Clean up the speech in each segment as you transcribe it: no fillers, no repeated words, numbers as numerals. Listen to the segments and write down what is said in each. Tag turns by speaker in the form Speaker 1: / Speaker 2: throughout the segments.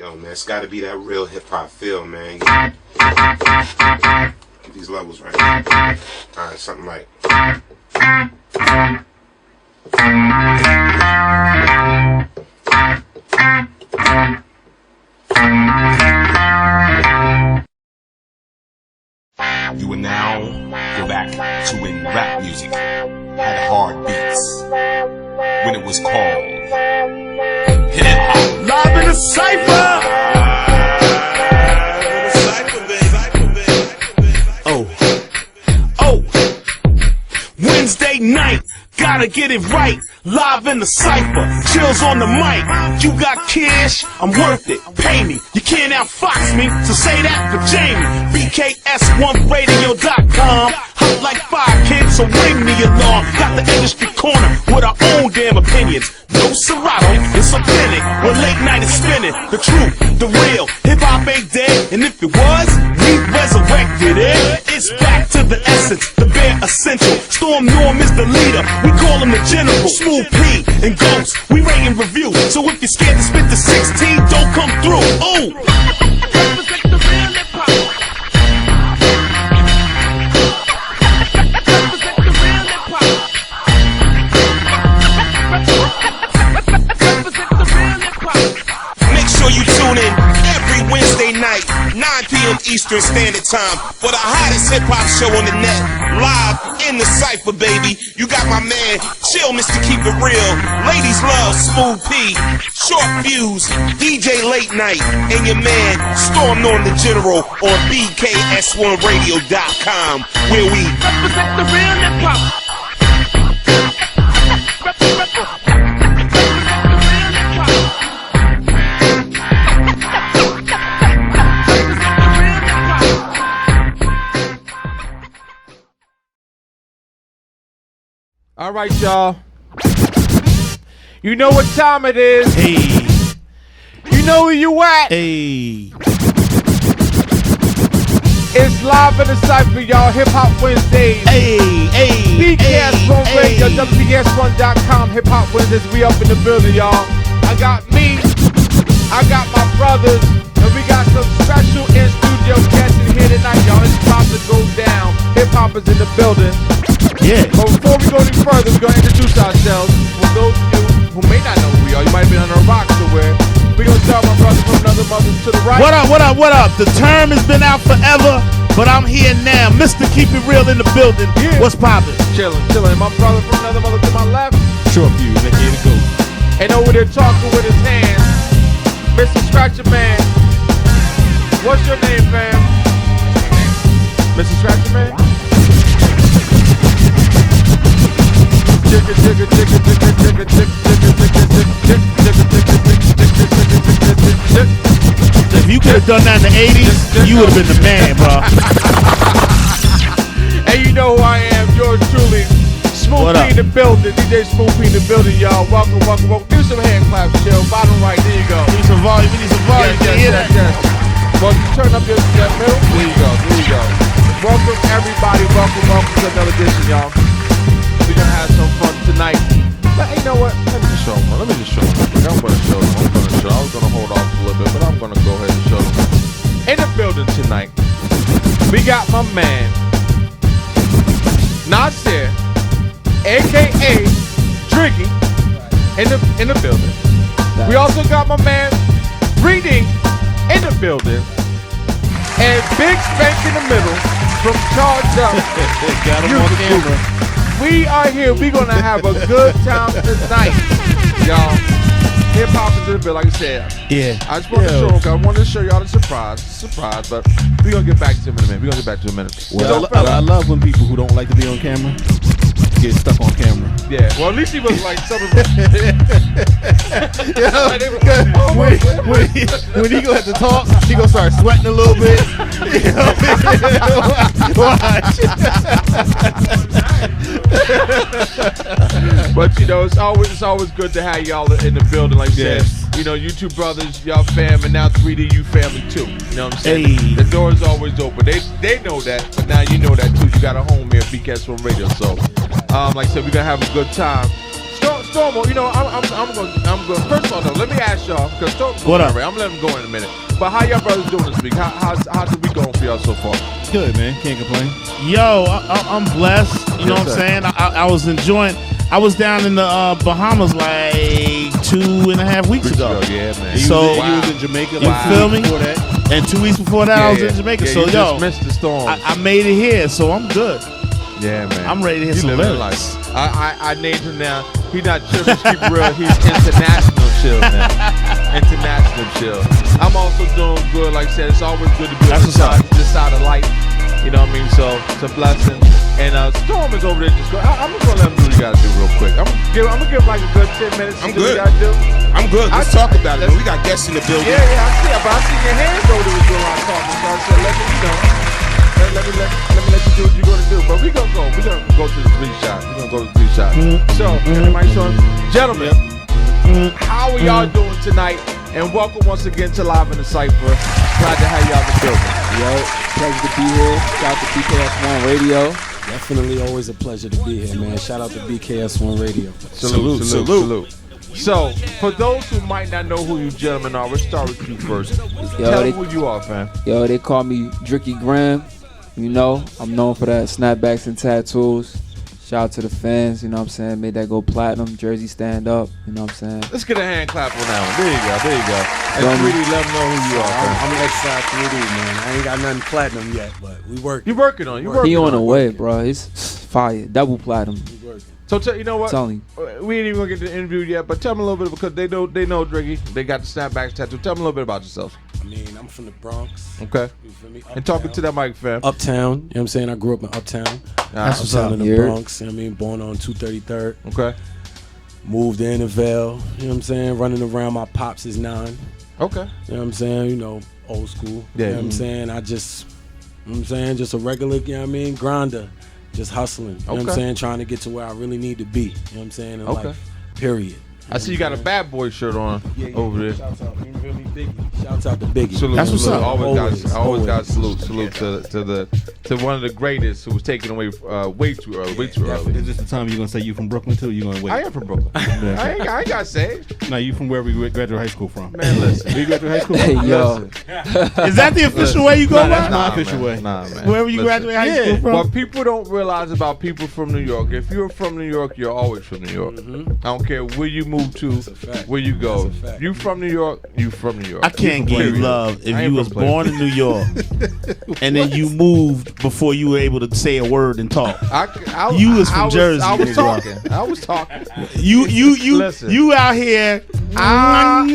Speaker 1: Yo, man, it's gotta be that real hip-hop feel, man. Get these levels right. Alright, something like... You will now go back to when rap music had hard beats. When it was called hip-hop.
Speaker 2: Live in the Cipher! Oh, Wednesday night, gotta get it right. Live in the Cipher, chills on the mic. You got cash, I'm worth it, pay me. You can't outfox me, so say that for Jamie. BKS1radio.com. Hot like 5 kids, so ring me along. Got the industry corner with our own damn opinions. No Serato, it's authentic when late night is spinning. The truth, the real, hip-hop ain't dead. And if it was, we resurrected it. It's back to the essence, the bare essential. Storm Norm is the leader, we call him the general. Smooth P and Ghost, we rate and review. So if you're scared to spit the 16, don't come through. Ooh! Represent the real hip-hop. Represent the real hip-hop. Represent the real hip-hop. Make sure you tune in every Wednesday night, 9 p.m. Eastern Standard Time, for the hottest hip-hop show on the net. Live in the Cipher, baby. You got my man, Chill Mr. Keep It Real. Ladies love Smooth P. Short Fuse, DJ Late Night, and your man, Storm on the General on BKS1Radio.com, where we represent the real hip-hop.
Speaker 3: All right, y'all. You know what time it is.
Speaker 4: Hey.
Speaker 3: You know where you at.
Speaker 4: Hey.
Speaker 3: It's Live in the Cipher, y'all. Hip Hop Wednesdays.
Speaker 4: Hey. Hey.
Speaker 3: BKS1 Radio, WBS1.com. Hip Hop Wednesdays. We up in the building, y'all. I got me. I got my brothers. And we got some special in-studio guests in here tonight, y'all. It's about to go down. Hip Hop is in the building.
Speaker 4: Yeah.
Speaker 3: But before we go any further, we're going to introduce ourselves. For those of you who may not know who we are, you might have been under a rock somewhere. We're going to start my brother from another mother to the right.
Speaker 4: What up? The term has been out forever, but I'm here now. Mr. Keep It Real in the building.
Speaker 3: Yeah.
Speaker 4: What's poppin'?
Speaker 3: Chillin'. My brother from another mother to my left.
Speaker 4: Short Fuse, here to go.
Speaker 3: And over there talking with his hands, Mr. Scratcher Man. What's your name, fam? Mr. Scratcher Man?
Speaker 4: If you could have done that in the 80s, you would have been the man, bro.
Speaker 3: And you know who I am, yours truly, Smooth P in the building, DJ Smooth P in the building, y'all. Welcome. Give some hand claps, chill. Bottom right, there you go.
Speaker 4: We need some volume.
Speaker 3: Yes. Well, you turn up your middle. There you go. Welcome, everybody. Welcome to another edition, y'all. We're gonna have some fun tonight. But you know what? Let me just show them. I'm gonna show them. I was gonna hold off a little bit, but I'm gonna go ahead and show them. In the building tonight, we got my man, Nasir, aka Driggy, in the building. We also got my man, Reading, in the building, and Big Spank in the middle from Charged Up.
Speaker 4: Got him on camera.
Speaker 3: We are here. We're going to have a good time tonight, y'all. Hip hop is in the building, like I said.
Speaker 4: Yeah.
Speaker 3: I just want to show them. I wanted to show y'all the surprise, but we're going to get back to him in a minute.
Speaker 4: Well, I love when people who don't like to be on camera get stuck on camera.
Speaker 3: Yeah. Well, at least he was like some of them.
Speaker 4: When he gonna have to talk, he gonna start sweating a little bit. Watch.
Speaker 3: But you know, it's always good to have y'all in the building, like you said. You know, you two brothers, y'all fam, and now 3DU family too. You know what I'm saying?
Speaker 4: Hey.
Speaker 3: The door is always open. They know that, but now you know that too. You got a home here at BKS1 Radio, so like I said, we're gonna have a good time. Stormo, you know, I'm going. First of all, though, let me ask y'all because Stormo's
Speaker 4: What up?
Speaker 3: I'm letting him go in a minute. But how y'all brothers doing this week? How's the week going for y'all so far?
Speaker 5: Good, man. Can't complain.
Speaker 4: Yo, I'm blessed. You know what I'm saying? I was enjoying. I was down in the Bahamas like 2.5 weeks ago.
Speaker 3: Yeah, man.
Speaker 4: So
Speaker 5: You was in Jamaica.
Speaker 4: you feel me?
Speaker 5: Before that.
Speaker 4: And 2 weeks before that, I was in Jamaica.
Speaker 3: Yeah,
Speaker 4: so
Speaker 3: you
Speaker 4: yo,
Speaker 3: just missed the storm.
Speaker 4: I made it here, so I'm good.
Speaker 3: Yeah, man.
Speaker 4: I'm ready to hit
Speaker 3: You
Speaker 4: some
Speaker 3: living
Speaker 4: lyrics.
Speaker 3: life. I named him now. He's not chill, just keep it real. He's international chill now. International chill. I'm also doing good. Like I said, it's always good to be on
Speaker 4: That's what's up.
Speaker 3: this side of light. You know what I mean? So it's a blessing. And Storm is over there just going. I'm just gonna let him do what he gotta do real quick. I'm gonna give him like a good 10 minutes.
Speaker 1: I'm
Speaker 3: to do
Speaker 1: good.
Speaker 3: What he gotta do.
Speaker 1: I'm good. Let's talk about it, man. We got guests in the building.
Speaker 3: Yeah, I see it, but I see your hands over there doing a lot of talking. So I said, let me, you know, let me let you do what you're gonna do. But we're gonna go to the 3-shot. We're gonna go to the 3-shot. So, everybody, gentlemen, how are y'all doing tonight? And welcome once again to Live in the Cipher. Glad to have y'all in the building.
Speaker 6: Yo, pleasure to be here. Shout out to BKS1 Radio. Definitely always a pleasure to be here, man. Shout out to BKS1 Radio.
Speaker 3: Salute. So, for those who might not know who you gentlemen are, let's start with you first. Tell them who you are, fam.
Speaker 6: Yo, they call me Dricky Graham. You know, I'm known for that snapbacks and tattoos. Shout out to the fans, you know what I'm saying? Made that go platinum. Jersey stand up, you know what I'm saying?
Speaker 3: Let's get a hand clap on that one. There you go. And 3D, let them know who you are, fam.
Speaker 7: I'm an X-Side 3D, man. I ain't got nothing platinum yet, but we working.
Speaker 3: You working on it.
Speaker 6: He on the way, bro. He's fire. Double platinum.
Speaker 3: So you know what?
Speaker 6: Telling
Speaker 3: We ain't even gonna get to the interview yet, but tell them a little bit because they know Driggy. They got the snapbacks tattoo. Tell them a little bit about yourself.
Speaker 7: I mean, I'm from the Bronx.
Speaker 3: Okay.
Speaker 7: You feel me?
Speaker 3: And talking to that mic, fam.
Speaker 7: Uptown. You know what I'm saying? I grew up in Uptown.
Speaker 3: That's
Speaker 4: what's
Speaker 7: Uptown
Speaker 4: up.
Speaker 7: in the
Speaker 6: Yeah.
Speaker 7: Bronx. You know what I mean? Born on 233rd.
Speaker 3: Okay.
Speaker 7: Moved to Annabelle. You know what I'm saying? Running around. My pops is 9.
Speaker 3: Okay.
Speaker 7: You know what I'm saying? You know, old school.
Speaker 3: Yeah.
Speaker 7: You know what I'm saying? You know what I'm saying? Just a regular, you know what I mean? Grinder. Just hustling. You know what I'm
Speaker 3: Okay.
Speaker 7: saying? Trying to get to where I really need to be. You know what I'm saying? In
Speaker 3: Okay.
Speaker 7: life. Period.
Speaker 3: I see you got a bad boy shirt on over there.
Speaker 7: Shouts out, you feel me, Biggie. Shouts out to Biggie.
Speaker 3: Salute,
Speaker 4: That's what's
Speaker 3: salute.
Speaker 4: up.
Speaker 3: Always got salute to one of the greatest who was taken away way too early.
Speaker 5: Is this the time you're gonna say you from Brooklyn too? You gonna wait?
Speaker 3: I am from Brooklyn. I ain't got to say it.
Speaker 5: No, you from where we graduated high school from?
Speaker 3: Man, listen.
Speaker 5: Where you graduated high school
Speaker 6: Hey,
Speaker 5: from?
Speaker 6: yo.
Speaker 4: Is that the official way you go
Speaker 5: That's
Speaker 4: by?
Speaker 5: my official way.
Speaker 3: Nah, man.
Speaker 4: Wherever you graduate high school from?
Speaker 3: What people don't realize about people from New York, if you're from New York, you're always from New York. I don't care where you move to,
Speaker 7: a fact.
Speaker 3: where you go.
Speaker 7: That's a fact.
Speaker 3: You from New York, you from New York.
Speaker 4: I can't give you
Speaker 3: Period.
Speaker 4: love if
Speaker 3: I ain't
Speaker 4: you was
Speaker 3: from Cleveland.
Speaker 4: born in New York and then you moved before you were able to say a word and talk. You was from Jersey,
Speaker 3: I was
Speaker 4: nigga.
Speaker 3: talking. I was talking.
Speaker 4: You
Speaker 3: Listen.
Speaker 4: you out here.
Speaker 3: I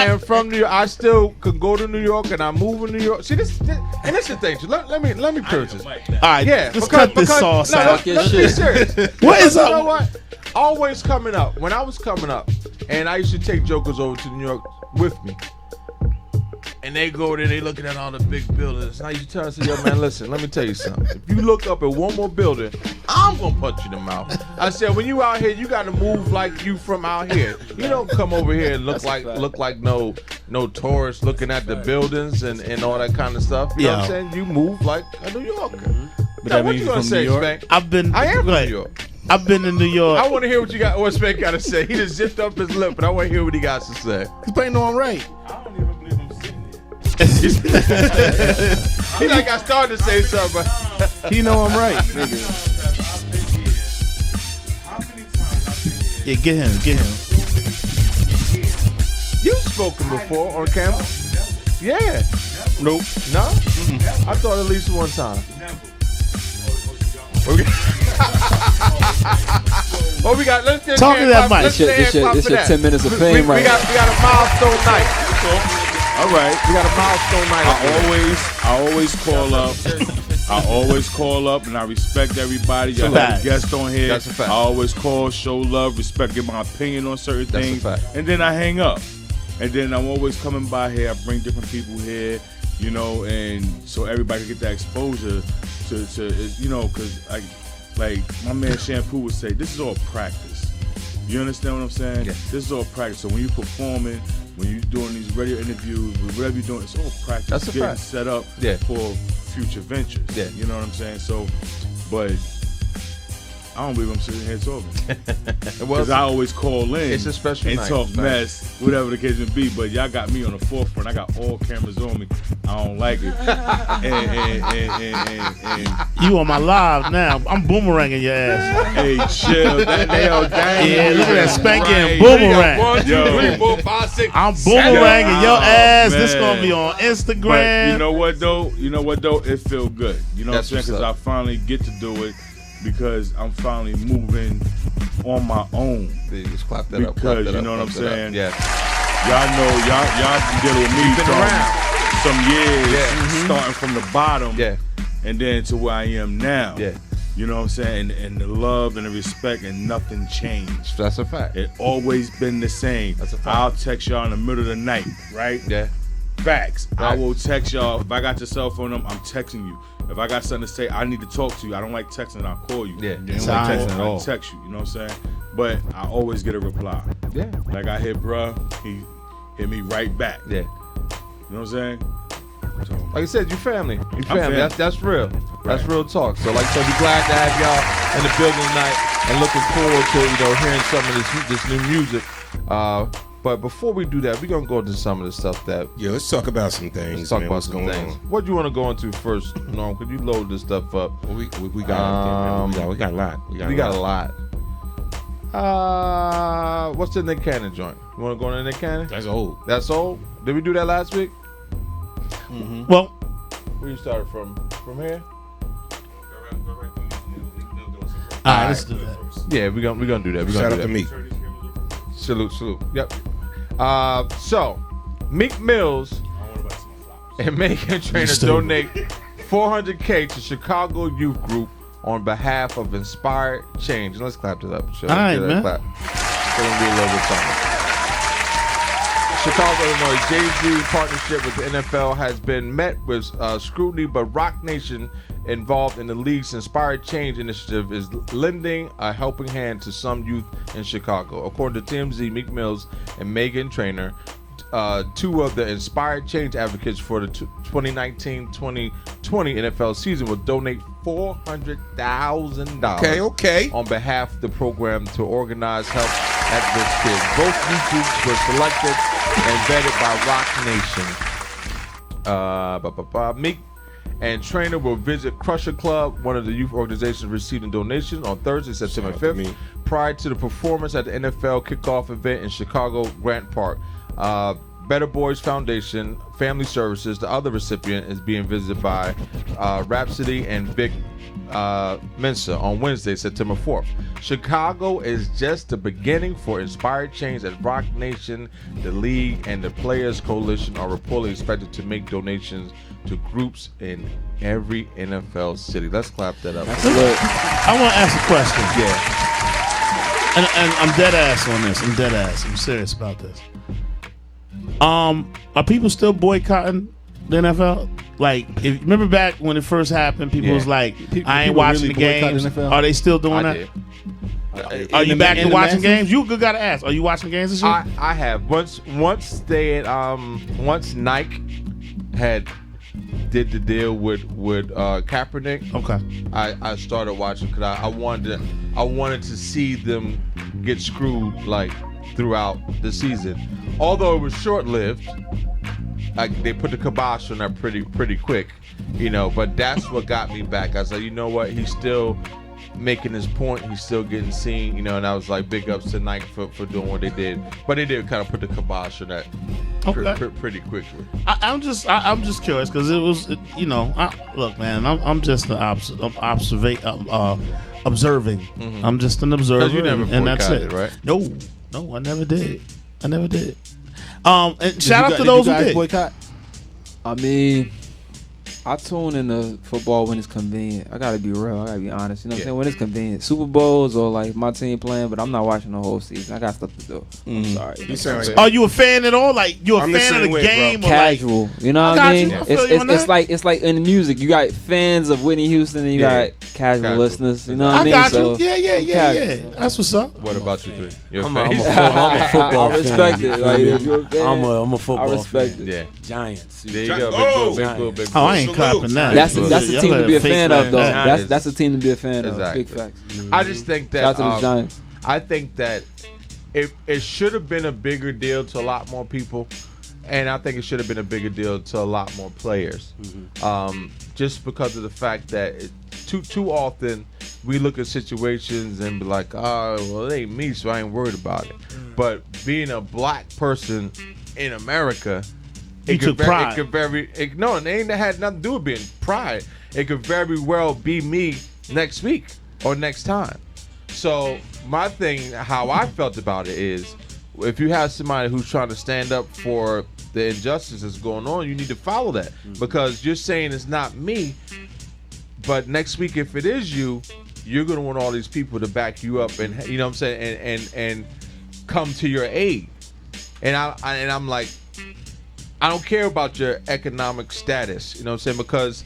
Speaker 3: am from New York. I still could go to New York and I move in New York. See this and this is the thing. Let me put this.
Speaker 4: All right,
Speaker 3: Yeah,
Speaker 4: let's cut this sauce
Speaker 3: no,
Speaker 4: out.
Speaker 3: let's be serious.
Speaker 4: What is
Speaker 3: You know
Speaker 4: up?
Speaker 3: what? Always coming up. When I was coming up, and I used to take jokers over to New York with me. And they go there, they looking at all the big buildings. And I used to tell them, I said, yo, man, listen, let me tell you something. If you look up at one more building, I'm going to punch you in the mouth. I said, when you out here, you got to move like you from out here. You don't come over here and look like no tourist looking at the buildings and all that kind of stuff. You know what I'm saying? You move like a New Yorker.
Speaker 5: But
Speaker 3: Now,
Speaker 5: that
Speaker 3: what
Speaker 5: means
Speaker 3: you
Speaker 5: you
Speaker 3: going to
Speaker 5: from
Speaker 3: say,
Speaker 5: New York?
Speaker 3: Spank?
Speaker 4: I
Speaker 3: am from
Speaker 4: right.
Speaker 3: New York.
Speaker 4: I've been in New York.
Speaker 3: I want to hear what Spank got to say. He just zipped up his lip, but I want to hear what he got to say.
Speaker 5: You ain't know I'm right.
Speaker 7: I don't even believe I'm sitting here.
Speaker 3: He like I started to say something, but
Speaker 5: He know I'm right.
Speaker 4: Yeah, get him.
Speaker 3: you've spoken before on camera. Yeah.
Speaker 5: Nope.
Speaker 3: No? I thought at least one time. Okay. What we got? Let's get
Speaker 4: Talk to that mic.
Speaker 3: Let's get
Speaker 6: This your 10 minutes of fame
Speaker 3: we
Speaker 6: right
Speaker 3: got a milestone night.
Speaker 5: All right.
Speaker 3: We got a milestone night.
Speaker 8: I always call up. I always call up and I respect everybody. Y'all
Speaker 4: Fact.
Speaker 8: have a guest on here.
Speaker 3: That's a fact.
Speaker 8: I always call, show love, respect, give my opinion on certain
Speaker 3: That's a
Speaker 8: things.
Speaker 3: fact.
Speaker 8: And then I hang up. And then I'm always coming by here. I bring different people here, you know, and so everybody can get that exposure to you know, because like my man Shampoo would say, this is all practice. You understand what I'm saying?
Speaker 3: Yeah.
Speaker 8: This is all practice. So when you're performing, when you're doing these radio interviews, whatever you're doing, it's all practice.
Speaker 3: That's a
Speaker 8: getting
Speaker 3: fact.
Speaker 8: set up
Speaker 3: Yeah.
Speaker 8: for future ventures.
Speaker 3: Yeah.
Speaker 8: You know what I'm saying? So, but I don't believe I'm sitting here talking.
Speaker 3: Well,
Speaker 8: Because I always call in
Speaker 3: it's a special
Speaker 8: and
Speaker 3: night,
Speaker 8: talk
Speaker 3: right?
Speaker 8: mess, whatever the case may be. But y'all got me on the forefront. I got all cameras on me. I don't like it. and
Speaker 4: You on my live now. I'm boomeranging your ass.
Speaker 8: hey, chill. They all dang.
Speaker 4: Yeah, look at that spanking
Speaker 8: Right.
Speaker 4: boomerang.
Speaker 3: 1, 2,
Speaker 8: Yo.
Speaker 3: 3, 4, 5, 6.
Speaker 4: I'm boomeranging your
Speaker 8: Oh,
Speaker 4: ass. This
Speaker 8: man.
Speaker 4: gonna be on
Speaker 8: But
Speaker 4: Instagram.
Speaker 8: you know what though? It feel good. You know
Speaker 3: That's
Speaker 8: what I'm saying?
Speaker 3: what's
Speaker 8: Because I
Speaker 3: up.
Speaker 8: finally get to do it because I'm finally moving on my own.
Speaker 3: Just clap that up.
Speaker 8: Because
Speaker 3: Clap that
Speaker 8: you
Speaker 3: up,
Speaker 8: know what I'm
Speaker 3: clap that up.
Speaker 8: saying?
Speaker 3: Yes.
Speaker 8: Y'all know, y'all been dealing with me
Speaker 3: You've been
Speaker 8: from
Speaker 3: around.
Speaker 8: some years,
Speaker 3: Yeah.
Speaker 8: starting from the bottom,
Speaker 3: Yeah.
Speaker 8: and then to where I am now.
Speaker 3: Yeah.
Speaker 8: You know what I'm saying? And the love and the respect, and nothing changed.
Speaker 3: That's a fact.
Speaker 8: It always been the same.
Speaker 3: That's a fact.
Speaker 8: I'll text y'all in the middle of the night, right?
Speaker 3: Yeah.
Speaker 8: Facts. I
Speaker 3: Facts.
Speaker 8: will text y'all. If I got your cell phone number, I'm texting you. If I got something to say, I need to talk to you. I don't like texting, I'll call you.
Speaker 3: Yeah.
Speaker 8: You
Speaker 3: You
Speaker 8: don't
Speaker 4: don't like
Speaker 8: call,
Speaker 4: texting
Speaker 8: I text you, you know what I'm saying? But I always get a reply.
Speaker 3: Yeah.
Speaker 8: Like I hit bruh, he hit me right back.
Speaker 3: Yeah.
Speaker 8: You know what I'm saying? So,
Speaker 3: Like I said, you family. You family.
Speaker 8: family.
Speaker 3: That's real. That's
Speaker 8: Right.
Speaker 3: real talk. So like I said, we're glad to have y'all in the building tonight and looking forward to hearing some of this new music. But before we do that, we're gonna go into some of the stuff that
Speaker 5: Yeah, let's talk about some things.
Speaker 3: let's talk
Speaker 5: man.
Speaker 3: about
Speaker 5: What's
Speaker 3: some
Speaker 5: going
Speaker 3: things.
Speaker 5: on?
Speaker 3: What do you want to go into first, Norm? Could you load this stuff up?
Speaker 5: Well, we got everything, man. We got a lot.
Speaker 3: We got a lot. What's the Nick Cannon joint? You want to go into Nick Cannon?
Speaker 5: That's old.
Speaker 3: That's old. Did we do that last week?
Speaker 4: Well,
Speaker 3: Where you started from? From here?
Speaker 4: all right, let's do that.
Speaker 3: Yeah, we're gonna do that. We're
Speaker 5: Shout
Speaker 3: gonna
Speaker 5: out
Speaker 3: do
Speaker 5: to
Speaker 3: that.
Speaker 5: me.
Speaker 3: Salute. Yep. So Meek Mills and Megan Trainor donate $400K to Chicago youth group on behalf of Inspired Change. Let's clap this up. Sure.
Speaker 4: All right,
Speaker 3: Give that a
Speaker 4: man.
Speaker 3: Clap. It's gonna be a little bit something. Chicago, Illinois, Jay-Z partnership with the NFL has been met with scrutiny, but Rock Nation, involved in the league's Inspired Change initiative, is lending a helping hand to some youth in Chicago. According to TMZ, Meek Mills and Megan Trainor, two of the Inspired Change advocates for the 2019-2020 NFL season, will donate $400,000
Speaker 5: Okay.
Speaker 3: on behalf of the program to organize help at-risk kids. Both youth groups were selected and vetted by Rock Nation. Meek and Trainer will visit Crusher Club, one of the youth organizations receiving donations, on Thursday, September
Speaker 5: Shout out to
Speaker 3: 5th,
Speaker 5: me.
Speaker 3: prior to the performance at the NFL kickoff event in Chicago Grant Park. Better Boys Foundation Family Services, the other recipient, is being visited by Rhapsody and Vic Mensa on Wednesday, September 4th. Chicago is just the beginning for Inspired Change as Rock Nation, the league, and the Players Coalition are reportedly expected to make donations to groups in every NFL city. Let's clap that up.
Speaker 4: I want to ask a question.
Speaker 3: Yeah.
Speaker 4: And I'm dead ass on this. I'm dead ass. I'm serious about this. Are people still boycotting the NFL? Like, if remember back when it first happened, people was like, "I ain't
Speaker 5: people
Speaker 4: watching
Speaker 5: really
Speaker 4: the games."
Speaker 5: boycotting NFL?
Speaker 4: Are they still doing
Speaker 3: I
Speaker 4: that?
Speaker 3: did.
Speaker 4: Are you back to
Speaker 5: in the
Speaker 4: watching
Speaker 5: masses?
Speaker 4: games? You gotta ask. Are you watching games this year?
Speaker 3: I have once Nike had did the deal with Kaepernick.
Speaker 4: Okay.
Speaker 3: I started watching because I wanted to see them get screwed like throughout the season. Although it was short lived, they put the kibosh on that pretty quick, But that's what got me back. I was like, you know what? He's still making his point. He's still getting seen, And I was like, big ups to Nike for doing what they did. But they did kind of put the kibosh on that pretty quickly.
Speaker 4: I'm just curious because it was, look, man, I'm just observing. I'm just an observer,
Speaker 3: 'Cause you never
Speaker 4: and that's it.
Speaker 3: boycotted, right?
Speaker 4: No, I never did. And shout out to those who did.
Speaker 5: Boycott?
Speaker 6: I mean, I tune into football when it's convenient. I gotta be real. I gotta be honest. You know what I'm saying? When it's convenient, Super Bowls or like my team playing, but I'm not watching the whole season. I got stuff to do. I'm sorry.
Speaker 5: You sound like
Speaker 4: Are you a fan at all? Like you a
Speaker 5: I'm the
Speaker 4: fan of
Speaker 5: same
Speaker 4: the
Speaker 5: way, bro.
Speaker 4: game? Or
Speaker 6: Casual. You know
Speaker 4: I
Speaker 6: what
Speaker 4: got
Speaker 6: I mean?
Speaker 4: you. I feel you on that.
Speaker 6: It's like in the music. You got fans of Whitney Houston and you
Speaker 3: Yeah.
Speaker 6: got casual
Speaker 3: Casual.
Speaker 6: listeners. You know what I
Speaker 4: I
Speaker 6: mean?
Speaker 4: got
Speaker 6: So,
Speaker 4: you. Yeah.
Speaker 6: casual.
Speaker 4: That's what's up.
Speaker 3: What about you three? Your
Speaker 7: I'm a
Speaker 3: face?
Speaker 7: football
Speaker 6: I respect
Speaker 7: fan.
Speaker 6: it. Like, if you're a fan,
Speaker 7: I'm a football
Speaker 6: I respect
Speaker 7: fan.
Speaker 6: it.
Speaker 3: Yeah.
Speaker 7: Giants.
Speaker 3: There you go.
Speaker 5: Oh!
Speaker 3: Big Bill.
Speaker 4: Oh, I ain't ain't copping that.
Speaker 6: That's a
Speaker 4: Y'all
Speaker 6: team to be a
Speaker 4: fake
Speaker 6: fan
Speaker 4: like
Speaker 6: of, though.
Speaker 4: that.
Speaker 6: That's a team to be a fan
Speaker 3: Exactly.
Speaker 6: of. Big facts.
Speaker 3: I just think that
Speaker 6: Shout out to the Giants.
Speaker 3: I think that it should have been a bigger deal to a lot more people, and I think it should have been a bigger deal to a lot more players. Just because of the fact that too often we look at situations and be like, oh, well, it ain't me, so I ain't worried about it. But being a black person in America,
Speaker 4: You took pride.
Speaker 3: No, it ain't had nothing to do with being pride. It could very well be me next week or next time. So my thing, how I felt about it is, if you have somebody who's trying to stand up for the injustice that's going on, you need to follow that. Because you're saying it's not me, but next week if it is you, you're gonna want all these people to back you up, and you know what I'm saying, and come to your aid. And I'm like, I don't care about your economic status, you know what I'm saying, because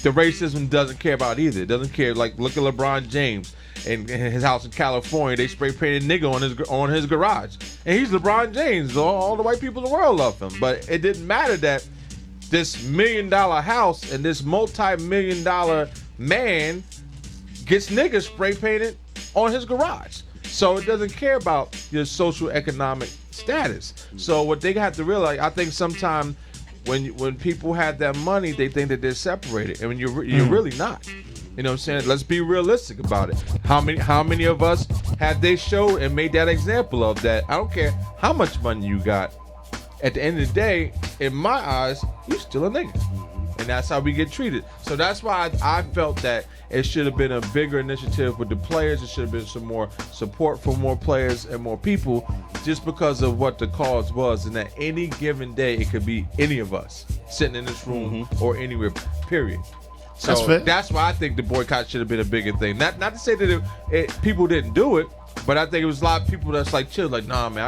Speaker 3: the racism doesn't care about either. It doesn't care. Like, look at LeBron James in his house in California. They spray painted nigga on his garage, and he's LeBron James. All the white people in the world love him, but it didn't matter that this $1 million house and this multi-million-dollar man gets niggas spray painted on his garage. So it doesn't care about your social economic status. So what they have to realize, I think sometimes when people have that money, they think that they're separated, and when you're really not. You know what I'm saying? Let's be realistic about it. How many of us have they showed and made that example of that? I don't care how much money you got. At the end of the day, in my eyes, you still a nigga. And that's how we get treated. So that's why I felt that it should have been a bigger initiative with the players. It should have been some more support for more players and more people, just because of what the cause was. And that any given day, it could be any of us sitting in this room or anywhere, period. So that's why I think the boycott should have been a bigger thing. Not to say that people didn't do it, but I think it was a lot of people that's like chill, like, nah, man,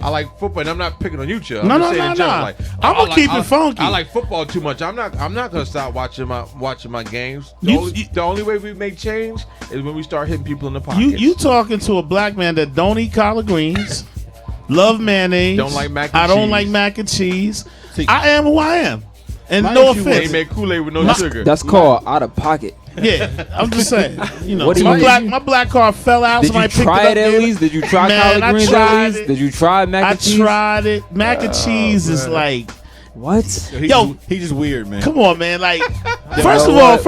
Speaker 3: I like football, and I'm not picking on you, Chill.
Speaker 4: No.
Speaker 3: Like,
Speaker 4: I'm gonna keep it funky.
Speaker 3: I like football too much. I'm not gonna stop watching my games. The only way we make change is when we start hitting people in the pockets.
Speaker 4: You talking to a black man that don't eat collard greens, love mayonnaise,
Speaker 3: don't like mac and
Speaker 4: I don't
Speaker 3: cheese.
Speaker 4: like mac and cheese. I am who I am, and no offense.
Speaker 3: They make Kool-Aid with no sugar.
Speaker 6: That's called out of pocket.
Speaker 4: Yeah, I'm just saying. You know,
Speaker 6: What do
Speaker 4: my black card fell out.
Speaker 6: Did you
Speaker 4: Somebody picked
Speaker 6: try
Speaker 4: it
Speaker 6: it
Speaker 4: up.
Speaker 6: at least? Did you try collard greens at least? Did you try mac and cheese?
Speaker 4: I tried it. Mac and cheese is like,
Speaker 6: What?
Speaker 4: yo,
Speaker 9: He's just weird, man.
Speaker 4: come on, man. Like,
Speaker 6: First
Speaker 4: of all,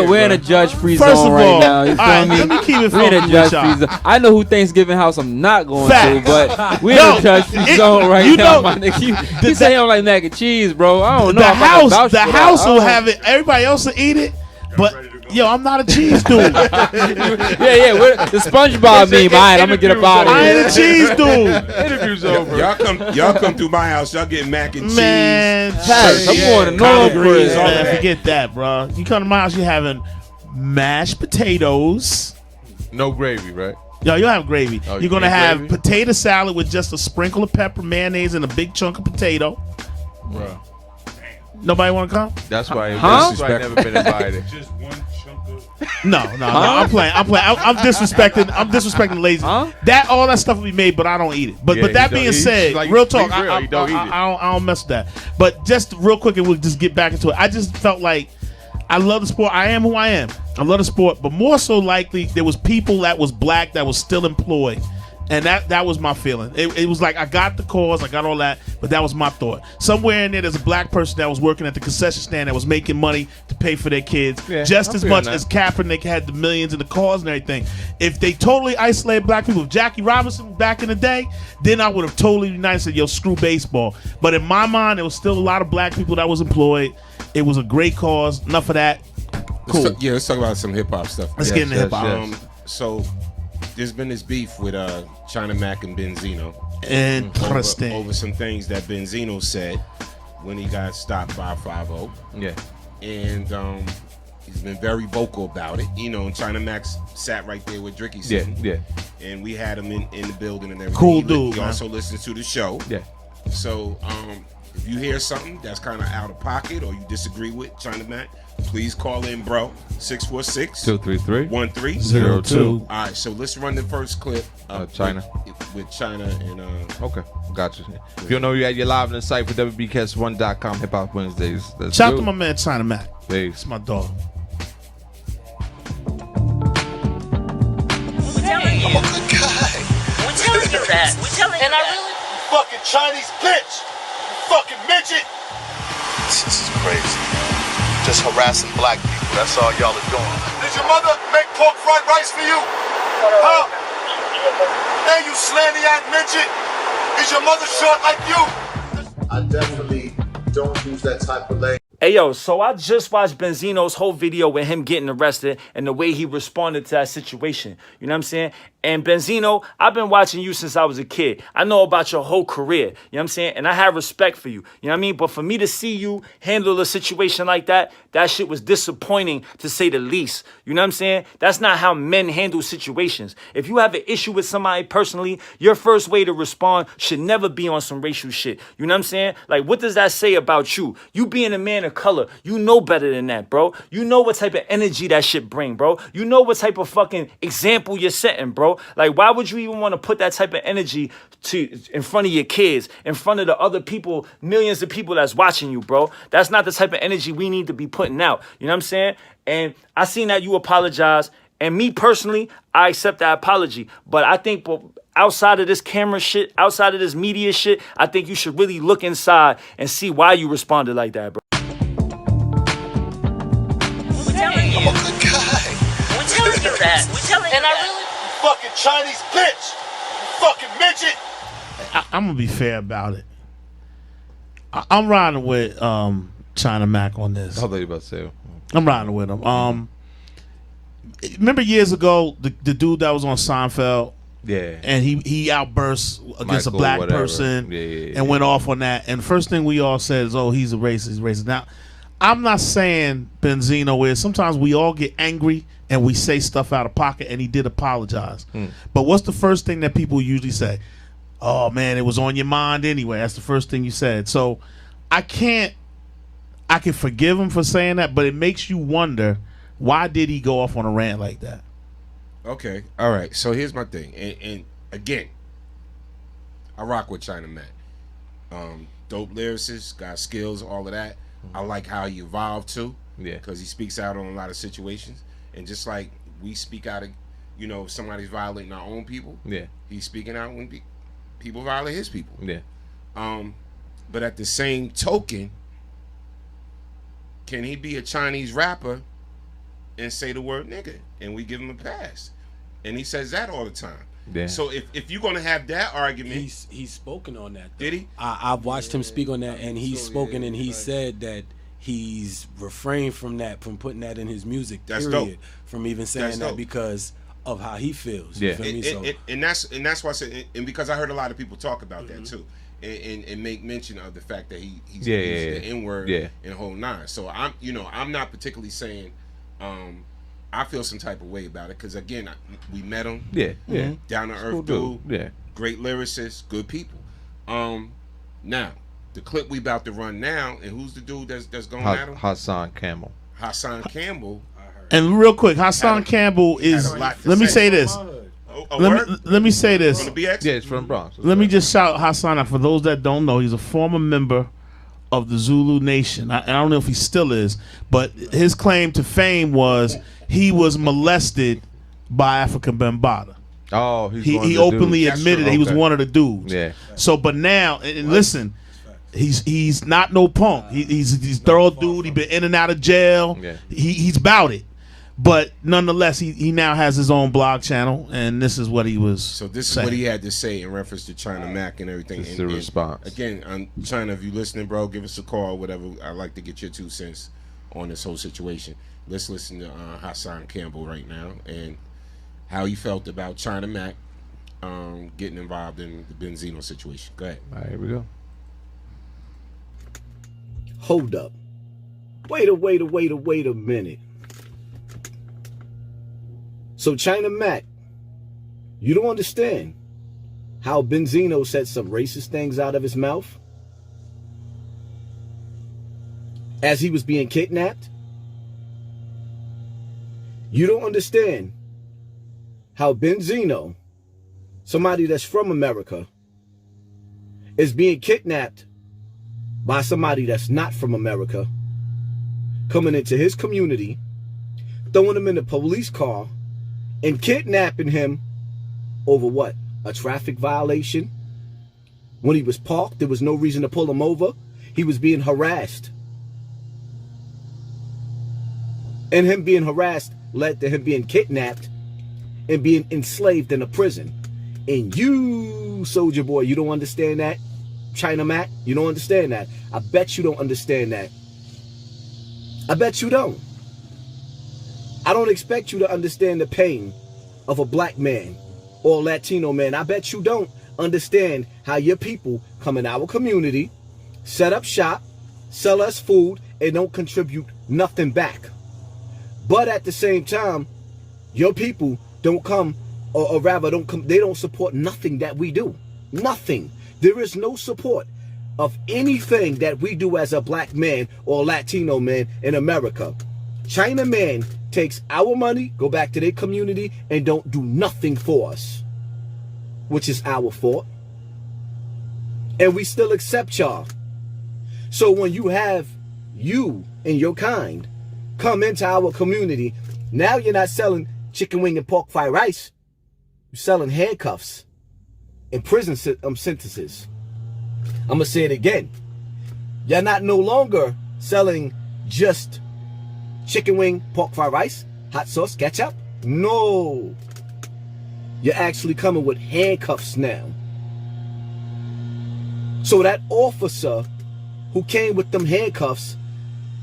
Speaker 6: we're in a judge-free
Speaker 4: First
Speaker 6: zone
Speaker 4: of
Speaker 6: right
Speaker 4: all,
Speaker 6: now. You
Speaker 4: all
Speaker 6: feel
Speaker 4: right,
Speaker 6: me?
Speaker 4: let me keep it
Speaker 6: We're in a
Speaker 4: funky with
Speaker 6: judge-free
Speaker 4: y'all.
Speaker 6: zone. I know who Thanksgiving house I'm not going
Speaker 4: Facts.
Speaker 6: to, but we're
Speaker 4: No,
Speaker 6: in a judge-free
Speaker 4: it-
Speaker 6: zone right
Speaker 4: you
Speaker 6: now,
Speaker 4: know,
Speaker 6: my nigga. You say you don't like mac and cheese, bro. I don't know.
Speaker 4: The
Speaker 6: if I can vouch
Speaker 4: the
Speaker 6: for
Speaker 4: house
Speaker 6: that.
Speaker 4: will have it. Everybody else will eat it, but yo, I'm not a cheese dude.
Speaker 6: Yeah. The SpongeBob meme. All right, I'm gonna get up out of
Speaker 4: I
Speaker 6: here.
Speaker 4: ain't a cheese dude.
Speaker 3: Interview's over.
Speaker 5: Y'all come through my house. Y'all get mac and
Speaker 4: Man,
Speaker 6: Facts. I'm
Speaker 5: Yeah,
Speaker 6: going to
Speaker 5: collard
Speaker 6: North
Speaker 5: greens, all
Speaker 4: man,
Speaker 5: that.
Speaker 4: forget that, bro. You come to my house, you having mashed potatoes.
Speaker 3: No gravy, right?
Speaker 4: Yo, you'll have gravy.
Speaker 3: Oh,
Speaker 4: You're gonna
Speaker 3: you
Speaker 4: have
Speaker 3: gravy?
Speaker 4: potato salad with just a sprinkle of pepper, mayonnaise, and a big chunk of potato.
Speaker 3: Bro.
Speaker 4: Nobody want to come?
Speaker 3: That's why
Speaker 6: Huh?
Speaker 3: that's why I never been invited.
Speaker 1: Just one chunk of.
Speaker 4: No. I'm playing. I'm disrespecting. I'm disrespecting lazy.
Speaker 6: Huh?
Speaker 4: All that stuff will be made, but I don't eat it. But
Speaker 3: Yeah,
Speaker 4: that
Speaker 3: he
Speaker 4: being
Speaker 3: don't-
Speaker 4: said,
Speaker 3: he's like-
Speaker 4: real talk.
Speaker 3: he's real, he don't eat it.
Speaker 4: I don't mess with that. But just real quick, and we'll just get back into it. I just felt like I love the sport. I am who I am. I love the sport, but more so likely there was people that was black that was still employed. And that was my feeling. It was like I got the cause, I got all that, but that was my thought. Somewhere in there's a black person that was working at the concession stand that was making money to pay for their kids,
Speaker 3: Yeah,
Speaker 4: just
Speaker 3: I'm
Speaker 4: as
Speaker 3: feeling
Speaker 4: much
Speaker 3: that.
Speaker 4: as Kaepernick had the millions in the cause and everything. If they totally isolated black people, if Jackie Robinson back in the day, then I would have totally united and said, yo, screw baseball. But in my mind, there was still a lot of black people that was employed. It was a great cause. Enough of that. Cool.
Speaker 5: Let's talk about some hip hop stuff.
Speaker 4: Let's get into hip hop.
Speaker 5: So there's been this beef with China Mac and Benzino.
Speaker 4: Interesting.
Speaker 5: Over some things that Benzino said when he got stopped by 5-0.
Speaker 3: Yeah.
Speaker 5: And he's been very vocal about it. You know, and China Max sat right there with Dricky
Speaker 3: Yeah.
Speaker 5: sitting.
Speaker 3: Yeah.
Speaker 5: And we had him in the building and everything.
Speaker 4: Cool
Speaker 5: He
Speaker 4: dude,
Speaker 5: He
Speaker 4: man.
Speaker 5: also listens to the show.
Speaker 3: Yeah.
Speaker 5: So if you hear something that's kind of out of pocket or you disagree with China Mac, please call in, bro. 646
Speaker 3: 233
Speaker 5: 13
Speaker 4: 02.
Speaker 5: All right, so let's run the first clip of
Speaker 3: China.
Speaker 5: with China and
Speaker 3: Okay, gotcha. If you don't know, you're live in the site for WBCast1.com, Hip Hop Wednesdays.
Speaker 4: Shout out to my man China Mac.
Speaker 3: Peace.
Speaker 4: It's my dog.
Speaker 9: I'm a good guy. We're telling you that. We're telling you that.
Speaker 2: You fucking Chinese bitch. You fucking midget.
Speaker 10: This is crazy. Just harassing black people. That's all y'all are doing.
Speaker 2: Did your mother make pork fried rice for you? Huh? Hey, you slanty-ass midget. Is your mother short like you?
Speaker 10: I definitely don't use that type of language.
Speaker 11: Hey yo, so I just watched Benzino's whole video with him getting arrested and the way he responded to that situation. You know what I'm saying? And Benzino, I've been watching you since I was a kid. I know about your whole career. You know what I'm saying? And I have respect for you. You know what I mean? But for me to see you handle a situation like that, that shit was disappointing to say the least. You know what I'm saying? That's not how men handle situations. If you have an issue with somebody personally, your first way to respond should never be on some racial shit. You know what I'm saying? Like, what does that say about you? You being a man of color, you know better than that, bro. You know what type of energy that shit bring, bro. You know what type of fucking example you're setting, bro. Like, why would you even want to put that type of energy in front of your kids, in front of the other people, millions of people that's watching you, bro? That's not the type of energy we need to be putting out. You know what I'm saying? And I seen that you apologize. And me personally, I accept that apology. But I think outside of this camera shit, outside of this media shit, I think you should really look inside and see why you responded like that, bro.
Speaker 9: We're telling you.
Speaker 10: I'm a good guy.
Speaker 9: We're telling you that. We're telling you that.
Speaker 2: You fucking Chinese bitch. You fucking midget.
Speaker 4: I'm gonna be fair about it. I'm riding with China Mac on this.
Speaker 3: I thought you were about to say.
Speaker 4: I'm riding with him. Remember years ago the dude that was on Seinfeld?
Speaker 3: Yeah.
Speaker 4: And he outburst against
Speaker 3: Michael,
Speaker 4: a black
Speaker 3: whatever.
Speaker 4: person
Speaker 3: Yeah.
Speaker 4: and went off on that. And the first thing we all said is, oh, he's a racist, he's racist. Now, I'm not saying Benzino is. Sometimes we all get angry and we say stuff out of pocket, and he did apologize. But what's the first thing that people usually say? Oh, man, it was on your mind anyway. That's the first thing you said. So I can forgive him for saying that, but it makes you wonder, why did he go off on a rant like that?
Speaker 5: Okay, all right. So here's my thing, and again, I rock with China Mac. Dope lyricist, got skills, all of that. I like how he evolved too.
Speaker 3: Yeah,
Speaker 5: because he speaks out on a lot of situations, and just like we speak out of, if somebody's violating our own people.
Speaker 3: Yeah,
Speaker 5: he's speaking out when people violate his people.
Speaker 3: Yeah.
Speaker 5: But at the same token, can he be a Chinese rapper and say the word nigga, and we give him a pass? And he says that all the time.
Speaker 3: Yeah.
Speaker 5: So if you're gonna have that argument,
Speaker 7: he's spoken on that. Though.
Speaker 5: Did he?
Speaker 7: I've watched him speak on that, and he's spoken, and he said that he's refrained from putting that in his music.
Speaker 5: That's
Speaker 7: period.
Speaker 5: dope.
Speaker 7: From even saying
Speaker 5: That's
Speaker 7: that
Speaker 5: dope.
Speaker 7: because of how he feels.
Speaker 3: Yeah.
Speaker 7: You feel me? So
Speaker 5: And that's why I said, and because I heard a lot of people talk about that too, and make mention of the fact that he's using the N word and the whole nine. So I'm not particularly saying I feel some type of way about it, because again, we met him.
Speaker 3: Yeah.
Speaker 5: Down to earth dude.
Speaker 3: Yeah.
Speaker 5: Great lyricist, good people. Now the clip we about to run now, and who's the dude that's going at him?
Speaker 3: Hassan Campbell.
Speaker 5: Hassan Campbell.
Speaker 4: And real quick, Hassan Campbell is. Let me say this. Let me say this.
Speaker 5: From the BX?
Speaker 3: Yeah, it's from the Bronx.
Speaker 4: Let me just shout Hassan out. For those that don't know, he's a former member of the Zulu Nation. I don't know if he still is, but his claim to fame was he was molested by African Bambaataa.
Speaker 3: Oh,
Speaker 4: he openly admitted that he was one of the dudes.
Speaker 3: Yeah.
Speaker 4: So, but now, and listen, he's not no punk. He's thorough dude. He been in and out of jail.
Speaker 3: Yeah.
Speaker 4: He's about it. But nonetheless, he now has his own blog channel, and this is what he was.
Speaker 5: So this
Speaker 4: saying.
Speaker 5: is what he had to say in reference to China Mac and everything.
Speaker 3: This is the response.
Speaker 5: Again, China, if you listening, bro, give us a call, whatever. I'd like to get your 2 cents on this whole situation. Let's listen to Hassan Campbell right now and how he felt about China Mac getting involved in the Benzino situation. Go ahead.
Speaker 3: All right, here we go.
Speaker 2: Hold up. Wait a minute. So China Mac, you don't understand how Benzino said some racist things out of his mouth as he was being kidnapped? You don't understand how Benzino
Speaker 12: somebody that's from America is being kidnapped by somebody that's not from America, coming into his community, throwing him in a police car, and kidnapping him over what? A traffic violation? When he was parked, there was no reason to pull him over. He was being harassed. And him being harassed led to him being kidnapped and being enslaved in a prison. And you, soldier boy, you don't understand that? China Mac, you don't understand that. I bet you don't understand that. I bet you don't. I don't expect you to understand the pain of a black man or Latino man. I bet you don't understand how your people come in our community, set up shop, sell us food, and don't contribute nothing back. But at the same time, your people don't come, or rather don't come, they don't support nothing that we do. Nothing. There is no support of anything that we do as a black man or Latino man in America. China man takes our money, go back to their community, and don't do nothing for us, which is our fault. And we still accept y'all. So when you have you and your kind come into our community, now you're not selling chicken wing and pork fried rice. You're selling handcuffs and prison sentences. I'm going to say it again. You're not no longer selling just chicken wing, pork fried rice, hot sauce, ketchup. No. You're actually coming with handcuffs now. So that officer who came with them handcuffs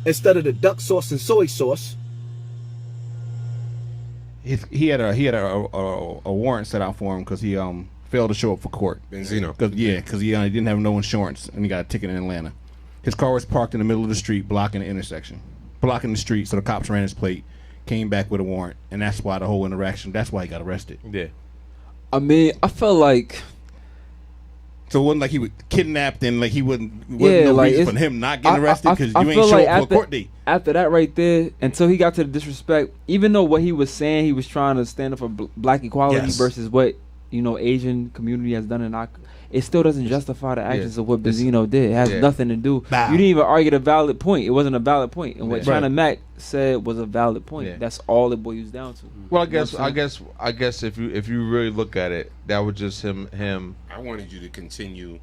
Speaker 12: instead of the duck sauce and soy sauce,
Speaker 13: he had a warrant set out for him because he failed to show up for court.
Speaker 5: Benzino.
Speaker 13: Because he didn't have no insurance and he got a ticket in Atlanta. His car was parked in the middle of the street, blocking the intersection, blocking the street. So the cops ran his plate, came back with a warrant, and that's why the whole interaction. That's why he got arrested.
Speaker 6: Yeah. I mean, I felt like.
Speaker 13: So it wasn't like he was kidnapped and like he wasn't no
Speaker 6: like
Speaker 13: reason for him not getting arrested because you ain't
Speaker 6: feel
Speaker 13: show
Speaker 6: like
Speaker 13: up for a court date.
Speaker 6: After that right there, until he got to the disrespect, even though what he was saying, he was trying to stand up for black equality versus what, Asian community has done in our, it still doesn't justify the actions of what Benzino did. It has nothing to do.
Speaker 13: Bow.
Speaker 6: You didn't even argue the valid point. It wasn't a valid point. And what
Speaker 13: Right.
Speaker 6: China Mac said was a valid point.
Speaker 3: Yeah.
Speaker 6: That's all it boils down to.
Speaker 3: Well, I guess if you really look at it, that was just him.
Speaker 5: I wanted you to continue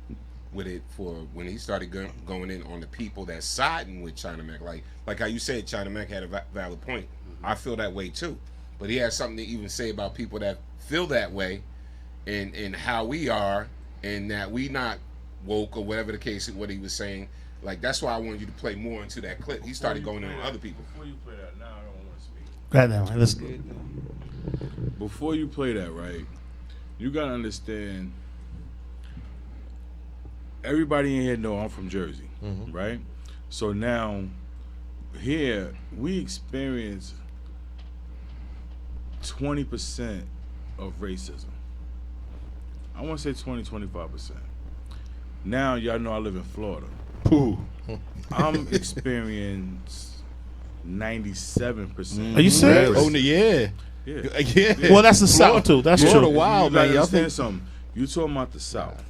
Speaker 5: with it for when he started going in on the people that's siding with China Mac. Like how you said, China Mac had a valid point. I feel that way too. But he has something to even say about people that feel that way and how we are and that we not woke or whatever the case, what he was saying. Like, that's why I wanted you to play more into that clip. He started going in on other people.
Speaker 8: Before you play that, now I don't want to speak.
Speaker 4: Go ahead now, man. Let's go.
Speaker 8: Before you play that, right, you got to understand, everybody in here know I'm from Jersey, right? So now, here, we experience 20% of racism. I want to say 20-25%. Now, y'all know I live in Florida.
Speaker 13: Ooh.
Speaker 8: I'm experienced 97%.
Speaker 4: Are you serious?
Speaker 13: Oh, yeah.
Speaker 8: Yeah.
Speaker 4: Well, that's the South too. That's
Speaker 13: Florida
Speaker 4: true.
Speaker 13: wild,
Speaker 8: You gotta
Speaker 13: man. Y'all
Speaker 8: understand
Speaker 13: think
Speaker 8: something. You talking about the South,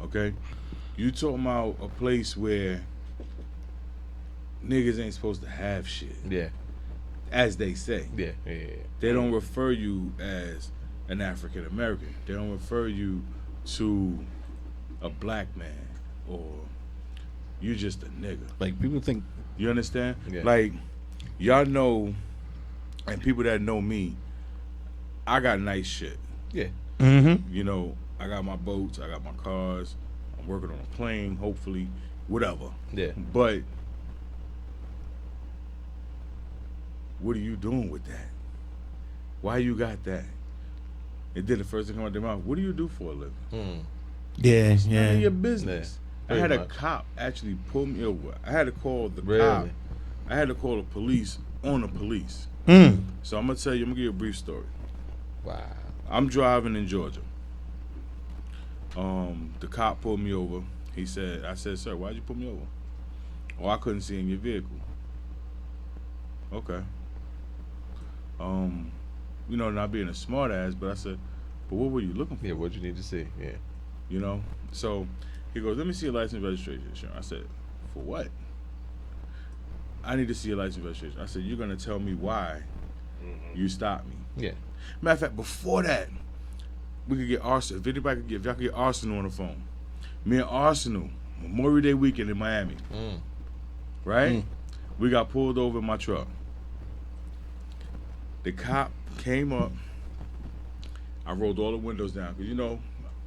Speaker 8: okay? You talking about a place where niggas ain't supposed to have shit.
Speaker 3: Yeah.
Speaker 8: As they say.
Speaker 3: Yeah.
Speaker 8: They don't refer you as an African American. They don't refer you to a black man or you just a nigga.
Speaker 13: like people think
Speaker 8: You understand?
Speaker 3: Yeah.
Speaker 8: Like, y'all know, and people that know me, I got nice shit.
Speaker 3: Yeah.
Speaker 4: Mm-hmm.
Speaker 8: I got my boats, I got my cars, I'm working on a plane, hopefully, whatever.
Speaker 3: Yeah.
Speaker 8: But what are you doing with that? Why you got that? And then the first thing come out their mouth, what do you do for a living?
Speaker 4: Yeah,
Speaker 8: None of
Speaker 4: yeah.
Speaker 8: your business.
Speaker 3: Yeah,
Speaker 8: I had
Speaker 3: pretty
Speaker 8: a
Speaker 3: much.
Speaker 8: cop actually pull me over. I had to call the
Speaker 3: Really?
Speaker 8: cop. I had to call the police on the police.
Speaker 4: Mm.
Speaker 8: So I'm gonna tell you, I'm gonna give you a brief story.
Speaker 3: Wow.
Speaker 8: I'm driving in Georgia. The cop pulled me over. I said, sir, why'd you pull me over? Oh, I couldn't see in your vehicle. Okay. Not being a smart ass, but I said, But what were you looking for?
Speaker 14: Yeah, what you need to see. Yeah.
Speaker 8: You know? So he goes, let me see your license registration. I said, for what? I need to see your license registration. I said, you're going to tell me why you stopped me.
Speaker 14: Yeah.
Speaker 8: Matter of fact, before that, we could get Arsenal. If y'all could get Arsenal on the phone. Me and Arsenal, Memorial Day weekend in Miami. Right? We got pulled over in my truck. The cop came up. I rolled all the windows down. Because, you know,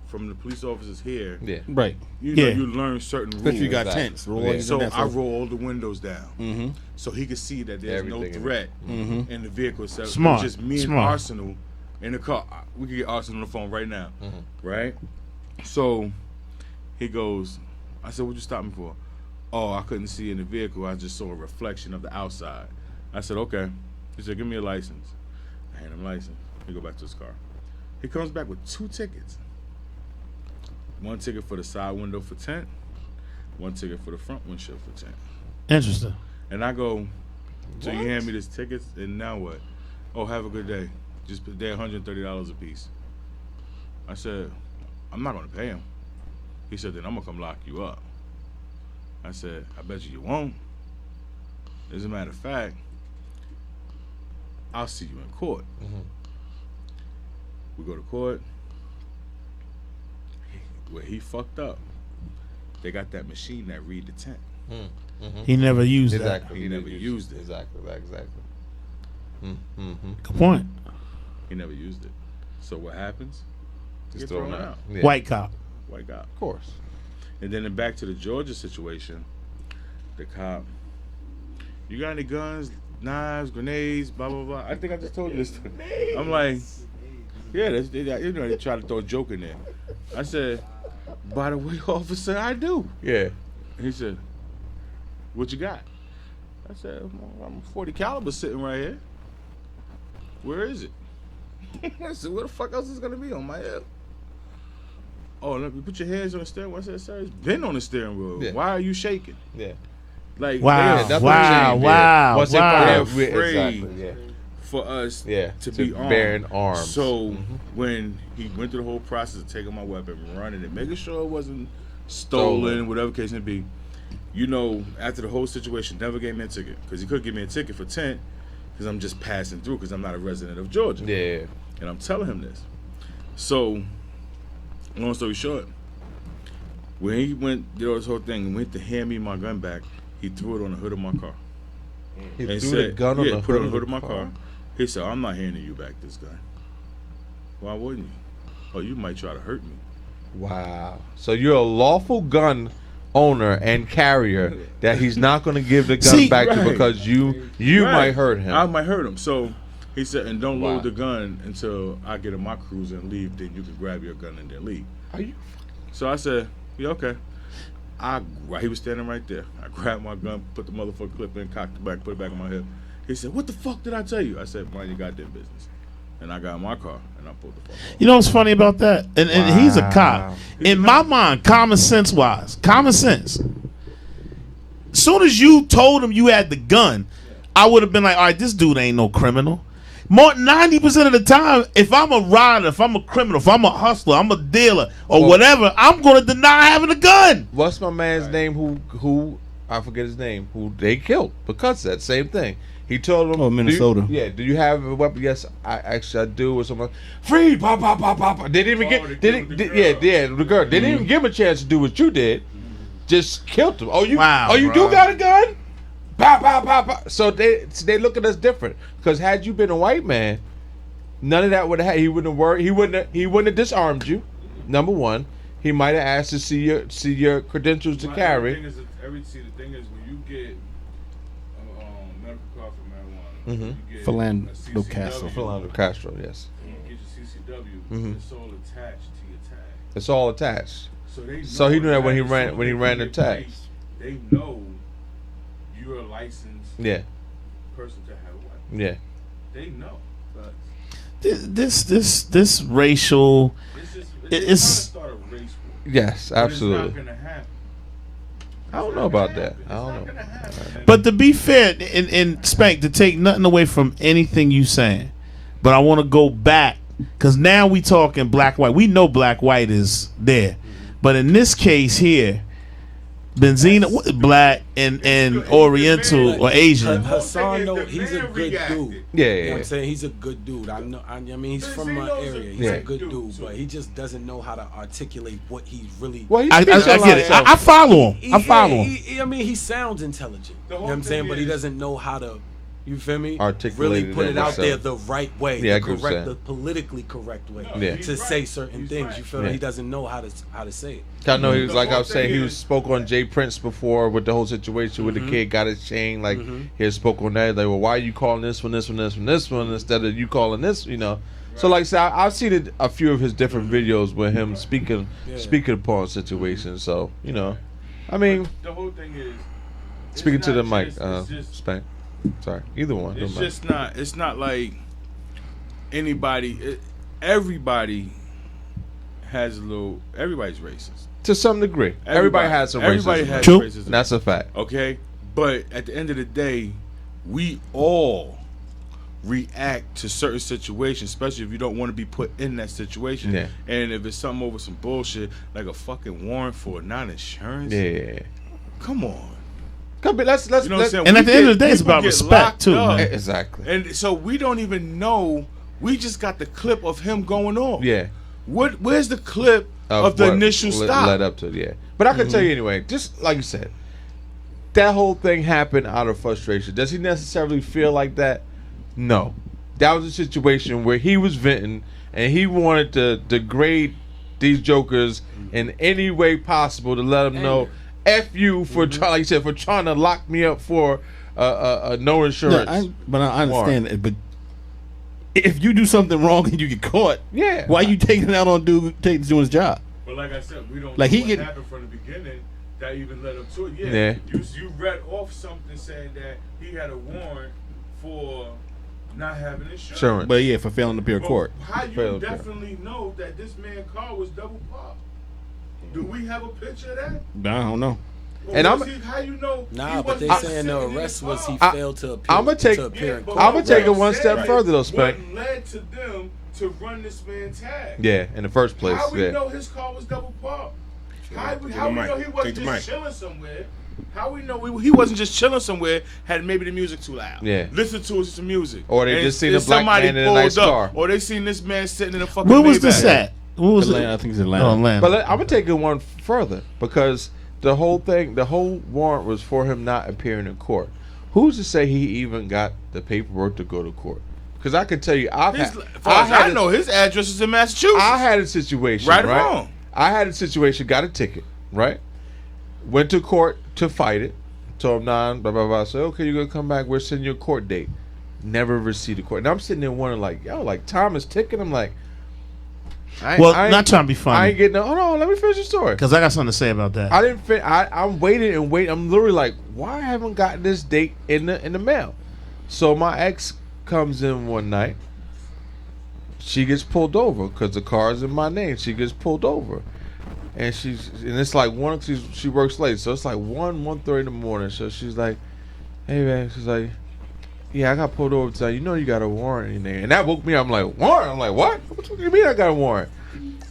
Speaker 8: from the police officers here,
Speaker 13: right.
Speaker 8: You know, you learn certain rules.
Speaker 13: Especially you got tents.
Speaker 8: So I roll all the windows down. So he could see that there's no threat in the vehicle. So
Speaker 4: Smart.
Speaker 8: It was just me and Arsenal in the car. We could get Arsenal on the phone right now. Right? So he goes, I said, what'd you stop me for? Oh, I couldn't see in the vehicle. I just saw a reflection of the outside. I said, okay. He said, give me a license. I hand him a license. He go back to his car. He comes back with 2 tickets. 1 ticket for the side window for 10. 1 ticket for the front windshield for 10.
Speaker 4: Interesting.
Speaker 8: And I go, so you hand me this tickets, and now what? Oh, have a good day. They're $130 a piece. I said, I'm not going to pay him. He said, then I'm going to come lock you up. I said, I bet you won't. As a matter of fact, I'll see you in court. We go to court. Where he fucked up, they got that machine that read the tent.
Speaker 4: He never used
Speaker 14: exactly.
Speaker 4: that.
Speaker 8: He never used it.
Speaker 14: Exactly.
Speaker 4: Good point.
Speaker 8: He never used it. So what happens?
Speaker 14: He's
Speaker 8: Get
Speaker 14: thrown
Speaker 8: thrown
Speaker 14: out.
Speaker 8: out.
Speaker 14: Yeah.
Speaker 4: White cop.
Speaker 8: White cop.
Speaker 14: Of course.
Speaker 8: And then back to the Georgia situation, the cop, you got any guns, knives, grenades, blah, blah, blah. I think I just told you this. I'm like, yeah, they try to throw a joke in there. I said, by the way, officer, I do.
Speaker 14: Yeah.
Speaker 8: He said, what you got? I said, I'm a 40 caliber sitting right here. Where is it? I said, where the fuck else is it going to be on my hip? Oh, let me put your hands on the steering wheel. I said, sir, it's been on the steering wheel.
Speaker 14: Yeah.
Speaker 8: Why are you shaking?
Speaker 14: Yeah.
Speaker 8: Like,
Speaker 4: Wow.
Speaker 8: they're
Speaker 4: Wow.
Speaker 8: afraid
Speaker 14: Exactly.
Speaker 8: for us
Speaker 14: Yeah.
Speaker 8: to be armed.
Speaker 14: bearing arms.
Speaker 8: So when he went through the whole process of taking my weapon, running it, making sure it wasn't stolen, whatever case may be, you know, after the whole situation, never gave me a ticket. Because he could give me a ticket for 10 because I'm just passing through because I'm not a resident of Georgia.
Speaker 14: Yeah.
Speaker 8: And I'm telling him this. So, long story short, when he did all this whole thing and went to hand me my gun back, he threw it on the hood of my car.
Speaker 14: He
Speaker 8: And
Speaker 14: threw the gun on the
Speaker 8: put it on the
Speaker 14: hood
Speaker 8: hood of my car. He said, I'm not handing you back this gun. Why wouldn't you? Oh, you might try to hurt me.
Speaker 14: Wow. So you're a lawful gun owner and carrier that he's not going to give the gun back to because you might hurt him.
Speaker 8: I might hurt him. So he said, and don't
Speaker 14: Wow.
Speaker 8: load the gun until I get in my cruiser and leave. Then you can grab your gun and then leave.
Speaker 14: Are you?
Speaker 8: So I said, yeah, okay. He was standing right there. I grabbed my gun, put the motherfucker clip in, cocked it back, put it back on my hip. He said, what the fuck did I tell you? I said, mind your goddamn business. And I got in my car and I pulled the fuck off.
Speaker 4: You know what's funny about that? And he's a cop. In my mind, common sense wise, common sense. As soon as you told him you had the gun, I would have been like, all right, this dude ain't no criminal. More 90% of the time, if I'm a rider, if I'm a criminal, if I'm a hustler, I'm a dealer, or whatever, I'm gonna deny having a gun.
Speaker 14: What's my man's name who I forget his name, who they killed because of that same thing. He told them,
Speaker 13: Minnesota.
Speaker 14: Do you have a weapon? Yes, I do. Or something. Free, pop, pop, pop, pop. They didn't even the girl. They didn't even give him a chance to do what you did. Just killed him. You do got a gun? Pop, pop, pop, pop. So they look at us different. Because had you been a white man, none of that would have. He wouldn't have worried. He wouldn't have disarmed you. Number one, he might have asked to see your credentials to carry.
Speaker 8: The thing is, when you get medical card for marijuana, you get
Speaker 13: Philando Castro.
Speaker 14: Philando Castro, yes.
Speaker 8: You get your CCW. It's all attached to your tag.
Speaker 14: It's all attached.
Speaker 8: So
Speaker 14: he knew that when he ran the tag.
Speaker 8: They know you're a licensed person to have a weapon.
Speaker 14: Yeah.
Speaker 8: They know. But
Speaker 4: This racial.
Speaker 8: It's trying to start a race war.
Speaker 14: Yes, absolutely.
Speaker 8: It's not gonna happen.
Speaker 14: I don't know about that. I don't know.
Speaker 4: But to be fair, and Spank, to take nothing away from anything you saying, but I want to go back Because now we talking black white. We know black white is there, but in this case here, Benzino black and Oriental or Asian.
Speaker 7: Hassan, though, he's a good dude.
Speaker 14: Yeah,
Speaker 7: You know what I'm saying? He's a good dude. I know. I mean, he's from my area. He's a good dude, but he just doesn't know how to articulate what he's really.
Speaker 14: Well,
Speaker 4: I get it. I follow him. I follow him.
Speaker 7: I mean, he sounds intelligent. You know what I'm saying? But he doesn't know how to. You feel me?
Speaker 14: Articulate
Speaker 7: really put it out there the right way,
Speaker 14: Yeah,
Speaker 7: the politically correct way to say certain things. You feel me? He doesn't know how to say it.
Speaker 14: I know he was like I was saying he was spoke on Jay Prince before with the whole situation with the kid got his chain. Like he had spoke on that. Like, well, why are you calling this one instead of you calling this? You know. So like I said, I've seen a few of his different videos with him speaking upon situations. So you know, I mean,
Speaker 8: the whole thing is
Speaker 14: speaking to the mic, Spank. Sorry, either one.
Speaker 8: It's just not. It's not like anybody. Everybody has a little. Everybody's racist
Speaker 14: to some degree. Everybody has some racism.
Speaker 8: Everybody has
Speaker 14: True.
Speaker 8: racism.
Speaker 14: That's a fact.
Speaker 8: Okay, but at the end of the day, we all react to certain situations, especially if you don't want to be put in that situation.
Speaker 14: Yeah.
Speaker 8: And if it's something over some bullshit like a fucking warrant for non-insurance.
Speaker 14: Yeah.
Speaker 8: Come on.
Speaker 14: Let's
Speaker 8: you know what I'm saying?
Speaker 4: And at the end of the day, it's about respect too, man.
Speaker 14: Exactly.
Speaker 8: And so we don't even know. We just got the clip of him going off.
Speaker 14: Yeah.
Speaker 8: Where's the clip of the initial stop?
Speaker 14: Led up to it, yeah. But I can tell you anyway, just like you said, that whole thing happened out of frustration. Does he necessarily feel like that? No. That was a situation where he was venting and he wanted to degrade these jokers in any way possible to let them know F you for trying, like you said, for trying to lock me up for no insurance.
Speaker 13: No, I understand it. But if you do something wrong and you get caught, why are you taking it out on doing his job?
Speaker 8: But like I said, we don't
Speaker 13: like
Speaker 8: know what happened from the beginning that even led up to it. Yeah. You read off something saying that he had a warrant for not having insurance.
Speaker 13: But yeah, for failing to appear in court.
Speaker 8: How you definitely know that this man's car was double parked? Do we have a picture of that?
Speaker 13: I don't know.
Speaker 8: Well,
Speaker 14: and
Speaker 8: how you know?
Speaker 7: Nah, but they saying the arrest was he failed to appear.
Speaker 14: I'm gonna take it one step further though, Spank.
Speaker 8: What led to them to run this man tag?
Speaker 14: Yeah, in the first place.
Speaker 8: How we know his car was double parked? How we know he wasn't just chilling somewhere? How we know he wasn't just chilling somewhere? Had maybe the music too loud.
Speaker 14: Yeah.
Speaker 8: Listen to some music.
Speaker 14: Or they just seen a black man in a nice car.
Speaker 8: Or they seen this man sitting in a fucking.
Speaker 4: Where was this at? What was
Speaker 13: Atlanta,
Speaker 4: it?
Speaker 13: I think it's Atlanta.
Speaker 4: Oh, Atlanta.
Speaker 14: But I'm gonna take it one further because the whole warrant was for him not appearing in court. Who's to say he even got the paperwork to go to court? Because I can tell you, I
Speaker 8: know his address is in Massachusetts.
Speaker 14: I had a situation,
Speaker 8: right or wrong.
Speaker 14: I had a situation, got a ticket, right? Went to court to fight it. Told him, blah, blah, blah. I said, okay, you're going to come back. We're sending you a court date. Never received a court. And I'm sitting there wondering, like, yo, like, time is ticking. I'm like,
Speaker 4: not trying to be funny.
Speaker 14: I ain't getting hold on, let me finish the story.
Speaker 4: Because I got something to say about that.
Speaker 14: I didn't I'm waiting and waiting. I'm literally like, why I haven't gotten this date in the mail? So my ex comes in one night. She gets pulled over because the car is in my name. She gets pulled over. And it's like she works late, so it's like 1:30 in the morning. So she's like, "Hey man," she's like, "Yeah, I got pulled over today. You know you got a warrant in there." And that woke me up. I'm like, "Warrant?" I'm like, "What? What do you mean I got a warrant?"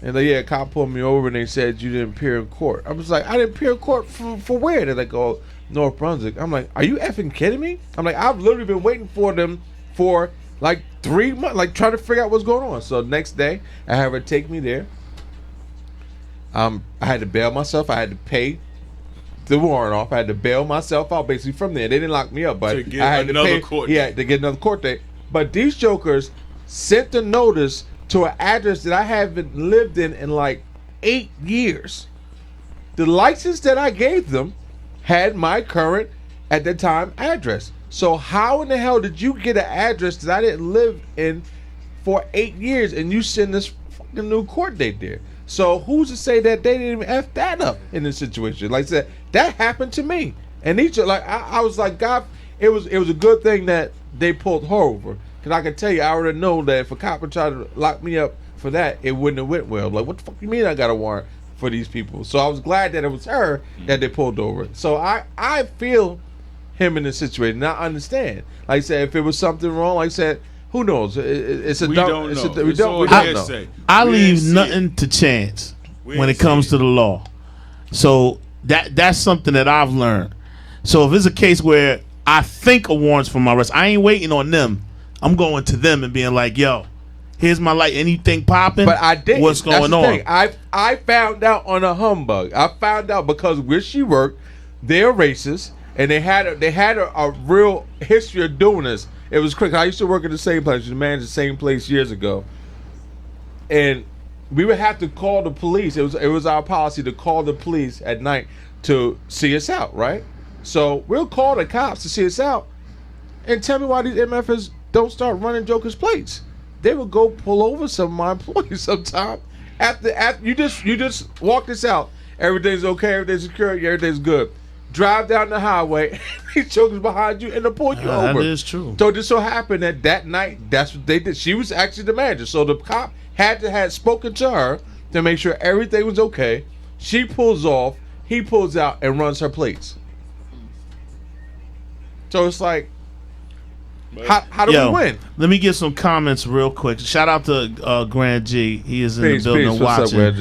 Speaker 14: And like, yeah, a cop pulled me over and they said you didn't appear in court. I was like, "I didn't appear in court for where?" They're like, "Oh, North Brunswick." I'm like, "Are you effing kidding me?" I'm like, "I've literally been waiting for them for like 3 months, like trying to figure out what's going on." So next day, I have her take me there. I had to bail myself. I had to pay the warrant off. I had to bail myself out basically from there. They didn't lock me up, but I had to pay court date. Yeah, to get another court date. But these jokers sent the notice to an address that I haven't lived in like 8 years. The license that I gave them had my current, at the time, address. So how in the hell did you get an address that I didn't live in for 8 years and you send this fucking new court date there? So who's to say that they didn't even F that up in this situation? Like I said, that happened to me. And each like I was like, God, it was a good thing that they pulled her over. Because I can tell you, I already know that if a cop would try to lock me up for that, it wouldn't have went well. Like, what the fuck you mean I got a warrant for these people? So I was glad that it was her that they pulled over. So I feel him in this situation. And I understand. Like I said, if it was something wrong, like I said, Who knows? It's a
Speaker 8: We
Speaker 14: dumb.
Speaker 8: don't
Speaker 14: It's
Speaker 8: know.
Speaker 14: a, we
Speaker 8: It's
Speaker 14: don't.
Speaker 8: all
Speaker 14: We don't know.
Speaker 8: hearsay.
Speaker 4: I
Speaker 8: We
Speaker 4: leave
Speaker 8: ain't see
Speaker 4: nothing to chance
Speaker 8: We
Speaker 4: when
Speaker 8: ain't
Speaker 4: it comes
Speaker 8: see
Speaker 4: to the law. So that's something that I've learned. So if it's a case where I think a warrant's for my arrest, I ain't waiting on them. I'm going to them and being like, yo, here's my light. Anything popping?
Speaker 14: But I didn't.
Speaker 4: What's
Speaker 14: That's
Speaker 4: going
Speaker 14: the
Speaker 4: on?
Speaker 14: thing. I found out on a humbug. I found out because where she worked, they're racist, and they had a real history of doing this. It was quick. I used to work at the same place. I used to manage the same place years ago, and we would have to call the police. It was our policy to call the police at night to see us out, right? So we'll call the cops to see us out, and tell me why these MFers don't start running jokers' plates. They would go pull over some of my employees sometime. After you just walk this out. Everything's okay. Everything's secure. Everything's good. Drive down the highway. These jokers behind you and they'll pull you over.
Speaker 4: That is true.
Speaker 14: So it just so happened that night, that's what they did. She was actually the manager. So the cop had spoken to her to make sure everything was okay. She pulls off. He pulls out and runs her plates. So it's like, how do we win?
Speaker 4: Let me get some comments real quick. Shout out to Grant G. He is in
Speaker 14: Peace,
Speaker 4: the building
Speaker 14: peace. What's
Speaker 4: watching.
Speaker 14: up,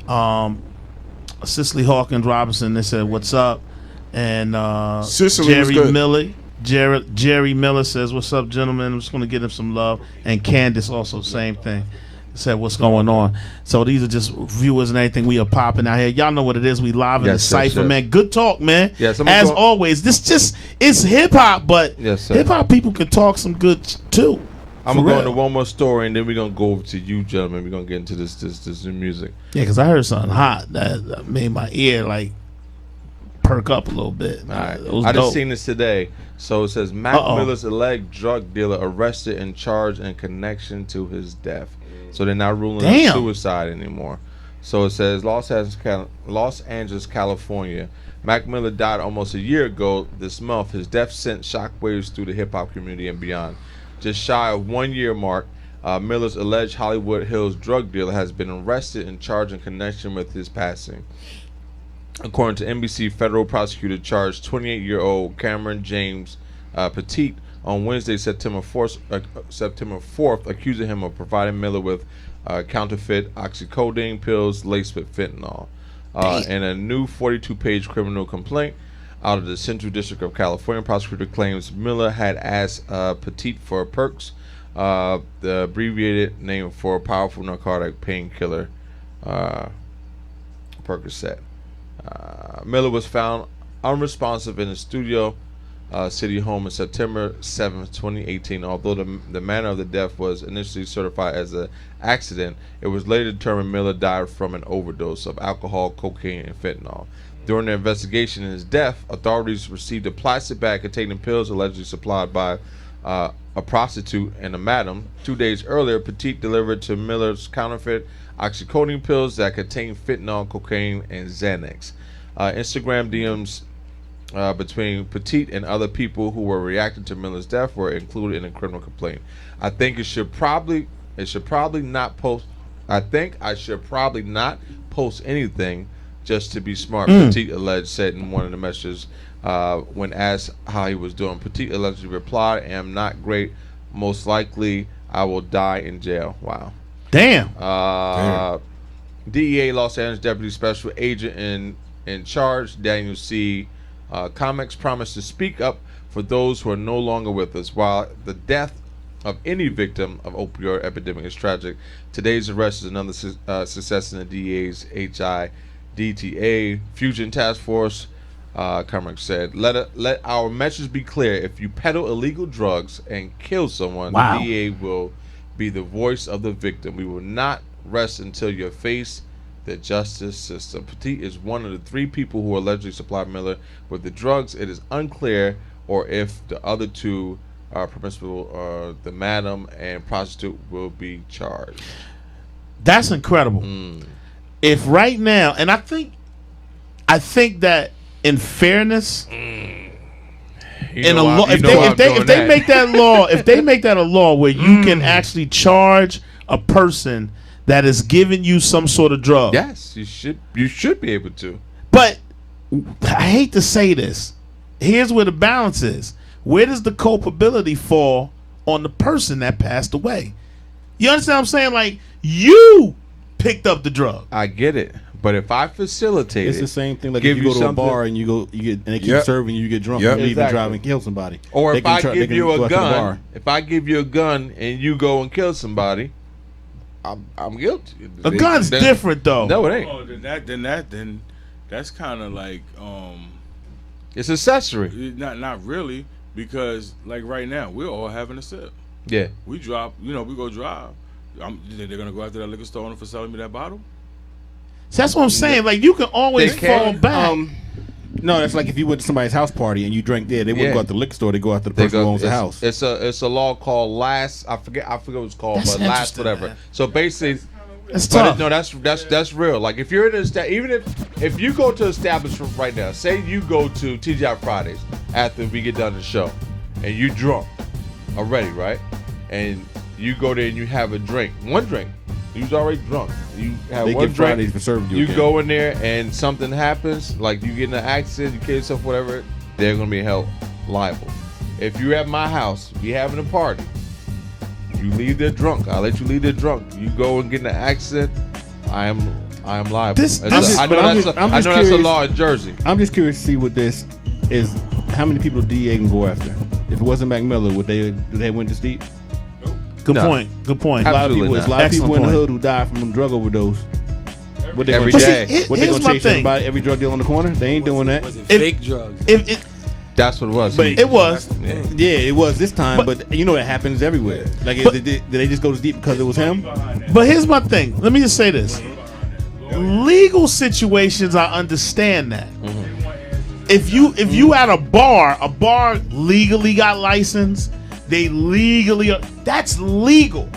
Speaker 14: Grant G?
Speaker 4: Cicely Hawkins Robinson, they said, what's up? And
Speaker 5: Cicely was good.
Speaker 4: Jerry Miller says, what's up, gentlemen? I'm just going to give him some love. And Candace also, same thing. Said, what's going on? So these are just viewers and everything. We are popping out here. Y'all know what it is. We live in the Cipher, man. Good talk, man.
Speaker 14: Yes,
Speaker 4: as always, it's hip-hop, but
Speaker 14: yes,
Speaker 4: hip-hop people can talk some good, too.
Speaker 14: I'm going to go into one more story, and then we're going to go over to you, gentlemen. We're going to get into this new music.
Speaker 4: Yeah, because I heard something hot that made my ear, like, perk up a little bit.
Speaker 14: All right.
Speaker 4: It was
Speaker 14: I
Speaker 4: dope.
Speaker 14: just seen this today. So it says, Mac Miller's alleged drug dealer arrested and charged in connection to his death. So they're not ruling it suicide anymore. So it says, Los Angeles, California. Mac Miller died almost a year ago this month. His death sent shockwaves through the hip-hop community and beyond. Just shy of 1 year mark, Miller's alleged Hollywood Hills drug dealer has been arrested and charged in connection with his passing. According to NBC, federal prosecutor charged 28-year-old Cameron James Petit on Wednesday, September 4th, accusing him of providing Miller with counterfeit oxycodone pills laced with fentanyl. In a new 42-page criminal complaint out of the Central District of California, prosecutor claims Miller had asked Petit for perks, the abbreviated name for a powerful narcotic painkiller, Percocet. Miller was found unresponsive in his studio city home in September 7th, 2018. Although the manner of the death was initially certified as an accident, it was later determined Miller died from an overdose of alcohol, cocaine, and fentanyl. During the investigation in his death, authorities received a plastic bag containing pills allegedly supplied by a prostitute and a madam. 2 days earlier, Petit delivered to Miller's counterfeit oxycodone pills that contained fentanyl, cocaine, and Xanax. Instagram DMs between Petit and other people who were reacting to Miller's death were included in a criminal complaint. I think I should probably not post anything just to be smart. Petit alleged said in one of the messages when asked how he was doing. Petit allegedly replied, "I am not great. Most likely I will die in jail." Wow.
Speaker 4: Damn.
Speaker 14: DEA Los Angeles Deputy Special Agent in charge, Daniel C. Comics, promised to speak up for those who are no longer with us. While the death of any victim of opioid epidemic is tragic, today's arrest is another success in the DEA's HIDTA Fusion Task Force. Comics said, let our message be clear. If you peddle illegal drugs and kill someone, the DEA will be the voice of the victim. We will not rest until you face the justice system. Petit is one of the 3 people who allegedly supplied Miller with the drugs. It is unclear or if the other 2 are permissible. The madam and prostitute will be charged.
Speaker 4: That's incredible. If right now, and I think that in fairness, in a law, if they make that law, if they make that a law where you can actually charge a person that is giving you some sort of drug.
Speaker 14: Yes, you should be able to.
Speaker 4: But I hate to say this. Here's where the balance is. Where does the culpability fall on the person that passed away. You understand what I'm saying? Like, you picked up the drug.
Speaker 14: I get it. But if I facilitate
Speaker 13: It's
Speaker 14: it,
Speaker 13: the same thing. Like
Speaker 14: give
Speaker 13: if you go to a
Speaker 14: something-
Speaker 13: bar and you get and they keep
Speaker 5: Yep.
Speaker 13: serving you, get drunk,
Speaker 5: Yep.
Speaker 13: you leave
Speaker 14: Exactly.
Speaker 13: and drive and kill somebody.
Speaker 14: Or
Speaker 13: They
Speaker 14: if
Speaker 13: can
Speaker 14: I
Speaker 13: try- they
Speaker 14: give
Speaker 13: can
Speaker 14: you
Speaker 13: go
Speaker 14: a
Speaker 13: out to the
Speaker 14: gun,
Speaker 13: bar.
Speaker 14: if I give you a gun and you go and kill somebody, I'm guilty.
Speaker 4: A gun's different, though.
Speaker 14: No, it ain't.
Speaker 8: Oh, then that's kind of like
Speaker 14: It's accessory.
Speaker 8: not really, because like right now we're all having a sip.
Speaker 14: Yeah.
Speaker 8: We drop, we go drive. They're gonna go after that liquor store owner for selling me that bottle.
Speaker 4: So that's what I'm saying. Like, you can always
Speaker 14: They can.
Speaker 4: fall back.
Speaker 13: No, that's like if you went to somebody's house party and you drank there, they wouldn't
Speaker 14: Yeah.
Speaker 13: go out to the liquor store. They go out to the person who owns the house.
Speaker 14: It's a law called last. I forget what it's called,
Speaker 4: That's
Speaker 14: but last
Speaker 4: interesting,
Speaker 14: whatever.
Speaker 4: man.
Speaker 14: So basically,
Speaker 4: That's
Speaker 14: but
Speaker 4: tough.
Speaker 14: no, that's real. Like if you're in even if you go to establishment right now, say you go to TGI Fridays after we get done the show, and you drunk already, right? And you go there and you have a drink, one drink. You's already drunk. You have
Speaker 13: They
Speaker 14: one
Speaker 13: get
Speaker 14: drink.
Speaker 13: Fridays for serving you
Speaker 14: You
Speaker 13: again.
Speaker 14: go in there and something happens, like you get in an accident, you kill yourself, whatever. They're gonna be held liable. If you're at my house, we having a party. You leave there drunk. I'll let you leave there drunk. You go and get in an accident. I am liable. I know that's a law in Jersey.
Speaker 13: I'm just curious to see what this is. How many people DA can go after? If it wasn't Mac Miller, would they win this deep?
Speaker 4: Good point. Good point.
Speaker 13: A lot of people,
Speaker 14: Absolutely
Speaker 13: there's a lot of
Speaker 4: Excellent
Speaker 13: people in the
Speaker 4: point.
Speaker 13: hood who die from a drug overdose. What they
Speaker 14: Every
Speaker 13: gonna
Speaker 14: day.
Speaker 13: chase? What they
Speaker 4: Here's
Speaker 13: gonna
Speaker 4: my
Speaker 13: chase
Speaker 4: thing.
Speaker 13: everybody? Every drug dealer on the corner? They ain't doing that.
Speaker 7: Was it
Speaker 4: If-
Speaker 7: fake drugs?
Speaker 14: That's what it was.
Speaker 13: But
Speaker 4: It was.
Speaker 13: Yeah, it was this time. But you know that happens everywhere. Like, did they just go this deep because it was him?
Speaker 4: But here's my thing. Let me just say this. Legal situations, I understand that. If you at a bar legally got licensed, they legally that's legal.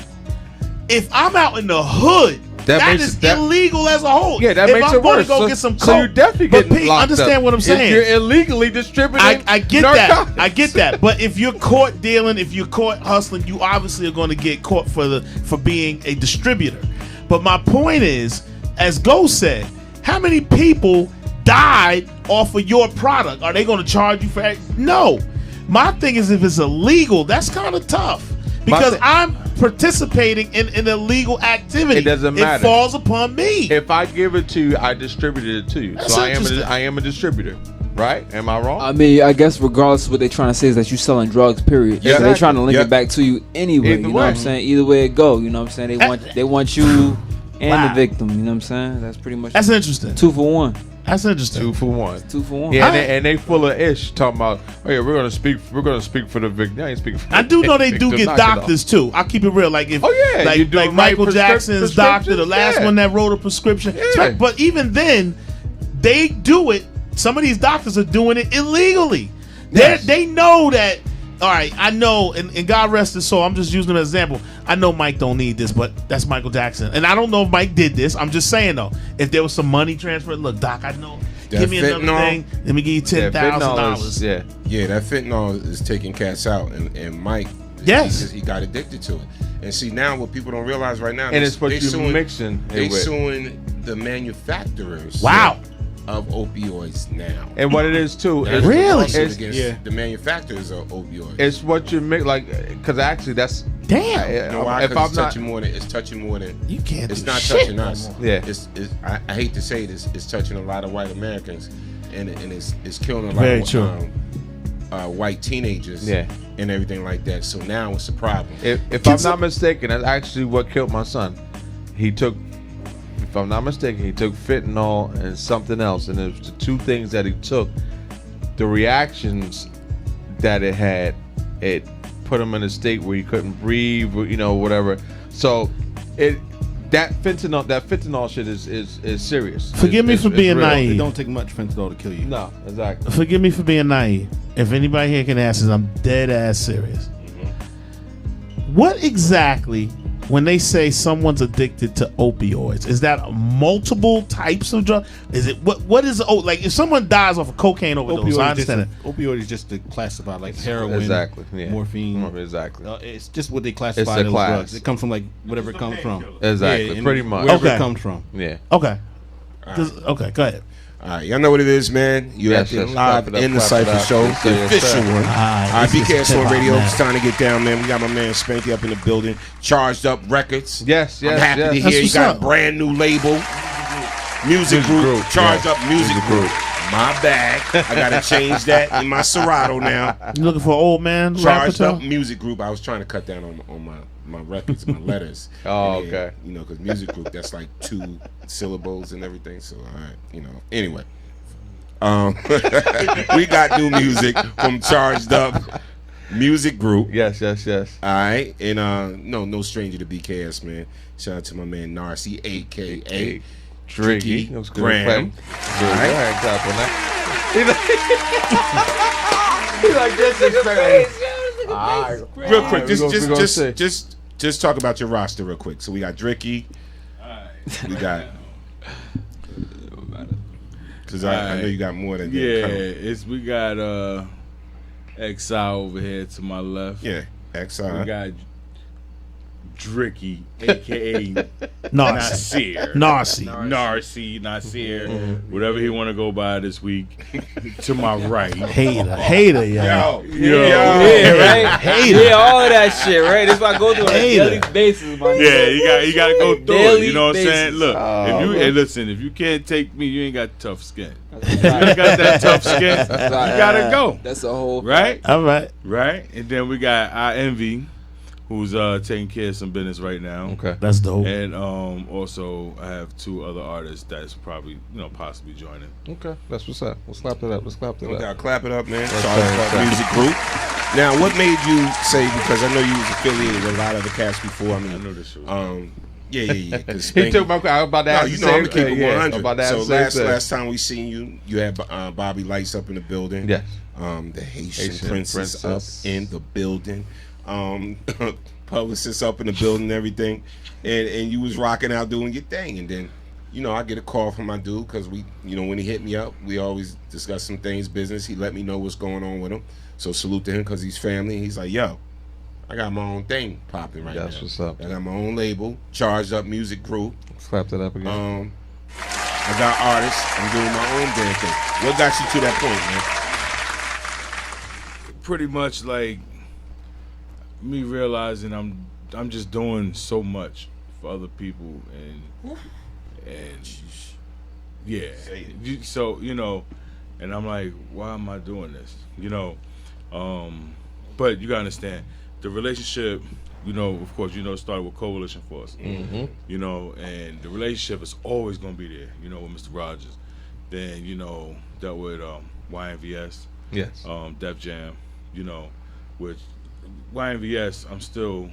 Speaker 4: If I'm out in the hood, that is illegal as a whole.
Speaker 14: Yeah, that
Speaker 4: if
Speaker 14: makes
Speaker 4: I'm
Speaker 14: it
Speaker 4: going
Speaker 14: worse.
Speaker 4: to go get some coke,
Speaker 14: so you're definitely
Speaker 4: but
Speaker 14: getting
Speaker 4: Pete,
Speaker 14: locked
Speaker 4: understand
Speaker 14: up.
Speaker 4: what I'm saying.
Speaker 14: If you're illegally distributing,
Speaker 4: I get
Speaker 14: narcotics.
Speaker 4: that. I get that. But if you're caught dealing, if you're caught hustling, you obviously are going to get caught for being a distributor. But my point is, as Go said, how many people died off of your product? Are they going to charge you for it? No. My thing is, if it's illegal, that's kind of tough because I'm participating in an illegal activity.
Speaker 14: It doesn't matter.
Speaker 4: It falls upon me.
Speaker 14: If I give it to you, I distributed it to you.
Speaker 4: That's
Speaker 14: So
Speaker 4: interesting.
Speaker 14: I am a distributor, right? Am I wrong?
Speaker 6: I mean, I guess regardless of what they're trying to say is that you're selling drugs, period.
Speaker 14: Yeah.
Speaker 6: So they're trying to link
Speaker 5: Yep.
Speaker 6: it back to you anyway.
Speaker 14: Either
Speaker 6: You know
Speaker 14: way.
Speaker 6: what I'm saying? Either way it go. You know what I'm saying? They want you and
Speaker 4: Wow.
Speaker 6: the victim. You know what I'm saying? That's pretty much
Speaker 4: That's interesting.
Speaker 6: 2 for 1.
Speaker 4: That's interesting.
Speaker 14: 2 for 1.
Speaker 6: 2 for 1.
Speaker 14: Yeah, and they full of ish talking about. Oh yeah, we're gonna speak for the victim. I ain't speaking for
Speaker 4: I do know they do
Speaker 14: victim.
Speaker 4: get
Speaker 14: Knock it off.
Speaker 4: doctors too. I'll keep it real. Like if,
Speaker 14: Oh, yeah, you
Speaker 4: like,
Speaker 14: do
Speaker 4: like
Speaker 14: right
Speaker 4: Michael
Speaker 14: prescriptions,
Speaker 4: Jackson's doctor, the last
Speaker 14: yeah.
Speaker 4: one that wrote a prescription.
Speaker 14: Yeah.
Speaker 4: But even then, they do it. Some of these doctors are doing it illegally.
Speaker 14: Yes.
Speaker 4: They know that. All right, I know, and God rest his soul. I'm just using him as an example. I know Mike don't need this, but that's Michael Jackson, and I don't know if Mike did this. I'm just saying though, if there was some money transfer, look, Doc, I know.
Speaker 5: That
Speaker 4: Give me another
Speaker 5: fentanyl-
Speaker 4: thing. Let me give you $10,000.
Speaker 14: Yeah.
Speaker 5: Yeah, that fentanyl is taking cats out, and Mike,
Speaker 4: Yes.
Speaker 5: he got addicted to it. And see now, what people don't realize right now,
Speaker 14: And it's what
Speaker 5: they
Speaker 14: you're
Speaker 5: suing-
Speaker 14: mixing it
Speaker 5: They
Speaker 14: with.
Speaker 5: suing the manufacturers.
Speaker 4: Wow.
Speaker 5: Of opioids now.
Speaker 14: And what it is too,
Speaker 5: That's
Speaker 14: is
Speaker 5: the
Speaker 4: Really?
Speaker 5: lawsuit
Speaker 14: It's-
Speaker 5: against
Speaker 14: yeah.
Speaker 5: the manufacturers of opioids.
Speaker 14: It's what you make, like, because actually that's
Speaker 4: Damn.
Speaker 5: You know why?
Speaker 14: If
Speaker 5: Because
Speaker 14: I'm
Speaker 5: it's
Speaker 14: not,
Speaker 5: touching more than it's touching more than
Speaker 4: You can't
Speaker 5: it's
Speaker 4: do
Speaker 5: not
Speaker 4: shit
Speaker 5: touching
Speaker 4: no
Speaker 5: us.
Speaker 4: more.
Speaker 14: Yeah.
Speaker 5: I hate to say this. It's touching a lot of white Americans, and it's killing a lot
Speaker 4: Very
Speaker 5: of
Speaker 4: true.
Speaker 5: White teenagers.
Speaker 14: Yeah.
Speaker 5: And everything like that. So now it's a problem.
Speaker 14: if I'm not mistaken, that's actually what killed my son. He took, if I'm not mistaken, he took fentanyl and something else, and it was the two things that he took. The reactions that it had, it put him in a state where he couldn't breathe, or, you know, whatever. So that fentanyl shit is serious.
Speaker 4: Forgive me for being
Speaker 14: real.
Speaker 4: naive.
Speaker 13: It don't take much fentanyl to kill you.
Speaker 14: No, exactly.
Speaker 4: Forgive me for being naive. If anybody here can answer this, I'm dead ass serious. What exactly, when they say someone's addicted to opioids, is that multiple types of drug? Is it what is like if someone dies off a cocaine overdose? I understand it.
Speaker 13: Opioid is just to classify like heroin,
Speaker 14: Exactly. Yeah.
Speaker 13: morphine.
Speaker 14: Exactly.
Speaker 13: It's just what they classify
Speaker 14: It's a
Speaker 13: those
Speaker 14: class.
Speaker 13: drugs. It comes from like whatever it comes from.
Speaker 14: Exactly.
Speaker 13: and
Speaker 14: Pretty much.
Speaker 13: wherever
Speaker 4: Okay.
Speaker 13: it comes from.
Speaker 14: Yeah.
Speaker 4: Okay. Okay, go ahead.
Speaker 5: All right, y'all know what it is, man. You have to live in the Cipher show, the official one. All right, BKS Radio. It's time to get down, man. We got my man Spanky up in the building. Charged Up Records.
Speaker 14: Yes.
Speaker 5: I'm happy to hear you got a brand new label. Music Group. Charged Up Music Group. My bag. I got to change that in my Serato now.
Speaker 4: You looking for old man?
Speaker 5: Charged Up Music Group. I was trying to cut down on my records, my letters.
Speaker 14: Oh,
Speaker 5: and then, you know, because Music Group, that's like 2 syllables and everything. So, all right, you know. Anyway, we got new music from Charged Up Music Group.
Speaker 14: Yes.
Speaker 5: All right, and no stranger to BKS, man. Shout out to my man Narcy, a.k.a. Tricky Graham.
Speaker 14: All right, clap on that. He's like this is
Speaker 5: real quick, just talk about your roster real quick. So we got Dricky. We got, because I know you got more than that.
Speaker 8: We got Exile over here to my left.
Speaker 5: Yeah, Exile.
Speaker 8: We got Dricky, aka
Speaker 4: Nasir,
Speaker 8: whatever he want to go by this week. To my right,
Speaker 4: hater, yo,
Speaker 6: right? Hater, all of that shit, right? This is what I go through on a daily basis, man.
Speaker 8: Yeah, you got to go through it. You know what I'm saying? Look, if you can't take me, you ain't got tough skin. If you ain't got that tough skin, you gotta go.
Speaker 6: That's a whole
Speaker 8: right.
Speaker 4: All right,
Speaker 8: and then we got I Envy, who's taking care of some business right now.
Speaker 14: Okay,
Speaker 4: that's dope.
Speaker 8: And also I have 2 other artists that's probably possibly joining.
Speaker 14: Okay, that's what's up. Let's clap it up.
Speaker 5: Clap it up, man. Charged Up Music Group. Now, what made you say? Because I know you was affiliated with a lot of the cast before. I mean,
Speaker 8: I know this shit.
Speaker 5: Yeah.
Speaker 14: He took my. I was about to ask.
Speaker 5: You know, I'm gonna keep it 100.
Speaker 14: So
Speaker 5: last time we seen you had Bobby Lights up in the building.
Speaker 14: Yes.
Speaker 5: The Haitian Princess up in the building. Publicist up in the building and everything, and you was rocking out doing your thing, and then I get a call from my dude because we when he hit me up, we always discuss some things business. He let me know what's going on with him, so salute to him because he's family. He's like, yo, I got my own thing popping right now.
Speaker 14: That's what's up.
Speaker 5: I got my own label, Charged Up Music Group.
Speaker 14: Clap that up again.
Speaker 5: I got artists. I'm doing my own damn thing. What got you to that point, man?
Speaker 8: Pretty much like me realizing I'm just doing so much for other people and yeah. So and I'm like, why am I doing this? But you gotta understand the relationship. Of course, it started with Coalition Force.
Speaker 14: Mm-hmm.
Speaker 8: And the relationship is always gonna be there. With Mr. Rogers, then dealt with YNVS.
Speaker 14: Yes.
Speaker 8: Def Jam. Which YNVS, I'm still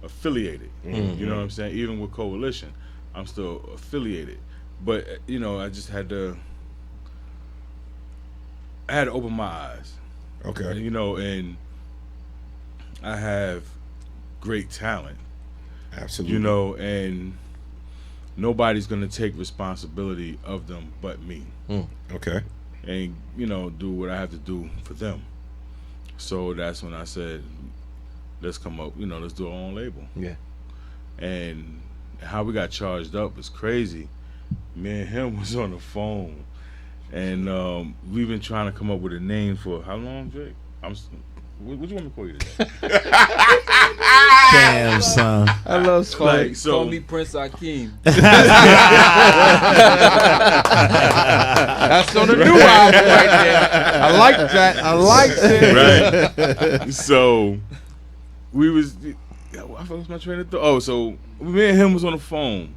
Speaker 8: affiliated.
Speaker 14: Mm-hmm.
Speaker 8: You know what I'm saying? Even with Coalition, I'm still affiliated. But I just had to open my eyes.
Speaker 5: Okay.
Speaker 8: And I have great talent.
Speaker 5: Absolutely.
Speaker 8: And nobody's gonna take responsibility of them but me.
Speaker 5: Okay.
Speaker 8: And do what I have to do for them. So that's when I said, let's come up, let's do our own label.
Speaker 14: Yeah.
Speaker 8: And how we got charged up was crazy. Me and him was on the phone, and we've been trying to come up with a name for how long, Drake? What you want me to call you today?
Speaker 4: Damn, son.
Speaker 6: I love Spike.
Speaker 8: Call
Speaker 6: me Prince Akeem.
Speaker 14: That's on the new album right there. I like that. I like it.
Speaker 8: Right. So we was. I lost my train of thought. Oh, so me and him was on the phone,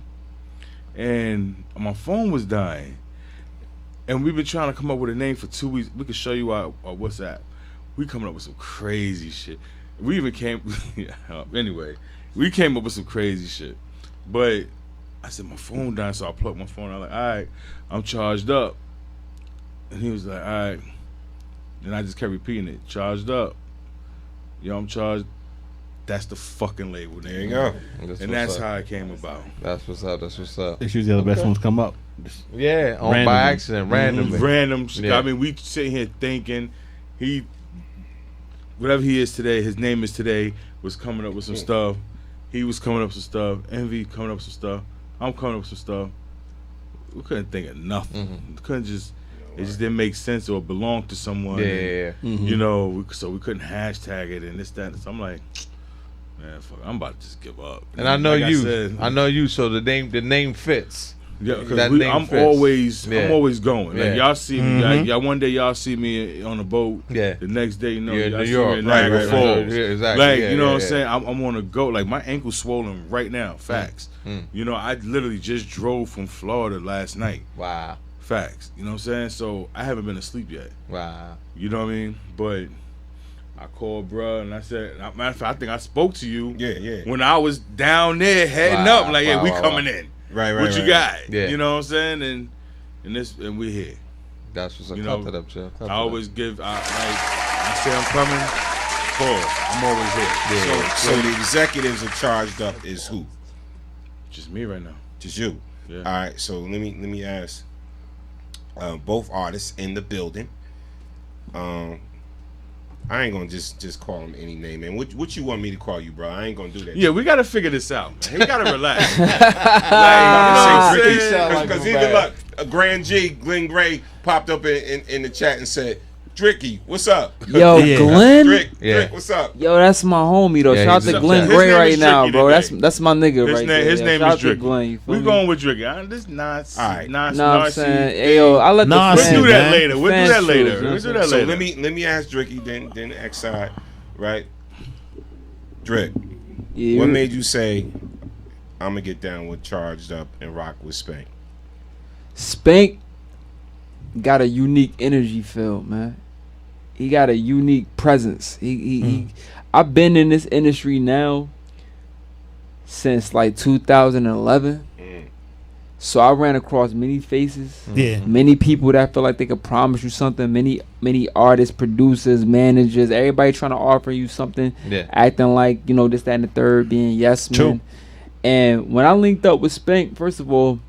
Speaker 8: and my phone was dying, and we've been trying to come up with a name for 2 weeks. We could show you our WhatsApp. We coming up with some crazy shit. We even came. Anyway, we came up with some crazy shit. But I said my phone died, so I plugged my phone. I was like, all right, I'm charged up. And he was like, all right. Then I just kept repeating it, charged up. I'm charged. That's the fucking label.
Speaker 5: There you go.
Speaker 8: And that's how it came about.
Speaker 14: That's what's up. That's what's up.
Speaker 13: It's usually the best ones come up.
Speaker 14: Yeah, by accident, randomly.
Speaker 8: Random.
Speaker 14: Yeah.
Speaker 8: I mean, we sitting here thinking whatever he is today, his name is today, was coming up with some stuff. He was coming up with some stuff. Envy coming up with some stuff. I'm coming up with some stuff. we couldn't think of nothing.
Speaker 14: Mm-hmm.
Speaker 8: We couldn't just. It just didn't make sense or belong to someone.
Speaker 14: Yeah,
Speaker 8: and,
Speaker 14: yeah.
Speaker 8: You know, so we couldn't hashtag it and this, that. So I'm like, man, fuck, I'm about to just give up.
Speaker 14: And I know
Speaker 8: like
Speaker 14: you. I know you. So the name fits.
Speaker 8: Yeah, because I'm
Speaker 14: fits.
Speaker 8: always going. Like y'all see me, y'all one day y'all see me on a boat.
Speaker 14: Yeah.
Speaker 8: The next day, you know,
Speaker 14: Yeah,
Speaker 8: y'all
Speaker 14: New
Speaker 8: see
Speaker 14: York.
Speaker 8: me in Niagara
Speaker 14: Right.
Speaker 8: Falls.
Speaker 14: Yeah, exactly.
Speaker 8: Like
Speaker 14: Yeah,
Speaker 8: you know
Speaker 14: yeah,
Speaker 8: what I'm
Speaker 14: yeah.
Speaker 8: saying? I'm on a go. Like my ankle's swollen right now. Facts. You know, I literally just drove from Florida last night.
Speaker 14: Wow.
Speaker 8: Facts. You know what I'm saying? So I haven't been asleep yet.
Speaker 14: Wow.
Speaker 8: You know what I mean? But I called bruh and I said, matter of fact, I think I spoke to you.
Speaker 5: Yeah.
Speaker 8: When I was down there heading
Speaker 14: Wow,
Speaker 8: up, like, yeah,
Speaker 14: wow,
Speaker 8: we
Speaker 14: wow,
Speaker 8: coming
Speaker 14: wow.
Speaker 8: in.
Speaker 5: Right.
Speaker 8: What you got?
Speaker 14: Yeah.
Speaker 8: You know what I'm saying? And we're here.
Speaker 14: That's what's up.
Speaker 8: You
Speaker 14: Cut
Speaker 8: know,
Speaker 14: it up, Chill.
Speaker 8: I always give. I say I'm coming. Pause. I'm always here.
Speaker 14: Yeah.
Speaker 5: So the executives are charged up is who?
Speaker 8: Just me right now.
Speaker 5: Just you.
Speaker 8: Yeah.
Speaker 5: All right. So let me ask. Both artists in the building. I ain't gonna just call him any name, man. What you want me to call you, bro? I ain't gonna do that.
Speaker 8: Yeah, we gotta figure this out, man. We gotta relax.
Speaker 5: Because even look, a Grand G, Glenn Gray popped up in the chat and said, "Dricky, what's up?"
Speaker 6: Yo, Glenn.
Speaker 5: Drick, what's up?
Speaker 6: Yo, that's my homie though.
Speaker 14: Yeah,
Speaker 6: Shout out
Speaker 14: he's
Speaker 6: to
Speaker 14: up
Speaker 6: Glenn
Speaker 14: there.
Speaker 6: Gray
Speaker 8: His name
Speaker 6: right
Speaker 8: is
Speaker 6: now,
Speaker 8: Dricky
Speaker 6: bro.
Speaker 8: today.
Speaker 6: That's my nigga right there.
Speaker 8: His
Speaker 6: Yeah,
Speaker 8: name
Speaker 6: shout
Speaker 8: is
Speaker 6: out to
Speaker 8: Dricky.
Speaker 6: Glenn, you feel
Speaker 8: We
Speaker 6: me?
Speaker 8: going with Dricky. This not.
Speaker 5: All right.
Speaker 6: Know what I'm saying? Hey, yo, I let the
Speaker 4: Nah,
Speaker 6: fans,
Speaker 8: We'll do that
Speaker 4: man.
Speaker 8: later. We'll do
Speaker 6: Fans
Speaker 8: that later.
Speaker 6: choose, you know
Speaker 8: We'll do
Speaker 6: what
Speaker 8: that
Speaker 5: So
Speaker 8: later.
Speaker 5: let me ask Dricky, then X side, right? Drick,
Speaker 6: Yeah,
Speaker 5: what made you say I'm gonna get down with Charged Up and rock with Spank?
Speaker 6: Spank got a unique energy feel, man. He got a unique presence. He I've been in this industry now since like 2011. So I ran across many faces, many people that feel like they could promise you something, many artists, producers, managers, everybody trying to offer you something, acting like, you know, this, that, and the third, being yes man. And when I linked up with Spank, first of all,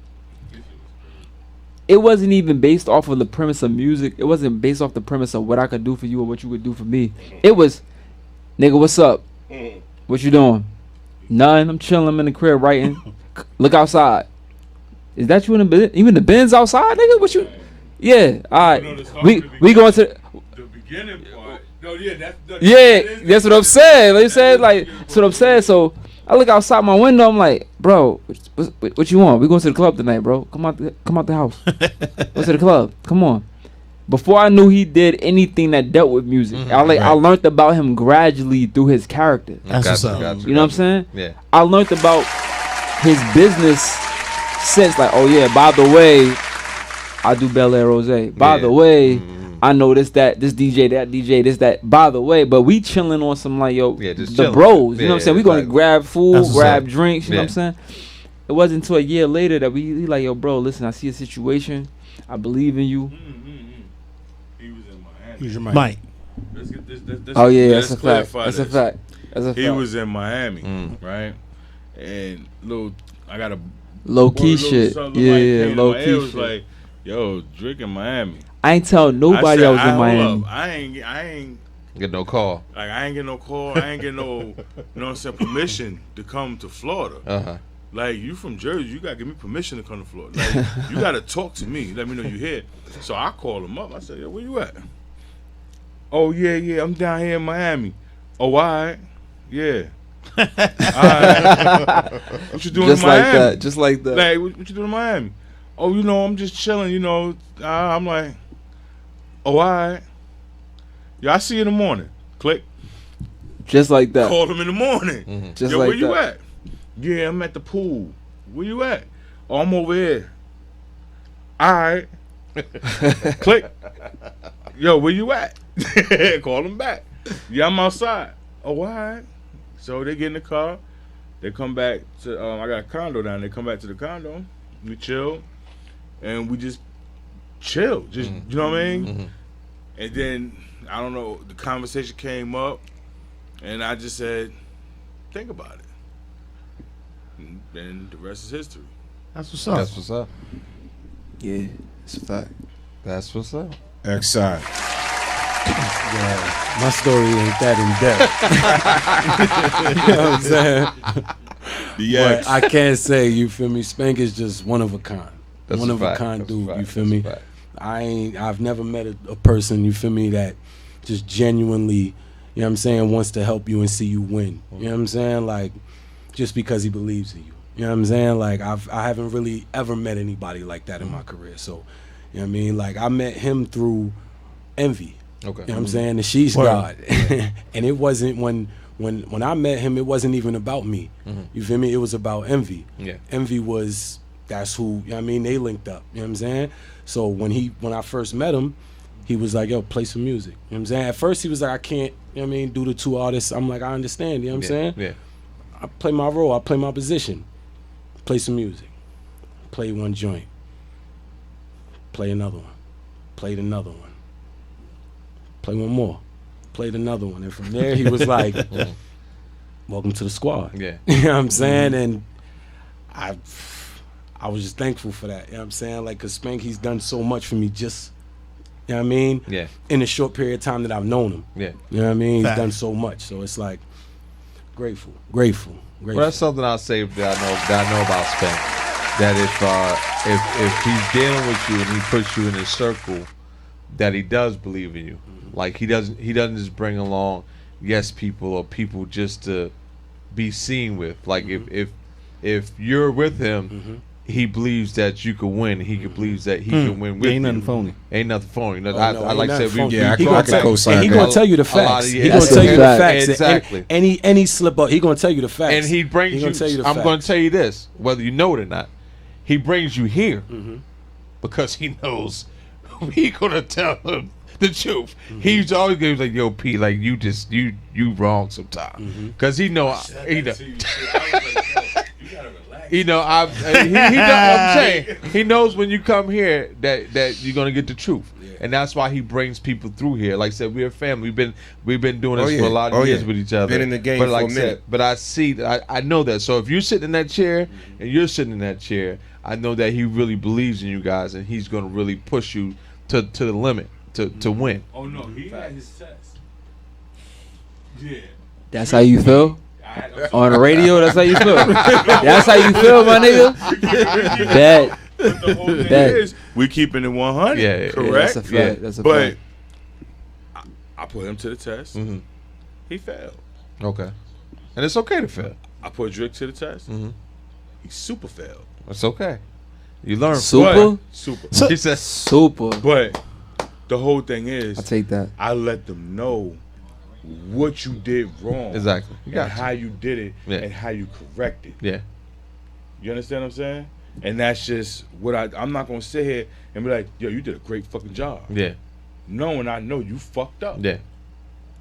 Speaker 6: it wasn't even based off of the premise of music. It wasn't based off the premise of what I could do for you or what you could do for me. It was, nigga, what's up? What you doing? Nothing. I'm chilling. I'm in the crib writing. Look outside. Is that you in the even the Benz outside, nigga? What you? Yeah. All right. We going to
Speaker 8: The beginning part. No, yeah,
Speaker 6: that's what I'm saying. Like you said, like that's what I'm saying. So I look outside my window. I'm like, bro, what you want? We going to the club tonight, bro. Come out the house. Go to the club. Come on. Before I knew he did anything that dealt with music, I learned about him gradually through his character.
Speaker 4: That's what's up.
Speaker 6: You know what I'm saying?
Speaker 14: Yeah.
Speaker 6: I learned about his business sense. Like, oh yeah, by the way, I do Bel Air Rose. By the way, I know this DJ, that DJ, this, that. By the way, but we chilling on some like, yo, the
Speaker 14: chilling.
Speaker 6: bros. You know what I'm saying? We gonna grab food,
Speaker 4: That's
Speaker 6: grab
Speaker 4: what's
Speaker 6: drinks. You know what I'm saying? It wasn't until a year later that he like, yo, bro, listen, I see a situation. I believe in you.
Speaker 8: He was in Miami.
Speaker 13: Who's your mic?
Speaker 4: Mike.
Speaker 8: Let's get this.
Speaker 6: Oh yeah, that's a fact.
Speaker 8: clarify
Speaker 6: That's a
Speaker 8: this.
Speaker 6: fact. That's a fact.
Speaker 8: He was in Miami, right? And I got a
Speaker 6: Low key shit. Yeah, low
Speaker 8: It
Speaker 6: key
Speaker 8: was
Speaker 6: shit.
Speaker 8: like, yo, Drake in Miami.
Speaker 6: I ain't tell nobody I was in Miami.
Speaker 8: Hold up. I ain't
Speaker 14: Get no call.
Speaker 8: like I ain't get no call. I ain't get no, you know what I'm saying, permission to come to Florida. Like, you from Jersey, you gotta give me permission to come to Florida. Like, you gotta talk to me. Let me know you here. So I called him up. I said, yo, where you at? Oh yeah, I'm down here in Miami. Oh, all right. Yeah. All right. What you doing
Speaker 6: Just
Speaker 8: in
Speaker 6: like
Speaker 8: Miami?
Speaker 6: that. Just like that.
Speaker 8: Like, what you doing in Miami? Oh, you know, I'm just chilling, you know. I'm like, oh, all right. Yeah, I see you in the morning. Click.
Speaker 6: Just like that.
Speaker 8: Called him in the morning.
Speaker 6: Just
Speaker 8: Yo,
Speaker 6: like
Speaker 8: where you
Speaker 6: that.
Speaker 8: at? Yeah, I'm at the pool. Where you at? Oh, I'm over here. All right. Click. Yo, where you at? Call him back. Yeah, I'm outside. Oh, all right. So they get in the car. They come back to, I got a condo down there. They come back to the condo. We chill. And we just chill. Just, you know what I mean? And then, I don't know, the conversation came up. And I just said, think about it. And then the rest is history.
Speaker 4: That's what's up.
Speaker 14: That's what's up.
Speaker 6: Yeah, it's a fact.
Speaker 14: That's what's up.
Speaker 5: X-Side.
Speaker 7: Yeah, my story ain't that in depth. You know what I'm saying?
Speaker 5: The X.
Speaker 7: But I can't say, you feel me, Spank is just one of a kind.
Speaker 14: That's
Speaker 7: one
Speaker 14: a
Speaker 7: of a
Speaker 14: fact.
Speaker 7: kind
Speaker 14: That's a
Speaker 7: dude.
Speaker 14: fact.
Speaker 7: You feel
Speaker 14: That's a
Speaker 7: me?
Speaker 14: fact.
Speaker 7: I've never met a person, you feel me, that just genuinely, you know what I'm saying, wants to help you and see you win. You know what I'm saying? Like, just because he believes in you. You know what I'm saying? Like, I haven't really ever met anybody like that in my career. So, you know what I mean? Like, I met him through envy.
Speaker 14: Okay.
Speaker 7: You know what I'm saying? The she's God. And it wasn't when I met him, it wasn't even about me. You feel me? It was about envy.
Speaker 14: Yeah.
Speaker 7: Envy was, that's who, you know what I mean? They linked up. You know what I'm saying? So when I first met him, he was like, yo, play some music. You know what I'm saying? At first he was like, I can't, you know what I mean, do the two artists. I'm like, I understand, you know what I'm saying?
Speaker 14: Yeah.
Speaker 7: I play my role, I play my position. Play some music. Play one joint. Play another one. Played another one. Play one more. Played another one. And from there he was like, welcome to the squad.
Speaker 14: Yeah.
Speaker 7: You know what I'm saying? And I was just thankful for that. You know what I'm saying? Like, cause Spank, he's done so much for me just, you know what I mean?
Speaker 14: Yeah.
Speaker 7: In a short period of time that I've known him.
Speaker 14: Yeah.
Speaker 7: You know what I mean? He's
Speaker 4: Fact.
Speaker 7: done so much. So it's like, grateful.
Speaker 14: Well, that's something I'll say that I know about Spank. That if he's dealing with you and he puts you in his circle, that he does believe in you. Like he doesn't just bring along yes people or people just to be seen with. Like if you're with him, he believes that you can win. He believes that he can win with you.
Speaker 13: Ain't nothing phony.
Speaker 14: Ain't nothing phony.
Speaker 7: Oh,
Speaker 14: I
Speaker 7: no,
Speaker 14: like
Speaker 7: ain't
Speaker 14: I said,
Speaker 7: nothing
Speaker 14: we
Speaker 7: phony.
Speaker 5: I
Speaker 7: He
Speaker 5: can
Speaker 7: gonna tell-
Speaker 5: co-sign
Speaker 7: and he
Speaker 5: that.
Speaker 7: gonna tell you the
Speaker 14: A lot
Speaker 7: facts.
Speaker 14: of-
Speaker 7: He
Speaker 14: yeah,
Speaker 7: gonna tell you the facts.
Speaker 14: Exactly.
Speaker 7: Any slip up, he gonna tell you the facts.
Speaker 14: And he brings
Speaker 7: gonna tell you the
Speaker 14: I'm
Speaker 7: facts.
Speaker 14: going to tell you this, whether you know it or not. He brings you here because he knows he gonna tell him the truth. He's always gonna be like, "Yo, P, like you just you wrong sometimes," because he know. You know, I'm saying he knows when you come here that you're gonna get the truth, and that's why he brings people through here. Like I said, we're a family. We've been doing this for a lot of years with each other.
Speaker 5: Been in the game
Speaker 14: but
Speaker 5: for
Speaker 14: like
Speaker 5: a
Speaker 14: I
Speaker 5: minute.
Speaker 14: said, but I see that I know that. So if you're sitting in that chair and you're sitting in that chair, I know that he really believes in you guys, and he's gonna really push you to the limit to win.
Speaker 8: Oh no, he had his test. Yeah.
Speaker 6: That's how you feel? On the radio, that's how you feel. That's how you feel, my nigga. Bet.
Speaker 8: But the whole thing
Speaker 6: Bet.
Speaker 8: is, we keeping it 100.
Speaker 14: Yeah,
Speaker 8: correct.
Speaker 6: That's a fact. That's a
Speaker 8: but
Speaker 6: fact.
Speaker 8: I put him to the test. He failed.
Speaker 14: Okay, and it's okay to fail.
Speaker 8: I put Drake to the test. He super failed.
Speaker 14: It's okay. You learn.
Speaker 6: Super?
Speaker 8: Super.
Speaker 14: He said
Speaker 6: Super.
Speaker 8: But the whole thing is,
Speaker 6: I take that.
Speaker 8: I let them know what you did wrong.
Speaker 14: Exactly. You got
Speaker 8: And how you did it and how you corrected.
Speaker 14: Yeah.
Speaker 8: You understand what I'm saying? And that's just what I'm not gonna sit here and be like, yo, you did a great fucking job.
Speaker 14: Yeah.
Speaker 8: Knowing I know you fucked up.
Speaker 14: Yeah.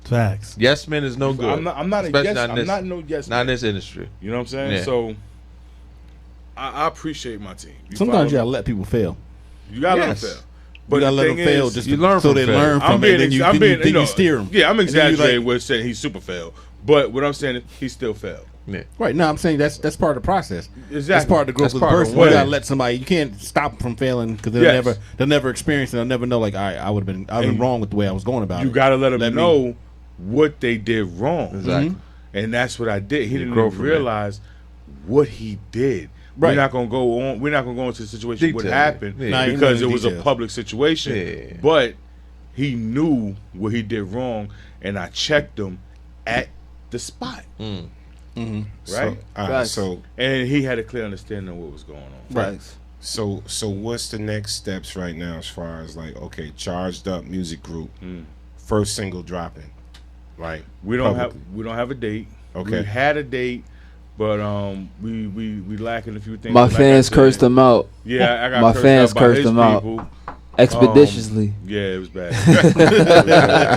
Speaker 4: Facts.
Speaker 14: Yes, man is no good.
Speaker 8: I'm not a
Speaker 14: Especially
Speaker 8: yes.
Speaker 14: not in
Speaker 8: I'm
Speaker 14: this-
Speaker 8: not no yes.
Speaker 14: Not
Speaker 8: man.
Speaker 14: in this industry.
Speaker 8: You know what I'm saying?
Speaker 14: Yeah.
Speaker 8: So I appreciate my team.
Speaker 13: Sometimes you
Speaker 8: follow
Speaker 13: gotta let people fail.
Speaker 8: me? You gotta
Speaker 14: Yes.
Speaker 8: let them fail.
Speaker 13: But you gotta let them
Speaker 8: thing
Speaker 13: fail
Speaker 8: is,
Speaker 13: just
Speaker 14: you learn
Speaker 13: so
Speaker 14: from
Speaker 13: they
Speaker 14: failure.
Speaker 13: learn from it. Then you steer them.
Speaker 8: Yeah, I'm
Speaker 13: And then you
Speaker 8: exaggerating
Speaker 13: like-
Speaker 8: with saying he super failed. But what I'm saying is he still failed.
Speaker 14: Yeah.
Speaker 13: Right. No, I'm saying that's part of the process.
Speaker 8: Exactly.
Speaker 13: That's part of the growth
Speaker 14: That's
Speaker 13: of the
Speaker 14: part of
Speaker 13: person.
Speaker 14: the
Speaker 13: You gotta
Speaker 14: way.
Speaker 13: let somebody. You can't stop them from failing because
Speaker 8: Yes.
Speaker 13: they'll never experience it. They'll never know. Like, all right, I've been
Speaker 8: And
Speaker 13: wrong with the way I was going about it.
Speaker 8: You gotta let him
Speaker 13: me-
Speaker 8: know what they did wrong.
Speaker 14: Exactly.
Speaker 8: And that's what I did. He didn't
Speaker 14: grow
Speaker 8: even
Speaker 14: from it.
Speaker 8: realize what he did.
Speaker 13: Right.
Speaker 8: We're not gonna go on. We're not gonna go into the situation what
Speaker 14: Detail.
Speaker 8: happened
Speaker 14: Yeah.
Speaker 13: Nah, you
Speaker 8: because
Speaker 13: know
Speaker 8: it
Speaker 13: the
Speaker 8: was a
Speaker 13: details.
Speaker 8: public situation.
Speaker 14: Yeah.
Speaker 8: But he knew what he did wrong, and I checked him at the spot. Right.
Speaker 5: So, all right,
Speaker 6: Facts.
Speaker 5: so
Speaker 8: And he had a clear understanding of what was going on.
Speaker 6: Facts.
Speaker 5: So what's the next steps right now as far as like, okay, Charged Up Music Group, first single dropping, right?
Speaker 8: We don't
Speaker 5: Publicly.
Speaker 8: have a date.
Speaker 5: Okay.
Speaker 8: We had a date, but we lacking a few things.
Speaker 6: My
Speaker 8: Like I
Speaker 6: fans
Speaker 8: said-
Speaker 6: cursed him out.
Speaker 8: Yeah, I got
Speaker 6: My
Speaker 8: cursed
Speaker 6: fans
Speaker 8: out by
Speaker 6: cursed
Speaker 8: his
Speaker 6: him out.
Speaker 8: people.
Speaker 6: Expeditiously.
Speaker 8: Yeah, it was bad.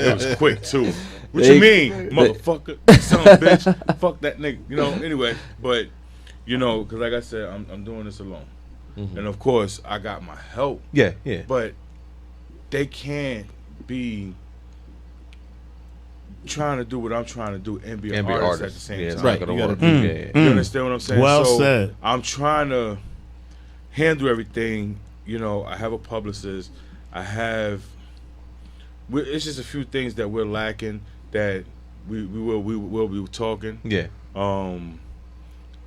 Speaker 8: It was quick too. What you mean, motherfucker? Son of a bitch. Fuck that nigga. You know. Anyway, but you know, because like I said, I'm doing this alone, and of course I got my help.
Speaker 14: Yeah. Yeah.
Speaker 8: But they can't be trying to do what I'm trying to do and be an artist at the same
Speaker 14: Yeah, it's
Speaker 8: time.
Speaker 14: not gonna
Speaker 13: You
Speaker 14: work.
Speaker 13: gotta-
Speaker 14: Yeah.
Speaker 8: You understand what I'm saying?
Speaker 4: Well
Speaker 8: so
Speaker 4: said.
Speaker 8: I'm trying to handle everything. You know, I have a publicist. It's just a few things that we're lacking that we will be talking.
Speaker 14: Yeah.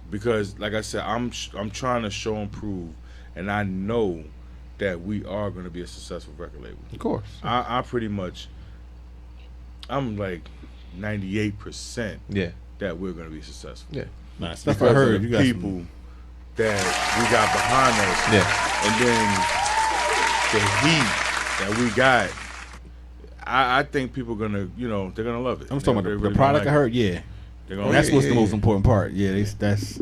Speaker 8: Because like I said, I'm trying to show and prove, and I know that we are going to be a successful record label.
Speaker 14: Of course.
Speaker 8: I pretty much, I'm like 98% that we're going to be successful.
Speaker 14: Yeah.
Speaker 13: Nice. That's what I heard.
Speaker 8: You got people that we got behind us. And then the heat that we got, I think people are going to, they're going to love it.
Speaker 13: I'm talking about the product I heard, That's what's the most important part. Yeah, that's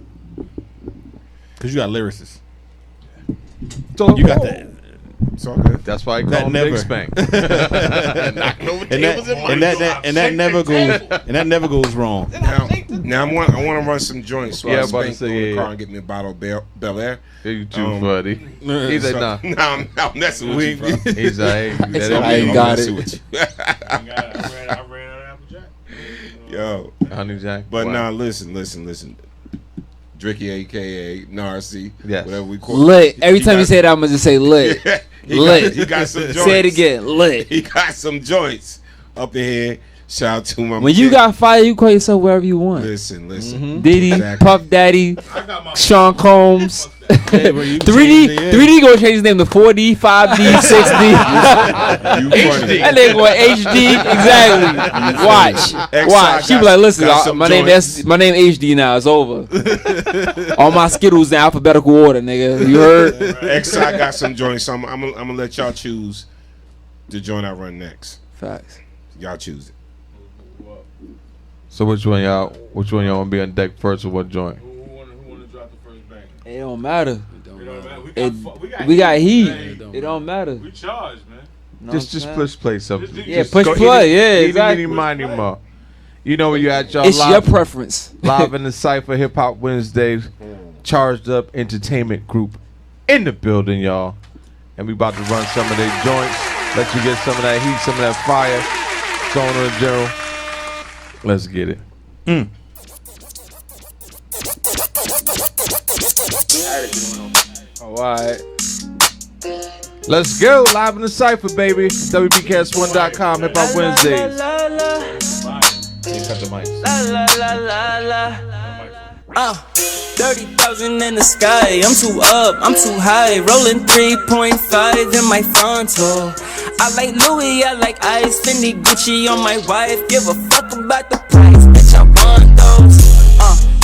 Speaker 13: because you got lyricists.
Speaker 14: So
Speaker 13: you got that.
Speaker 14: It's all good. That's why I call him Big Spank.
Speaker 5: Knocking over tables
Speaker 13: and that never goes wrong.
Speaker 5: Now I want to run some joints. So I was about to say, in the car and get me a bottle of Bel Air.
Speaker 14: You too funny. He's like, nah.
Speaker 5: I'm messing with you, bro.
Speaker 14: He's like,
Speaker 6: I ain't got it.
Speaker 8: I ran out of Applejack.
Speaker 5: Yo,
Speaker 14: Honey Jack.
Speaker 5: But now listen. Dricky, aka Narcy, whatever we call
Speaker 6: lit. Every time you say that, I'm gonna just say lit. Lit.
Speaker 5: He got some joints.
Speaker 6: Say it again. Lit.
Speaker 5: He got some joints up in here. Shout out to my.
Speaker 6: When you got fire, you call yourself wherever you want.
Speaker 5: Listen.
Speaker 6: Diddy,
Speaker 5: Exactly.
Speaker 6: Puff Daddy, Sean Combs. 3D gonna change his name to 4D, 5D, 6D. That nigga going HD. Exactly. Watch. She be like, listen, my name HD now. It's over. All my Skittles in alphabetical order, nigga. You heard?
Speaker 5: XI got some joints. So I'm gonna let y'all choose the joint I run next.
Speaker 6: Facts.
Speaker 5: Y'all choose it.
Speaker 14: So which one y'all want to be on deck first, or what joint?
Speaker 8: Who want to drop the first bang?
Speaker 6: It don't matter.
Speaker 8: We got
Speaker 6: heat. It don't matter.
Speaker 8: We charge, man.
Speaker 14: Just push play something.
Speaker 6: Push play. Yeah, exactly.
Speaker 14: You know where you at, y'all.
Speaker 6: It's live, your preference.
Speaker 14: Live in the Cipher Hip Hop Wednesdays. Charged Up Entertainment Group in the building, y'all. And we about to run some of their joints. Let you get some of that heat, some of that fire. Going on the general. Let's get it.
Speaker 6: Alright.
Speaker 14: Let's go. Live in the Cipher, baby. WBcast1.com. Hip Hop Wednesdays. Cut the mics.
Speaker 15: 30,000 in the sky. I'm too up, I'm too high. Rolling 3.5 in my frontal. I like Louis, I like Ice, Fendi, Gucci on my wife. Give a fuck about the price, bitch, I want those.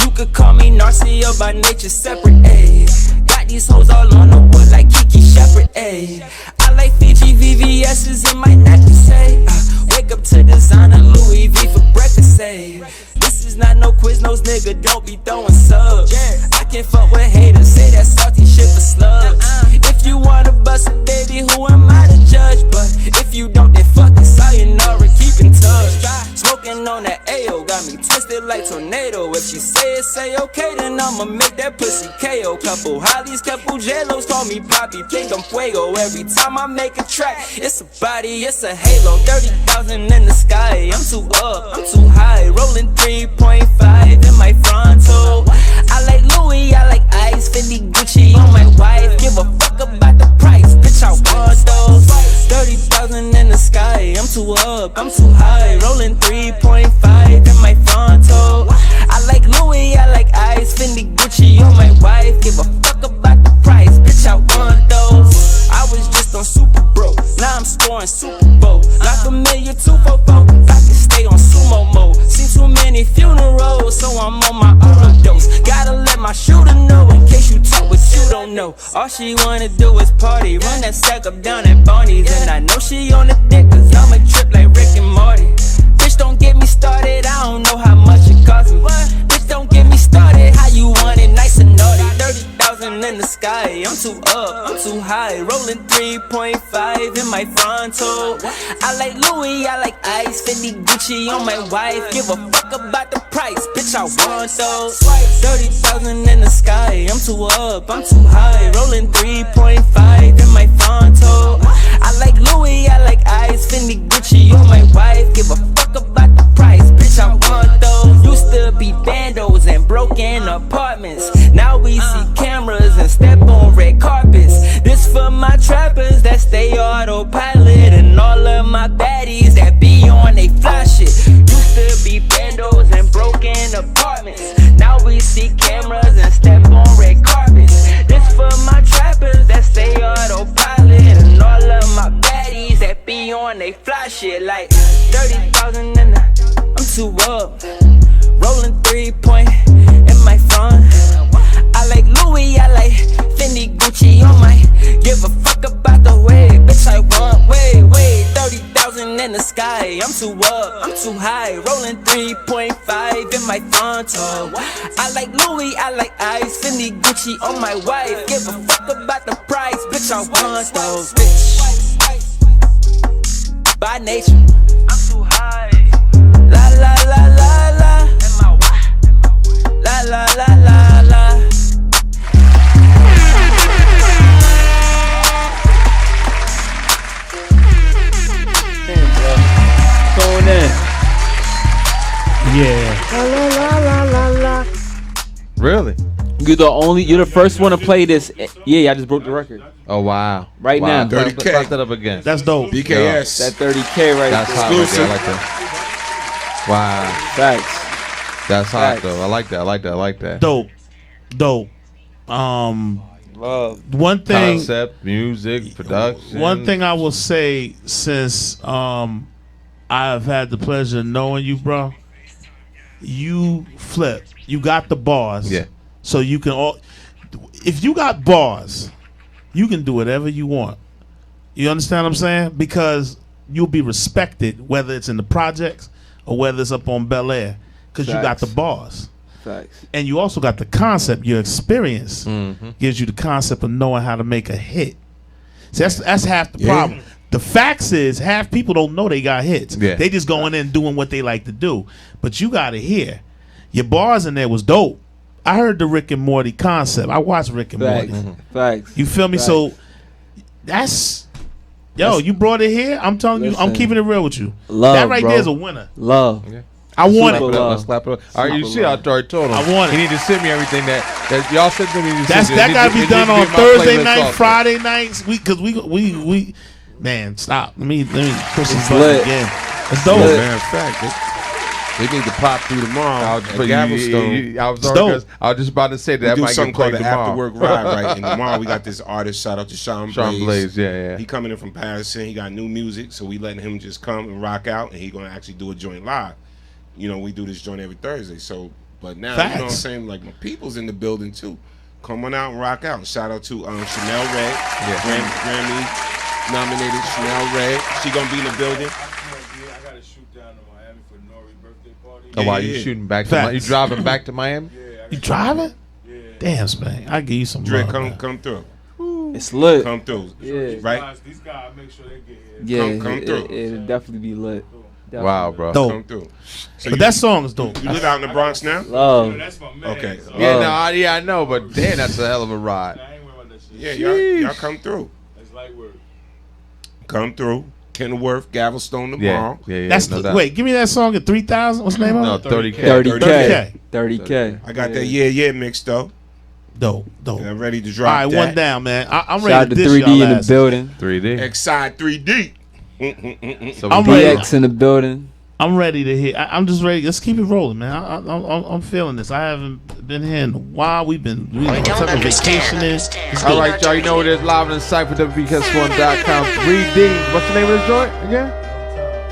Speaker 15: You could call me Narcy or by nature separate, ayy. Got these hoes all on the wood like Kiki Shepherd, ayy. I like Fiji VVS's in my necklace, ayy. Wake up to designer Louis V for breakfast, ayy. This is not no Quiznos, nigga, don't be throwing subs. I can't fuck with haters, say that salty shit for slugs. If you wanna bust it, baby, who am I to judge? But if you don't, then fuck it, sayonara, keep in touch. Smoking on that AO, got me twisted like tornado. If she say okay, then I'ma make that pussy KO. Couple Hollies, couple J-Los, call me Poppy, think I'm Fuego. Every time I make a track, it's a body, it's a halo. 30,000 in the sky, I'm too up, I'm too high. Rolling 3.5 in my frontal. I like Louis, I like Ice, Fendi, Gucci on my wife. Give a fuck about the price, bitch, I want those. 30,000 in the sky, I'm too up, I'm too high. Rolling 3.5 in my frontal. I like Louis, I like Ice, Fendi, Gucci on my wife. Give a fuck about the price, bitch, I want those. I was just on Super Bro, now I'm scoring Super Bowl. Not familiar 244, I can stay on sumo mode. Seen too many funerals, so I'm on my overdose. Gotta let my shooter know in case you talk what you don't know. All she wanna do is party, run that stack up down at Barney's. And I know she on the dick, cause I'm a trip like Rick and Morty. Bitch, don't get me started, I don't know how much it cost me. Bitch, don't get me started, how you want it, nice and naughty. 30,000 in the sky, I'm too up, I'm too high. Rolling 3.5 in my frontal. I like Louis, I like Ice, Fendi, Gucci on my wife. Give a fuck about the price, bitch, I want those. 30,000 in the sky, I'm too up, I'm too high. Rolling 3.5 in my frontal. I like Louis, I like Ice, Fendi, Gucci on my wife. Give a fuck about the price, bitch, I want those. Used to be bandos and broken apartments. Now we see cameras and step on red carpets. This for my trappers that stay autopilot, and all of my baddies that be on they fly shit. Used to be bandos and broken apartments. Now we see cameras and step on red carpets. This for my trappers too up, I'm too high. Rolling 3.5 in my Fronto. I like Louis, I like Ice, Fendi, Gucci on my wife. Give a fuck about the price, bitch, I want those, bitch. By nature, I'm too high. La la la la la. La la la la la.
Speaker 6: Tune in.
Speaker 4: Yeah.
Speaker 6: La la la la la.
Speaker 14: Really?
Speaker 6: You're the first one to play this. Yeah, I just broke the record.
Speaker 14: Oh wow!
Speaker 6: Right
Speaker 14: wow.
Speaker 6: now.
Speaker 14: 30K. Clap that up again.
Speaker 4: That's dope.
Speaker 5: BKS.
Speaker 6: That 30K right
Speaker 14: That's
Speaker 6: there.
Speaker 14: hot. Right there. I like that. Wow.
Speaker 6: Facts.
Speaker 14: That's hot
Speaker 6: Facts.
Speaker 14: though. I like that. I like that. I like that.
Speaker 4: Dope.
Speaker 6: Love.
Speaker 4: One thing.
Speaker 14: Concept, music, production.
Speaker 4: One thing I will say, since I've had the pleasure of knowing you, bro, you flip. You got the bars.
Speaker 14: Yeah.
Speaker 4: So you can if you got bars, you can do whatever you want. You understand what I'm saying? Because you'll be respected, whether it's in the projects or whether it's up on Bel Air, because you got the bars.
Speaker 6: Facts.
Speaker 4: And you also got the concept. Your experience gives you the concept of knowing how to make a hit. See, that's half the problem. The facts is half people don't know they got hits.
Speaker 14: Yeah.
Speaker 4: They just going in doing what they like to do. But you got to hear. Your bars in there was dope. I heard the Rick and Morty concept. I watched Rick and
Speaker 6: Facts.
Speaker 4: Morty.
Speaker 6: Facts.
Speaker 4: You feel me?
Speaker 6: Facts.
Speaker 4: So you brought it here. I'm telling you, I'm keeping it real with you.
Speaker 6: Love,
Speaker 4: that right
Speaker 6: bro.
Speaker 4: there is a winner.
Speaker 6: Love.
Speaker 14: Yeah.
Speaker 4: I want
Speaker 6: Super
Speaker 4: it.
Speaker 6: love.
Speaker 14: Let's clap it up. All right, you see, I already told him.
Speaker 4: I want it.
Speaker 14: He need to send me everything that y'all sent to me.
Speaker 4: That got to be done on Thursday night, Friday nights. Because we man, stop. Let me push this button again. It's dope.
Speaker 5: Matter of fact, they need to pop through tomorrow at Gavelstone.
Speaker 14: I was just about to say that
Speaker 5: We do
Speaker 14: might
Speaker 5: something
Speaker 14: get
Speaker 5: called
Speaker 14: played
Speaker 5: the
Speaker 14: tomorrow.
Speaker 5: After Work Ride, right? And tomorrow we got this artist. Shout out to Sean
Speaker 14: Blaze. Yeah.
Speaker 5: He coming in from Patterson. He got new music, so we letting him just come and rock out, and he gonna actually do a joint live. You know, we do this joint every Thursday. So, but now you know what I'm saying? Like my people's in the building too. Come on out and rock out. Shout out to Chanel Red, Grammy nominated Chanel Red. She gonna be in the building.
Speaker 8: I gotta shoot down to Miami for Nori's birthday party.
Speaker 14: Oh, wow, you shooting back to Miami? You driving back to Miami?
Speaker 4: You driving? Yeah. Damn, Spank. I'll give you some
Speaker 5: Dre,
Speaker 4: love,
Speaker 5: come through.
Speaker 6: It's lit.
Speaker 5: Come through.
Speaker 6: Yeah.
Speaker 5: Right?
Speaker 8: These guys make sure they get here.
Speaker 6: Yeah,
Speaker 5: come through.
Speaker 6: It'll definitely be lit. Definitely.
Speaker 14: Wow, bro.
Speaker 4: Dope.
Speaker 5: Come through. So
Speaker 4: But that song is dope.
Speaker 5: You live out in the Bronx now?
Speaker 6: Love.
Speaker 8: That's my man.
Speaker 5: Okay.
Speaker 8: So.
Speaker 14: Yeah, I know, but damn, that's a hell of a ride.
Speaker 8: I ain't worried about that
Speaker 5: Yeah,
Speaker 8: shit.
Speaker 5: y'all come through.
Speaker 8: It's light work.
Speaker 5: Come through. Kenworth, Gavelstone tomorrow.
Speaker 14: Yeah.
Speaker 4: That's
Speaker 14: no doubt.
Speaker 4: Wait, give me that song at 3,000. What's the name
Speaker 14: No,
Speaker 4: of it?
Speaker 14: 30K.
Speaker 6: 30K.
Speaker 5: I got that yeah mixed though.
Speaker 4: Dope.
Speaker 5: And I'm ready to
Speaker 4: All
Speaker 5: drop
Speaker 4: right,
Speaker 5: that.
Speaker 4: one down, man. I'm
Speaker 6: Shout out
Speaker 4: ready
Speaker 6: to
Speaker 4: to dish
Speaker 6: 3D
Speaker 4: y'all
Speaker 6: in the
Speaker 4: asses.
Speaker 6: building.
Speaker 14: 3D.
Speaker 5: Exide 3D.
Speaker 14: So
Speaker 4: I'm
Speaker 14: we
Speaker 4: ready.
Speaker 6: DX in the building.
Speaker 4: I'm ready to hit. I'm just ready. Let's keep it rolling, man. I'm feeling this. I haven't been here in a while. We've been vacationing.
Speaker 14: All right, y'all. You know what it is. Live in Cipher, WPS1.com. 3D. What's the name of this joint again?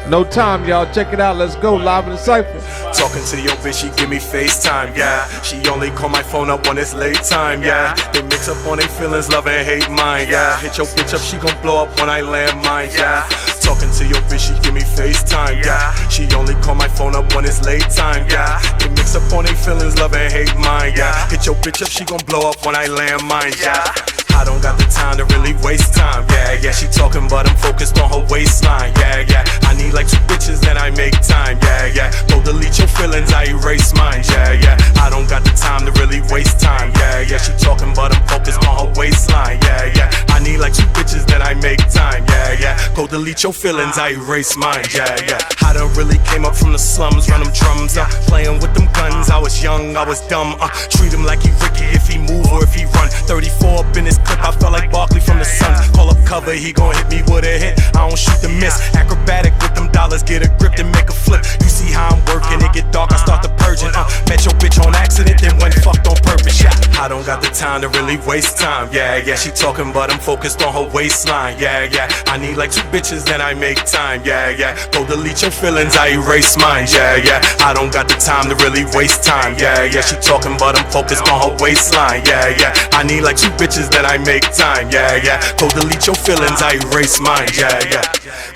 Speaker 14: No time, y'all. Check it out. Let's go. Live in the Cipher.
Speaker 16: Talking to your bitch, she give me FaceTime, yeah. She only call my phone up when it's late time, yeah. They mix up on their feelings, love and hate mine, yeah. Hit your bitch up, she gon' blow up when I land mine, yeah. Talking to your bitch, she give me FaceTime, yeah. She only call my phone up when it's late time, yeah. They mix up on their feelings, love and hate mine, yeah. Hit your bitch up, she gon' blow up when I land mine, yeah. I don't got the time to really waste time, yeah. She talking, but I'm focused on her waistline, yeah. I need like 2 bitches, then I make time, yeah. Go delete your feelings, I erase mine, yeah. I don't got the time to really waste time, yeah. She talking, but I'm focused on her waistline, yeah. I need like 2 bitches, then I make time, yeah. Go delete your feelings, I erase mine, yeah. I done really came up from the slums, run them drums, playing with them guns. I was young, I was dumb, treat him like he Ricky if he move or if he run. 34 up in his clip, I felt like Barkley from the Suns. Call up cover, he gon' hit me with a hit. I don't shoot the miss. Acrobatic with them dollars, get a grip and make a flip. You see how I'm working, it get dark, I start the purging. Met your bitch on accident, then went fucked on purpose. Yeah, I I don't got the time to really waste time. Yeah, yeah, she talking, but I'm focused on her waistline. Yeah, yeah, I need like 2 bitches, then I make time. Yeah, yeah, go delete your feelings, I erase mine. Yeah, yeah, I don't got the time to really waste time. Yeah, yeah, she talking, but I'm focused on her waistline. Yeah, yeah, I need like 2 bitches, then I make time. Yeah, yeah, go delete your feelings, I erase mine. Yeah, yeah,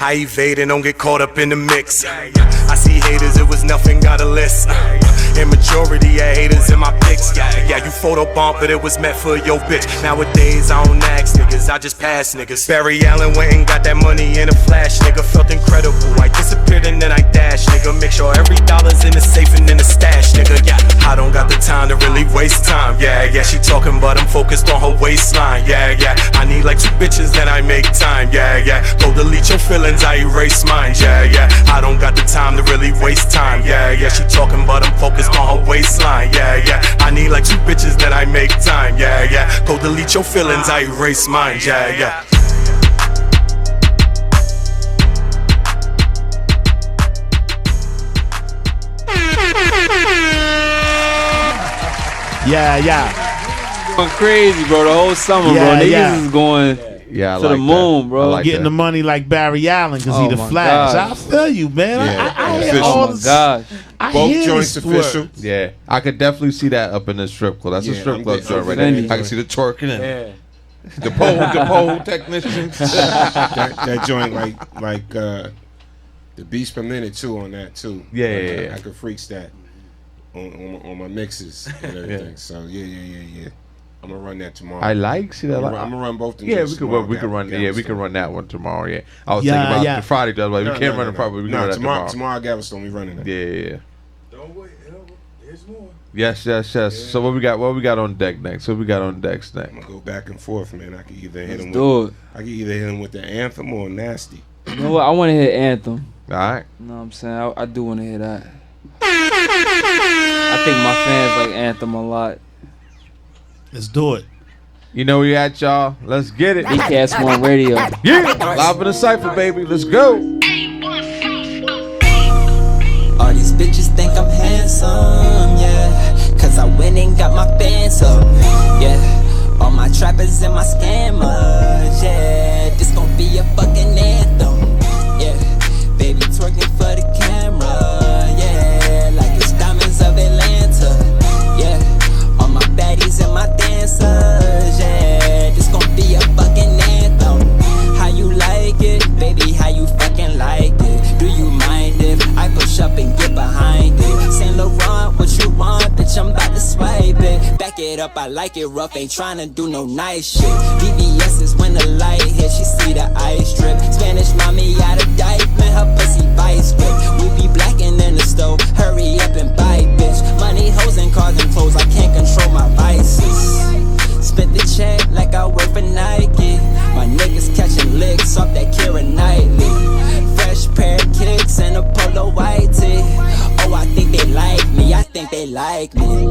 Speaker 16: I evade and don't get caught up in the mix. I see haters, it was nothing, got a list. In majority of haters in my pics. Yeah, yeah, you photobomb, but it was meant for your bitch. Nowadays I don't ask niggas, I just pass niggas. Barry Allen went and got that money in a flash, nigga. Felt incredible, I disappeared and then I dashed, nigga. Make sure every dollar's in the safe and in the stash, nigga. Yeah, I don't got the time to really waste time. Yeah, yeah, she talking, but I'm focused on her waistline. Yeah, yeah, I need like 2 bitches, then I make time. Yeah, yeah, go delete your feelings, I erase mine. Yeah, yeah, I don't got the time to really waste time. Yeah, yeah, she talking, but I'm focused on her waistline. Yeah, yeah, I need like 2 bitches, then I make time. Yeah, yeah, go delete your feelings, I erase mine. Yeah, yeah.
Speaker 4: Yeah, yeah.
Speaker 6: Going crazy, bro. The whole summer,
Speaker 4: Yeah,
Speaker 6: bro. Niggas
Speaker 4: yeah.
Speaker 6: is going
Speaker 14: Yeah, I
Speaker 6: to the
Speaker 14: like
Speaker 6: moon,
Speaker 14: that.
Speaker 6: bro.
Speaker 14: I like
Speaker 4: Getting
Speaker 14: that.
Speaker 4: the money like Barry Allen because
Speaker 6: Oh
Speaker 4: he the
Speaker 6: my
Speaker 4: Flash.
Speaker 6: gosh.
Speaker 4: I feel you, man.
Speaker 14: Yeah,
Speaker 4: I hear
Speaker 14: official.
Speaker 4: all
Speaker 6: Oh my
Speaker 4: this.
Speaker 6: gosh.
Speaker 4: I
Speaker 5: Both
Speaker 4: hear
Speaker 5: joints
Speaker 4: this
Speaker 5: official.
Speaker 4: word.
Speaker 14: Yeah, I could definitely see that up in the strip club. That's a
Speaker 5: Yeah,
Speaker 14: strip
Speaker 5: I'm
Speaker 14: club
Speaker 5: good.
Speaker 14: joint right
Speaker 6: Fendi.
Speaker 14: there. I can see the twerking and
Speaker 5: Yeah.
Speaker 14: the pole technicians.
Speaker 5: that joint like the beats per minute too on that too.
Speaker 14: Yeah,
Speaker 5: Like,
Speaker 14: yeah, yeah.
Speaker 5: I could freaks that on my mixes and everything. So yeah. I'm gonna run that tomorrow.
Speaker 14: I like see that.
Speaker 5: I'm gonna run both. Them
Speaker 14: Yeah,
Speaker 5: joints
Speaker 14: we could
Speaker 5: tomorrow.
Speaker 14: we could run. Yeah, we could run that one tomorrow. Yeah, I was
Speaker 4: Yeah,
Speaker 14: thinking about
Speaker 4: yeah.
Speaker 14: the Friday. Though, like we can't run it Friday. We can run that
Speaker 5: tomorrow.
Speaker 14: tomorrow.
Speaker 5: Tomorrow, Galveston, we running that.
Speaker 14: Yeah.
Speaker 8: Don't wait. There's more.
Speaker 14: Yes. So what we got? What we got on deck next? What we got on deck next?
Speaker 5: I'm gonna go back and forth, man. I can either hit him.
Speaker 6: do it.
Speaker 5: I can either hit him with the anthem or nasty.
Speaker 6: You know what? I want to hit Anthem.
Speaker 14: All right.
Speaker 6: You know what I'm saying? I do want to hear that. I think my fans like Anthem a lot.
Speaker 4: Let's do it.
Speaker 14: You know where you at, y'all. Let's get it.
Speaker 6: BCast One Radio.
Speaker 14: Yeah, live in the Cipher, baby. Let's go.
Speaker 15: All these bitches think I'm handsome, yeah. Cause I went and got my bands up, yeah. All my trappers and my scammers, yeah. This gon' be a fucking anthem, yeah. Baby twerking for the camera, yeah. Like it's diamonds of Atlanta, yeah. All my baddies and my dancers, yeah. This gon' be a fucking anthem. How you like it, baby? How you fucking like it? Do you mind if I push up and get behind it? Saint Laurent, what you want, bitch? I'm about to swipe it. Back it up, I like it rough, ain't tryna do no nice shit. VVS is when the light hit, she see the ice drip. Spanish mommy out of diaper, her pussy vice grip. We be blacking in the stove, hurry up and buy, bitch. Money, hoes, and cars and clothes, I can't control my vices. Spent the check like I work for Nike. My niggas catching licks off that Keira Knightley. Fresh pair of kicks and a polo white tee. Oh, I think they like me, I think they like me.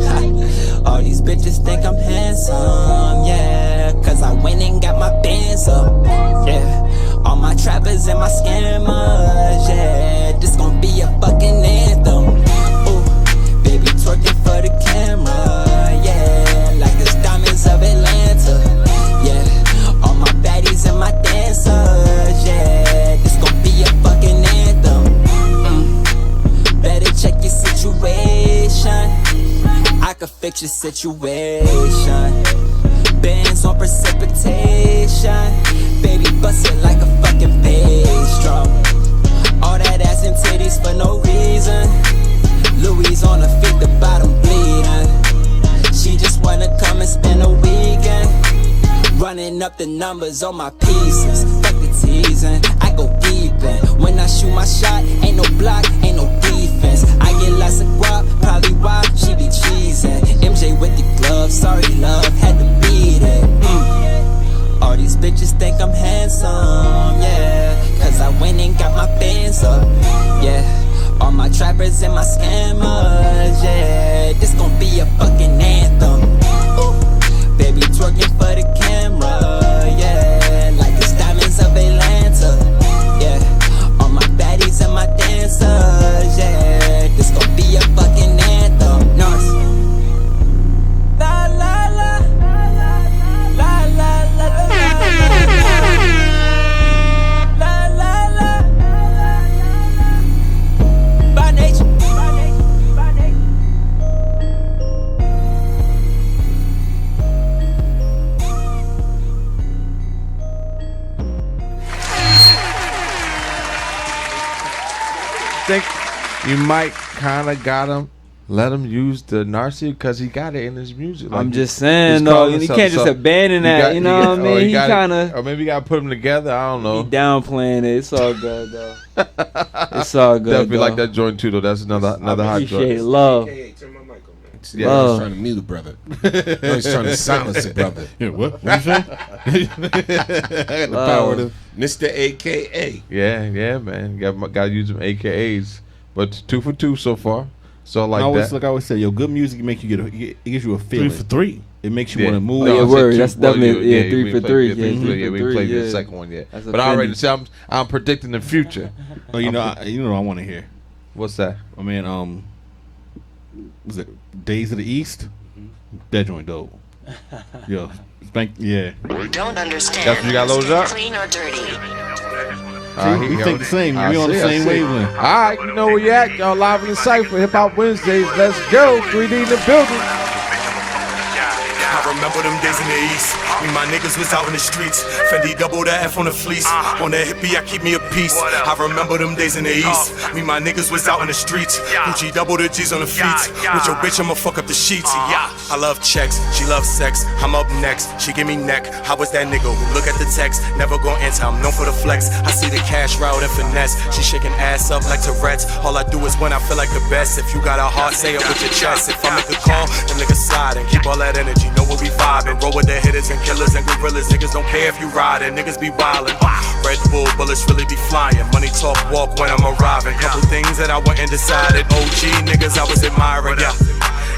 Speaker 15: All these bitches think I'm handsome, yeah. Cause I went and got my bands up, yeah. All my trappers and my scammers, yeah. This gon' be a fucking anthem. Ooh, baby twerking for the camera, yeah. Like it's diamonds of Atlanta, yeah. All my baddies and my dancers, yeah. This gon' be a fucking anthem. Better check your situation. I could fix your situation. Bands on precipitation. Baby, bust it like a fucking bass drum. All that ass and titties for no reason. Louis on her feet, the bottom bleeding. She just wanna come and spend a weekend. Running up the numbers on my pieces. Fuck the teasing, I go deep in. When I shoot my shot, ain't no block, ain't no defense. I get lots of guap, probably why she be cheesing. MJ with the glove, sorry love, had to beat it. All these bitches think I'm handsome, yeah. Cause I went and got my bands up, yeah. All my trappers and my scammers, yeah. This gon' be a fucking anthem. Ooh. Baby twerking for the camera, yeah. Like it's diamonds of Atlanta, yeah. All my baddies and my dancers, yeah. This gon' be a fucking anthem. North. La la la.
Speaker 14: think you might kind of got him. Let him use the narcissist because he got it in his music. Like,
Speaker 6: I'm just saying, though, you can't just abandon that. You know what I mean? He kind of,
Speaker 14: or maybe you got to put them together. I don't know.
Speaker 6: He downplaying it. It's all good though. It's all good.
Speaker 14: Definitely
Speaker 6: though.
Speaker 14: like that joint too, though. That's another hot joint.
Speaker 6: Appreciate it. Love.
Speaker 5: Yeah, I was trying to mute a brother. I was trying to silence a brother.
Speaker 13: Yeah, what you say?
Speaker 5: The power of Mr. AKA.
Speaker 14: Yeah, man. Got to use them AKAs. But 2 for 2 so far. So like that.
Speaker 13: Like I always say, yo, good music make you it gives you a feeling.
Speaker 4: 3 for 3.
Speaker 13: It makes you want to move.
Speaker 6: Oh, yeah, word. That's definitely 3 for 3.
Speaker 14: Yeah, we played the second one yet. But I already said I'm predicting the future.
Speaker 13: Oh, you know I want to hear.
Speaker 14: What's that?
Speaker 13: I mean, was it Days of the East? That joint dope. Yo, yeah.
Speaker 9: Don't understand.
Speaker 14: That's what you got loaded up?
Speaker 9: Clean or dirty?
Speaker 13: We think the same. We on the same wavelength.
Speaker 14: All right, you know where you at. Y'all live in the Cipher, Hip Hop Wednesdays. Let's go. 3D in the building.
Speaker 16: I remember them days in the East. Me, my niggas was out in the streets. Fendi double the F on the fleece. On that hippie, I keep me a piece. I remember them days in the East. Me, my niggas was out in the streets. Gucci double the G's on the feet. With your bitch, I'ma fuck up the sheets. Yeah, I love checks. She loves sex. I'm up next. She give me neck. How was that nigga who look at the text? Never gon' enter. I'm known for the flex. I see the cash route and finesse. She shaking ass up like Tourette's. All I do is when I feel like the best. If you got a heart, say it with your chest. If I make a call, them niggas slide and keep all that energy. Know we'll be vibing. Roll with the hitters and killers and gorillas. Niggas don't care if you riding. Niggas be wildin'. Red Bull bullets really be flying. Money talk, walk when I'm arriving. Couple things that I went and decided. OG niggas I was admiring.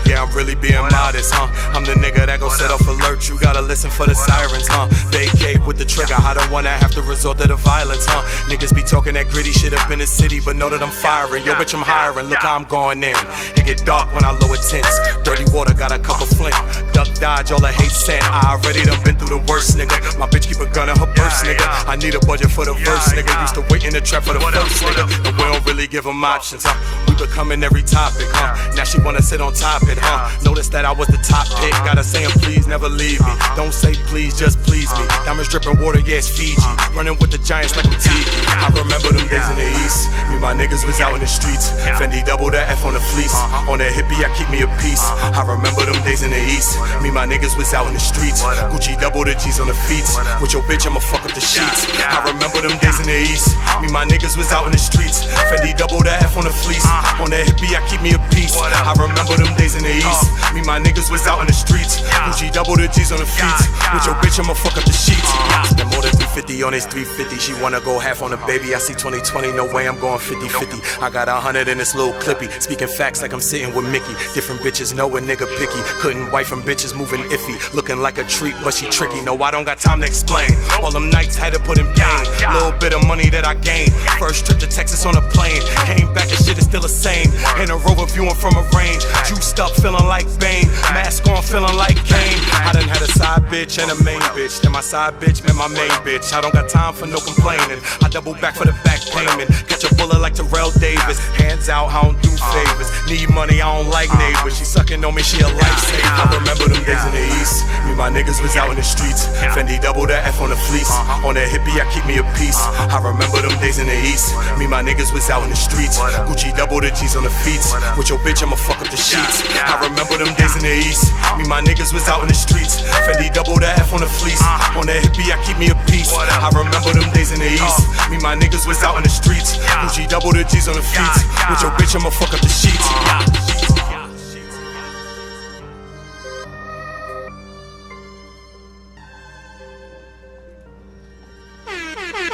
Speaker 16: Yeah, I'm really being modest, huh? I'm the nigga that gon' set off alert. You gotta listen for the sirens, huh? Vacate with the trigger. I don't wanna have to resort to the violence, huh? Niggas be talking that gritty shit up in the city, but know that I'm firing. Yo, bitch, I'm hiring. Look how I'm going in. It get dark when I lower tints. Dirty water, got a cup of flint. Duck dodge, all I hate sent. I already done been through the worst, nigga. My bitch keep a gun in her purse, nigga. I need a budget for the verse, nigga. Used to wait in the trap for the first, nigga. And we don't really give them options, huh? We becoming every topic, huh? Now she wanna sit on top it, huh? Notice that I was the top pick. Gotta say please, never leave me. Don't say please, just please me. Diamonds dripping water, yeah, it's Fiji. Running with the giants like I'm Tiki. I remember them days in the East. Me, my niggas was out in the streets. Fendi double the F on the fleece. On that hippie, I keep me a piece. I remember them days in the East. Me, my niggas was out in the streets. Gucci double the G's on the feet. With your bitch, I'ma fuck up the sheets. I remember them days in the East. Me, my niggas was out in the streets. Fendi double the F on the fleece. On that hippie, I keep me a piece. I remember them days in the East. Me, my niggas was out in the streets. Gucci double the G's on the feet. With your bitch, I'ma fuck up the sheets. Spend more than 350 on this 350. She wanna go half on the baby. I see 2020, no way I'm going 50-50. I got 100 in this little clippy. Speaking facts like I'm sitting with Mickey. Different bitches know a nigga picky. Couldn't wife from bitches moving iffy. Looking like a treat, but she tricky. No, I don't got time to explain. All them nights had to put in pain. Little bit of money that I gained. First trip to Texas on a plane. Came back and shit is still the same. In a Rover viewing from a range. Juiced up, feeling like Bane. Mask on, feeling like Kane. I done had a side bitch and a main bitch. Then my side bitch met my main bitch. I don't got time for no complaining. I double back for the back payment. Catch a bullet like Terrell Davis. Hands out, I don't do favors. Need money, I don't like neighbors. She sucking on me, she a lifesaver. I remember them days in the East. Me, my niggas was out in the streets. Fendi double the F on the fleece. On that hippie, I keep me a piece. I remember them days in the East. Me, my niggas was out in the streets. Gucci double the G's on the feet. With your bitch, I'ma fuck up the sheets. I remember them days in the East. Me, my niggas was out in the streets. Fendi double the F on the fleece. On that hippie, I keep me a piece. I remember them days in the East. Me, my niggas was out in the streets. Gucci double the G's on the feet. With your bitch, I'ma fuck up the sheets.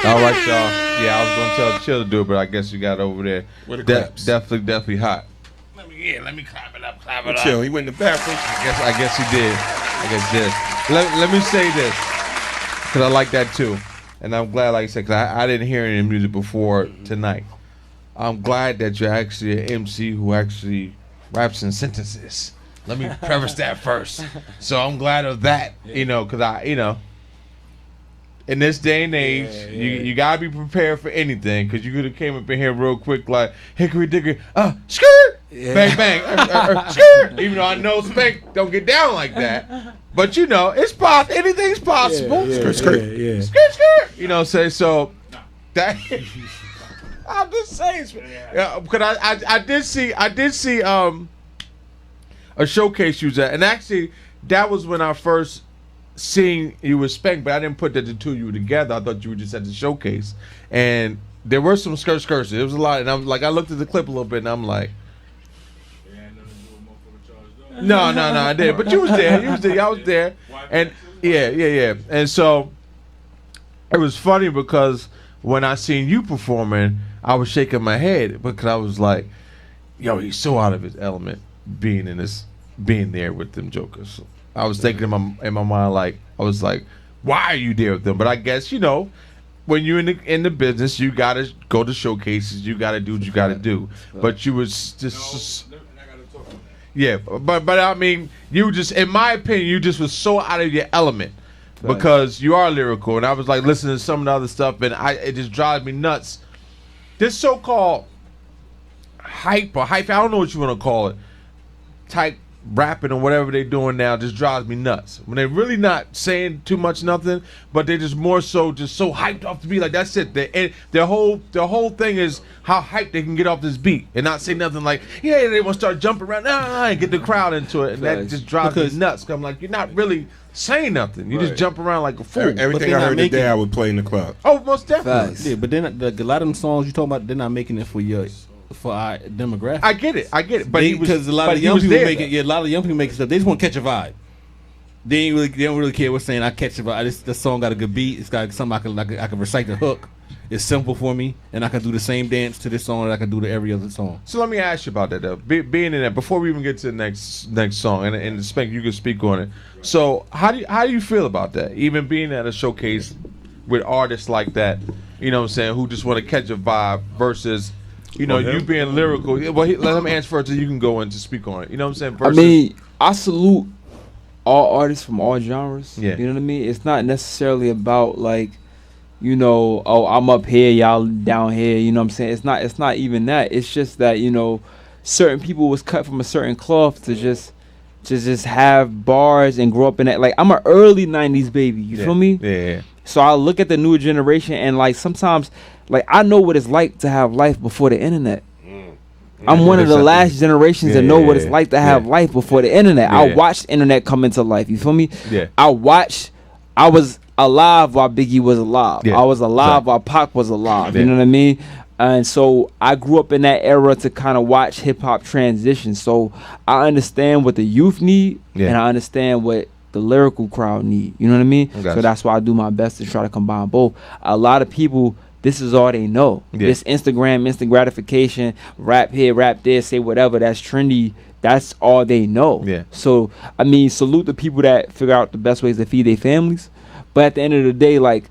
Speaker 14: All right, y'all. Yeah, I was gonna tell Chill to do it, but I guess you got over there.
Speaker 5: Where the claps?
Speaker 14: Definitely hot.
Speaker 8: Let me clap it up, clap
Speaker 5: it up. Chill, he went in the bathroom.
Speaker 14: I guess he did. I guess this. Let me say this, because I like that too, and I'm glad, like I said, because I didn't hear any music before tonight. I'm glad that you're actually an MC who actually raps in sentences. Let me preface that first. So I'm glad of that, because in this day and age, you gotta be prepared for anything, because you could have came up in here real quick like hickory dickory, skirt, bang bang, skirt. Even though I know Spank don't get down like that, but it's possible. Anything's possible.
Speaker 5: Skirt.
Speaker 14: Skirt. So that. I'm just saying, because I did see a showcase you was at, and actually that was when I first seen you with Spank, but I didn't put the two of you together. I thought you were just at the showcase, and there were some skirts. There was a lot, and I'm like, I looked at the clip a little bit, and I'm like, no, I didn't. But you was there. I was there, and yeah. And so it was funny because when I seen you performing, I was shaking my head because I was like, yo, he's so out of his element being there with them jokers. So I was thinking in my mind, like, I was like, why are you there with them? But I guess, when you're in the business, you gotta go to showcases, you gotta do what you gotta do. But you was just yeah, but I mean, you just, in my opinion, you just was so out of your element because you are lyrical, and I was like listening to some of the other stuff, and it just drives me nuts. This so-called hype, I don't know what you want to call it, type rapping or whatever they're doing now just drives me nuts. When they're really not saying too much nothing, but they just more so just so hyped off the beat, like that's it. Their whole thing is how hyped they can get off this beat and not say nothing like, yeah, they want to start jumping around and get the crowd into it, and that just drives me nuts. Cause I'm like, you're not really saying nothing. You just jump around like a fool.
Speaker 5: Everything I heard today, I would play in the club.
Speaker 14: Oh, most definitely.
Speaker 13: Yeah, but then a lot of them songs you talking about, they're not making it for our demographic.
Speaker 14: I get it. But
Speaker 13: because a lot of young people making stuff. They just want to catch a vibe. They don't really care what's saying. I catch a vibe. This song got a good beat. It's got something I can recite the hook. It's simple for me, and I can do the same dance to this song that I can do to every other song.
Speaker 14: So let me ask you about that though. Being in that, before we even get to the next song, and Spank, you can speak on it. So how do you feel about that? Even being at a showcase with artists like that, you know what I'm saying, who just want to catch a vibe versus, you being lyrical. Well, let him answer first, so you can go in to speak on it. You know what I'm saying? Versus,
Speaker 6: I salute all artists from all genres.
Speaker 14: Yeah.
Speaker 6: You know what I mean? It's not necessarily about like, I'm up here, y'all down here. You know what I'm saying? It's not even that. It's just that, certain people was cut from a certain cloth to just have bars and grow up in that. Like, I'm an early 90s baby. You feel me?
Speaker 14: Yeah.
Speaker 6: So I look at the newer generation and like sometimes, like, I know what it's like to have life before the internet. I'm one of the last generations to know what it's like to have life before the internet. I watched internet come into life. You feel me?
Speaker 14: Yeah.
Speaker 6: I was alive while Biggie was alive.
Speaker 14: Yeah.
Speaker 6: I was alive while Pac was alive. You know what I mean? And so I grew up in that era to kind of watch hip hop transition. So I understand what the youth need, and I understand what the lyrical crowd need. You know what I mean? So that's why I do my best to try to combine both. A lot of people, this is all they know. This Instagram, instant gratification, rap here, rap there, say whatever, that's trendy. That's all they know.
Speaker 14: Yeah.
Speaker 6: So, I mean, salute the people that figure out the best ways to feed their families. But at the end of the day, like,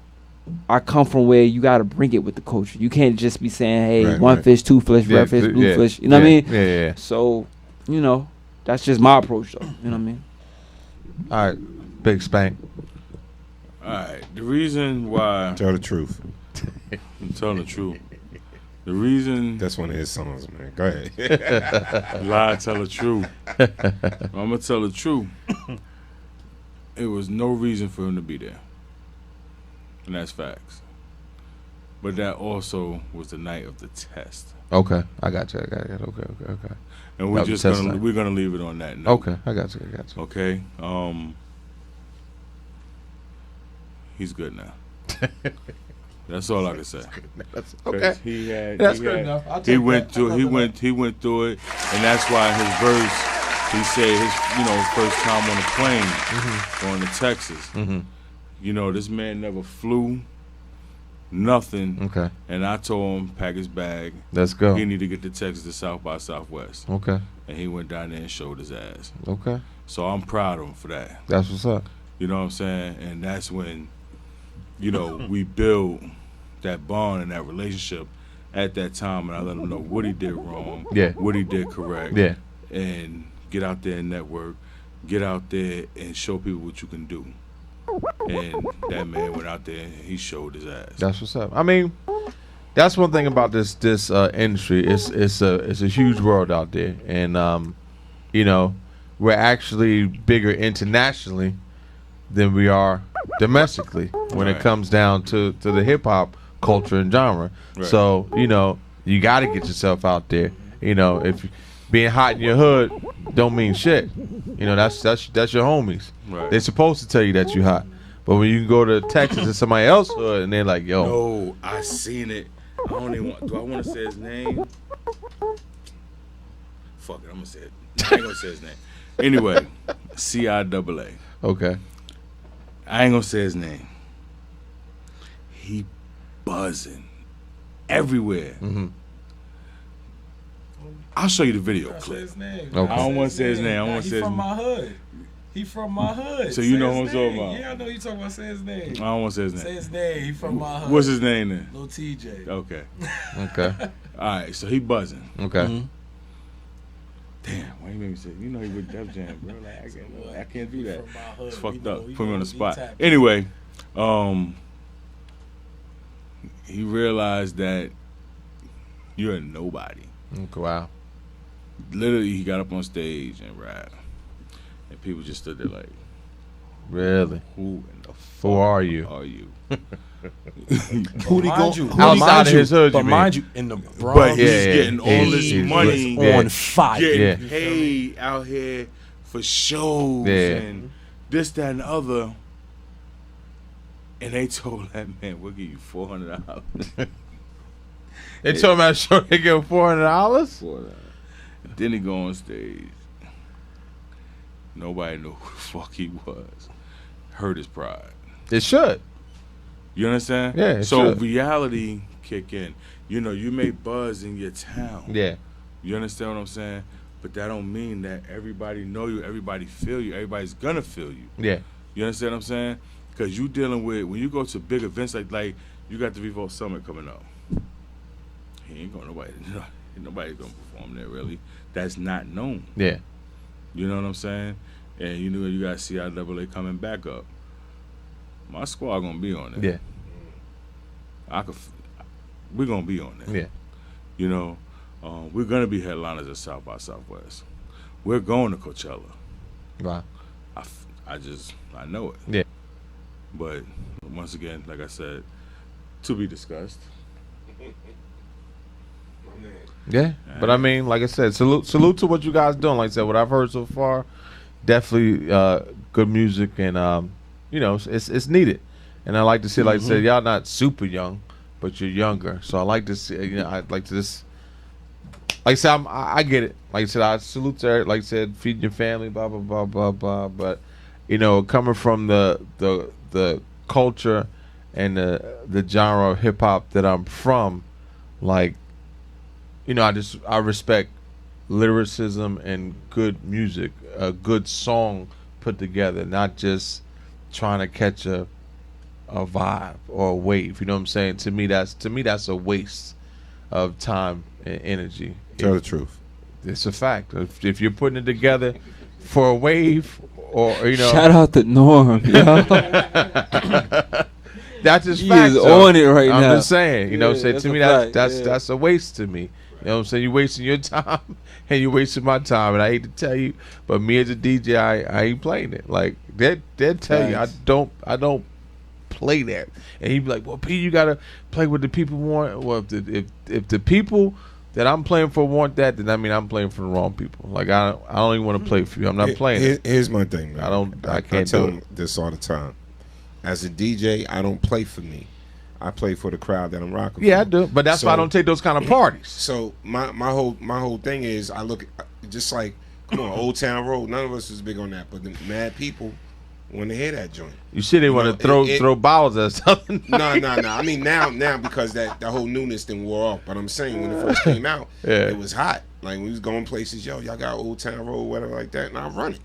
Speaker 6: I come from where you got to bring it with the culture. You can't just be saying, hey, one fish, two fish, red fish, blue fish. You know what I mean?
Speaker 14: Yeah.
Speaker 6: So, that's just my approach, though. You know what I mean?
Speaker 14: All right, Big Spank.
Speaker 8: All right, the reason why...
Speaker 5: Tell the truth.
Speaker 8: I'm telling the truth. The reason...
Speaker 5: That's one of his songs, man. Go ahead.
Speaker 8: Lie, tell the truth. I'm going to tell the truth. It was no reason for him to be there. And that's facts. But that also was the night of the test.
Speaker 14: Okay, I got you. Okay.
Speaker 8: And we're gonna leave it on that note.
Speaker 14: Okay, I got you.
Speaker 8: Okay. He's good now. That's all I can say.
Speaker 14: Okay. That's good enough.
Speaker 8: He went through it, and that's why his verse. He said his first time on a plane going to Texas. This man never flew, nothing.
Speaker 14: Okay.
Speaker 8: And I told him pack his bag.
Speaker 14: Let's go.
Speaker 8: He need to get to Texas to South by Southwest.
Speaker 14: Okay.
Speaker 8: And he went down there and showed his ass.
Speaker 14: Okay.
Speaker 8: So I'm proud of him for that.
Speaker 14: That's what's up.
Speaker 8: You know what I'm saying? And that's when, we build that bond and that relationship at that time, and I let him know what he did wrong, what he did correct, and get out there and network, get out there and show people what you can do. And that man went out there and he showed his ass.
Speaker 14: That's what's up. I mean, that's one thing about this industry. It's a huge world out there, and we're actually bigger internationally than we are domestically when it comes down to the hip hop culture and genre.
Speaker 8: Right.
Speaker 14: So You got to get yourself out there. You know, if being hot in your hood don't mean shit. You know, that's your homies.
Speaker 8: Right.
Speaker 14: They're supposed to tell you that you hot. But when you go to Texas and somebody else hood and they're like, yo.
Speaker 8: No, I seen it. I don't even want. Do I want to say his name? Fuck it, I'm gonna say it. I ain't gonna say his name. Anyway, CIAA.
Speaker 14: Okay.
Speaker 8: I ain't gonna say his name. He buzzing everywhere.
Speaker 14: Mm-hmm.
Speaker 8: I'll show you the video clip.
Speaker 17: His name.
Speaker 14: Okay.
Speaker 8: I don't want to say his name. I don't want to
Speaker 17: He
Speaker 8: say his
Speaker 17: from
Speaker 8: name.
Speaker 17: my hood. He from my hood.
Speaker 8: So you
Speaker 17: Say
Speaker 8: know
Speaker 17: his
Speaker 8: who I'm talking
Speaker 17: name.
Speaker 8: about.
Speaker 17: Yeah, I know you talking about. Say his name.
Speaker 8: I don't want to say his name.
Speaker 17: Say his name. He from my hood.
Speaker 8: What's his name then?
Speaker 17: Lil TJ.
Speaker 8: Okay.
Speaker 14: Okay.
Speaker 8: All right, so he buzzing.
Speaker 14: Okay.
Speaker 17: Mm-hmm.
Speaker 8: Damn, why you made me say? You know he with Def Jam, bro. Like, I can't do that.
Speaker 17: From my hood.
Speaker 8: It's fucked
Speaker 17: We
Speaker 8: up.
Speaker 17: know-
Speaker 8: Put me on the
Speaker 17: we
Speaker 8: spot.
Speaker 17: tapped.
Speaker 8: Anyway, he realized that you're a nobody.
Speaker 14: Okay, wow.
Speaker 8: Literally, he got up on stage and rapped, and people just stood there like,
Speaker 14: Really?
Speaker 8: "Who in the
Speaker 14: Who are you?
Speaker 8: Are you?"
Speaker 12: Who he
Speaker 7: Mind
Speaker 12: go?
Speaker 7: you,
Speaker 14: Outside of his hood,
Speaker 7: but
Speaker 14: you mean?
Speaker 7: mind you, in the Bronx,
Speaker 8: But he's getting all this money,
Speaker 7: on fire.
Speaker 8: getting paid out here for shows and this, that, and the other. And they told that man, "We'll give you $400."
Speaker 14: They told him I sure they give him $400.
Speaker 8: Then he go on stage. Nobody knew who the fuck he was. Hurt his pride.
Speaker 14: It should.
Speaker 8: You understand?
Speaker 14: Yeah, it
Speaker 8: So
Speaker 14: should.
Speaker 8: reality kick in. You know, you may buzz in your town.
Speaker 14: Yeah.
Speaker 8: You understand what I'm saying? But that don't mean that everybody know you, everybody feel you, everybody's gonna feel you.
Speaker 14: Yeah.
Speaker 8: You understand what I'm saying? Because you dealing with, when you go to big events like you got the Revolt Summit coming up. He ain't gonna nobody's gonna perform there really. That's not known.
Speaker 14: Yeah.
Speaker 8: You know what I'm saying? And you know you got CIAA coming back up. My squad gonna be on there.
Speaker 14: Yeah.
Speaker 8: We're gonna be on there.
Speaker 14: Yeah.
Speaker 8: You know, we're gonna be headliners at South by Southwest. We're going to Coachella.
Speaker 14: Wow.
Speaker 8: I know it.
Speaker 14: Yeah.
Speaker 8: But once again, like I said, to be discussed.
Speaker 14: Yeah, but I mean, like I said, salute to what you guys doing. Like I said, what I've heard so far, definitely good music, and you know, it's needed. And I like to see, like I said, y'all not super young, but you're younger. So I like to see, you know, I like to just, like I said, I get it. Like I said, I salute to, like I said, feeding your family, blah blah blah blah blah. But you know, coming from the culture and the genre of hip hop that I'm from, like, you know, I respect lyricism and good music, a good song put together, not just trying to catch a vibe or a wave. You know what I'm saying? To me that's a waste of time and energy.
Speaker 5: Tell the truth.
Speaker 14: It's a fact. If you're putting it together for a wave, or you know,
Speaker 6: shout out to Norm, yo.
Speaker 14: That's just
Speaker 6: he
Speaker 14: fact.
Speaker 6: is on it right
Speaker 14: I'm
Speaker 6: now.
Speaker 14: just saying, you know,
Speaker 6: Yeah,
Speaker 14: say
Speaker 6: that's
Speaker 14: to
Speaker 6: a
Speaker 14: me
Speaker 6: fact,
Speaker 14: that's a waste to me. You know what I'm saying? You're wasting your time and you're wasting my time, and I hate to tell you, but me as a DJ, I ain't playing it. Like they'll tell you I don't play that, and he'd be like, "Well, P, you gotta play what the people want." Well, if the people that I'm playing for want that, then I mean I'm playing for the wrong people. Like I don't even want to play for you. I'm not playing it.
Speaker 5: Here's my thing, man.
Speaker 14: I can't
Speaker 5: I tell
Speaker 14: do
Speaker 5: them this all the time. As a DJ, I don't play for me. I play for the crowd that I'm rocking.
Speaker 14: Yeah,
Speaker 5: for.
Speaker 14: I do, but that's why I don't take those kind of parties.
Speaker 5: So my whole thing is, I look just like, come on, Old Town Road. None of us is big on that, but the mad people want to hear that joint.
Speaker 14: You see, they want to throw bottles at something.
Speaker 5: No. I mean now because that whole newness thing wore off. But I'm saying when it first came out,
Speaker 14: Yeah.
Speaker 5: it was hot. Like we was going places, y'all got Old Town Road, whatever like that, and I run it,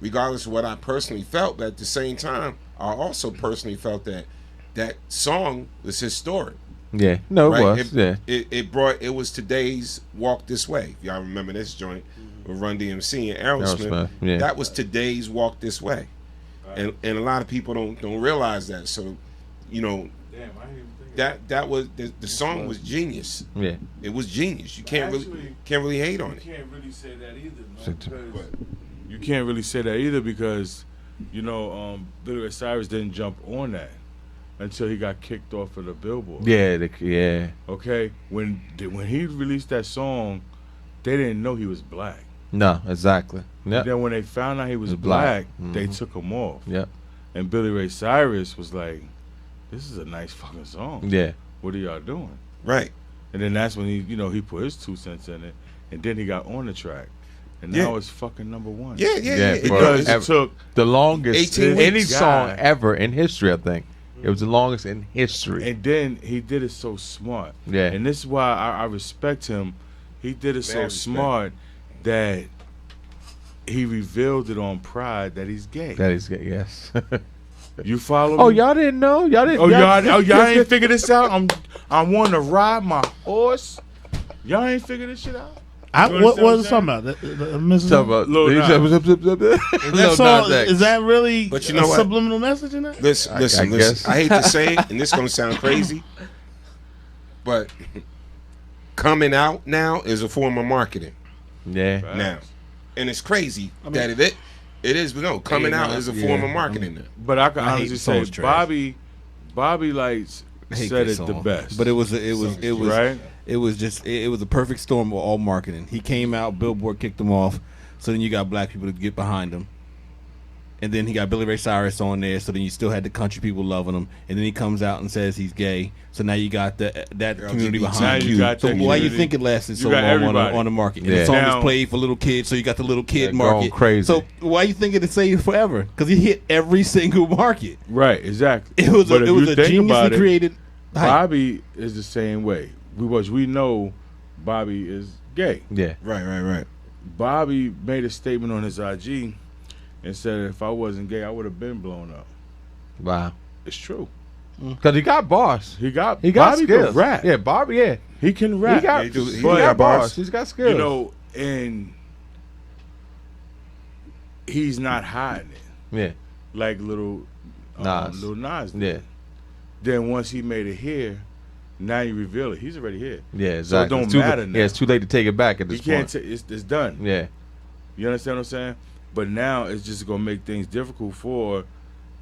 Speaker 5: regardless of what I personally felt. But at the same time, I also personally felt that song was historic.
Speaker 14: Yeah, no, it was.
Speaker 5: It was today's Walk This Way. If y'all remember this joint with Run DMC and Aerosmith.
Speaker 14: Yeah.
Speaker 5: That was today's Walk This Way. And a lot of people don't realize that. So, you know, that was the song was genius.
Speaker 14: Yeah,
Speaker 5: it was genius. You can't really hate on it.
Speaker 8: You can't really say that either. No, you can't really say that either because, you know, Billy Ray Cyrus didn't jump on that. until he got kicked off of the Billboard.
Speaker 14: Yeah, yeah.
Speaker 8: Okay, when he released that song, they didn't know he was black.
Speaker 14: No, exactly. Yeah.
Speaker 8: Then when they found out he was black, they took him off.
Speaker 14: Yep.
Speaker 8: And Billy Ray Cyrus was like, "This is a nice fucking song.
Speaker 14: Yeah.
Speaker 8: What are y'all doing?"
Speaker 5: Right.
Speaker 8: And then that's when he put his 2 cents in it, and then he got on the track, and now it's fucking number one.
Speaker 5: Yeah.
Speaker 8: Because it took
Speaker 14: the longest
Speaker 5: 18
Speaker 14: any
Speaker 5: weeks.
Speaker 14: song ever in history. I think it was the longest in history.
Speaker 8: And then he did it so smart.
Speaker 14: Yeah.
Speaker 8: And this is why I respect him. He did it so
Speaker 5: Very
Speaker 8: smart that he revealed it on Pride that he's gay.
Speaker 14: That is good. Yes.
Speaker 8: You follow me?
Speaker 14: Oh, y'all didn't know? Y'all didn't?
Speaker 8: Y'all ain't figured this out? I want to ride my horse. Y'all ain't figured this shit out?
Speaker 4: What was it talking about? That song, is that really
Speaker 5: But you know
Speaker 4: a
Speaker 5: what?
Speaker 4: subliminal message in that?
Speaker 5: Listen. I hate to say it, and this is going to sound crazy, but coming out now is a form of marketing.
Speaker 14: Yeah.
Speaker 5: Now. And it's crazy that it is, but no, coming out is a form of marketing now.
Speaker 8: But I can honestly say Bobby Lights said it the best.
Speaker 13: But it was
Speaker 8: right.
Speaker 13: It was a perfect storm of all marketing. He came out, Billboard kicked him off, so then you got black people to get behind him. And then he got Billy Ray Cyrus on there, so then you still had the country people loving him. And then he comes out and says he's gay, so now you got that community behind you. So why you think it lasted so long on the market? And the song is played for little kids, so you got the little kid market.
Speaker 14: Crazy.
Speaker 13: So why you think it stayed forever? Because he hit every single market.
Speaker 8: Right, exactly.
Speaker 13: It was a geniusly created hype.
Speaker 8: Bobby is the same way. We know Bobby is gay.
Speaker 14: Yeah.
Speaker 5: Right.
Speaker 8: Bobby made a statement on his IG and said, if I wasn't gay, I would have been blown up.
Speaker 14: Wow.
Speaker 8: It's true.
Speaker 14: Because he got bars.
Speaker 8: He got
Speaker 14: Bobby
Speaker 8: skills.
Speaker 14: can rap. Yeah, Bobby, yeah.
Speaker 8: He can rap.
Speaker 14: He got bars. He's got skills.
Speaker 8: You know, and he's not hiding it.
Speaker 14: Yeah.
Speaker 8: Like little Nas did.
Speaker 14: Yeah.
Speaker 8: Then once he made it here, now you reveal it. He's already here.
Speaker 14: Yeah, exactly.
Speaker 8: So it don't matter now.
Speaker 14: Yeah, it's too late to take it back at this point.
Speaker 8: It's done.
Speaker 14: Yeah.
Speaker 8: You understand what I'm saying? But now it's just going to make things difficult for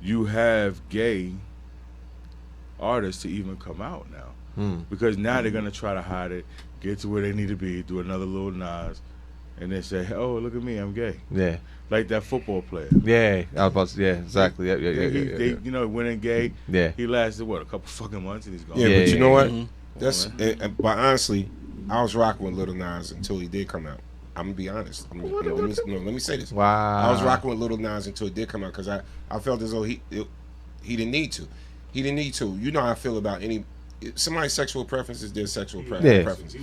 Speaker 8: you have gay artists to even come out now. Because now they're going to try to hide it, get to where they need to be, do another little Nas, and then say, oh, look at me, I'm gay.
Speaker 14: Yeah.
Speaker 8: Like that football player.
Speaker 14: Yeah, I was about to, exactly. Yeah.
Speaker 8: They, you know, winning gay.
Speaker 14: Yeah.
Speaker 8: He lasted, a couple fucking months and he's gone.
Speaker 5: Yeah, but you know what? That's but honestly, I was rocking with Lil Nas until he did come out. I'm gonna be honest. Let me say this.
Speaker 14: Wow.
Speaker 5: I was rocking with Lil Nas until it did come out because I felt as though he didn't need to. He didn't need to. You know how I feel about somebody's sexual preference is their sexual preference.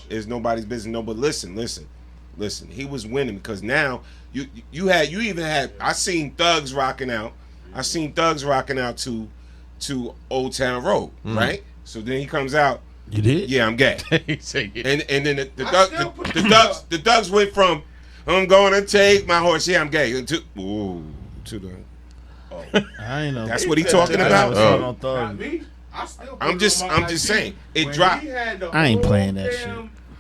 Speaker 5: It's nobody's business. No, but listen. He was winning because now you even had. I seen Thugs rocking out. I seen Thugs rocking out to Old Town Road, right? So then he comes out.
Speaker 4: You did?
Speaker 5: Yeah, I'm gay. and then the Thugs went from I'm gonna take my horse. Yeah, I'm gay. To the. Oh,
Speaker 4: I ain't know.
Speaker 5: That's what he talking about. I'm just saying it dropped.
Speaker 4: I ain't playing that shit.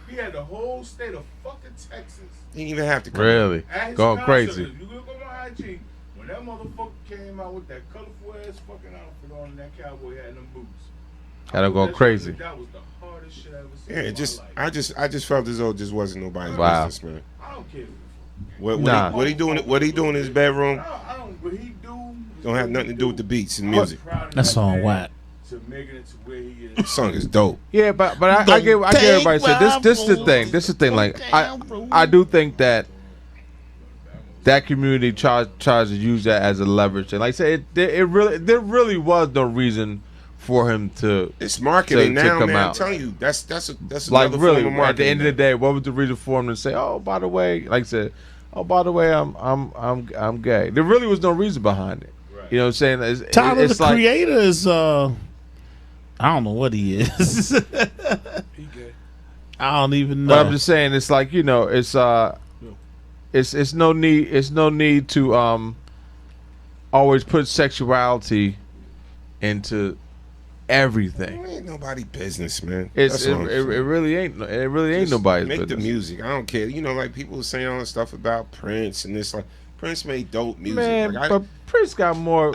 Speaker 8: He had the whole state of fucking Texas.
Speaker 5: He didn't even have to come.
Speaker 14: Really? Going crazy.
Speaker 8: You look on my IG, when that motherfucker came out with that colorful ass fucking outfit on and that cowboy had them boots.
Speaker 14: Had him going crazy.
Speaker 8: That was the hardest shit I ever seen.
Speaker 5: Yeah, I just felt as though it just wasn't nobody's
Speaker 14: Wow.
Speaker 5: business, man.
Speaker 8: I don't care.
Speaker 5: What he doing? What he doing in his bedroom?
Speaker 8: I don't. What he do
Speaker 5: Don't have nothing to do with the beats and music.
Speaker 4: That song whack.
Speaker 8: To making it to where he is.
Speaker 5: The song is dope.
Speaker 14: Yeah, but I get everybody said this is the thing. This is the thing. Like I do think that community tries to use that as a leverage. And like I said, there really was no reason for him to.
Speaker 5: It's marketing
Speaker 14: to
Speaker 5: now,
Speaker 14: come
Speaker 5: man.
Speaker 14: out.
Speaker 5: I'm telling you, that's
Speaker 14: like
Speaker 5: another
Speaker 14: really
Speaker 5: form of marketing.
Speaker 14: at the end of the day, what was the reason for him to say, oh, by the way, like I said, oh, by the way, I'm gay. There really was no reason behind it. Right. You know what I'm saying?
Speaker 4: Tyler,
Speaker 14: it's
Speaker 4: the
Speaker 14: like,
Speaker 4: creator is I don't know what he is.
Speaker 8: He gay.
Speaker 4: I don't even know.
Speaker 14: But I'm just saying, it's like, you know, it's no need to always put sexuality into everything.
Speaker 5: It ain't nobody business, man.
Speaker 14: It really ain't. It really ain't nobody's
Speaker 5: make
Speaker 14: business.
Speaker 5: the music. I don't care. You know, like people saying all this stuff about Prince and this. Like Prince made dope music.
Speaker 14: Man,
Speaker 5: like,
Speaker 14: but Prince got more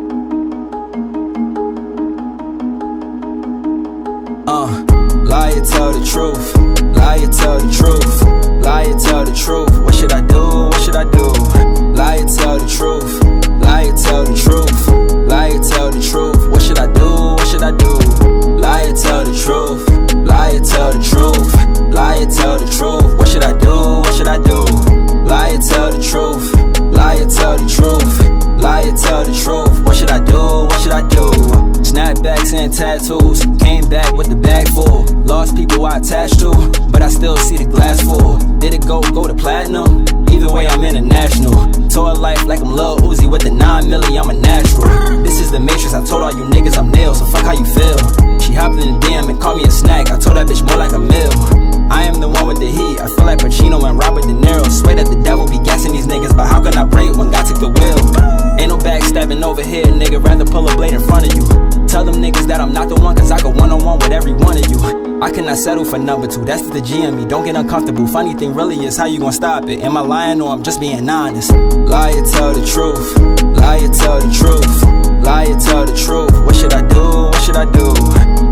Speaker 3: Peace.
Speaker 15: Lie or tell the truth. Lie or tell the truth. Lie or tell the truth. What should I do? What should I do? Lie or tell the truth. Lie or tell the truth. Lie or tell the truth. What should I do? What should I do? Lie or tell the truth. Lie or tell the truth. Lie or tell the truth. What should I do? What should I do? Lie or tell the truth. Lie or tell the truth. Lie or tell the truth. What should I do? What should I do? Snapbacks and tattoos. Came back with the bag full. Lost people I attached to, but I still see the glass full. Did it go to platinum? Either way, I'm international. Tour life like I'm Lil Uzi with the 9 milli, I'm a natural. This is the Matrix, I told all you niggas I'm nailed, so fuck how you feel. She hopped in the DM and called me a snack, I told that bitch more like a meal. I am the one with the heat, I feel like Pacino and Robert De Niro. Swear that the devil be gassing these niggas, but how can I break when God took the wheel? Ain't no backstabbing over here, nigga, rather pull a blade in front of you. Tell them niggas that I'm not the one, cause I go one-on-one with every one of you. I cannot settle for number 2, that's the G in me, don't get uncomfortable. Funny thing really is how you gon' stop it. Am I lying or I'm just being honest? Lie or tell the truth. Lie or tell the truth. Lie or tell the truth. What should I do? What should I do?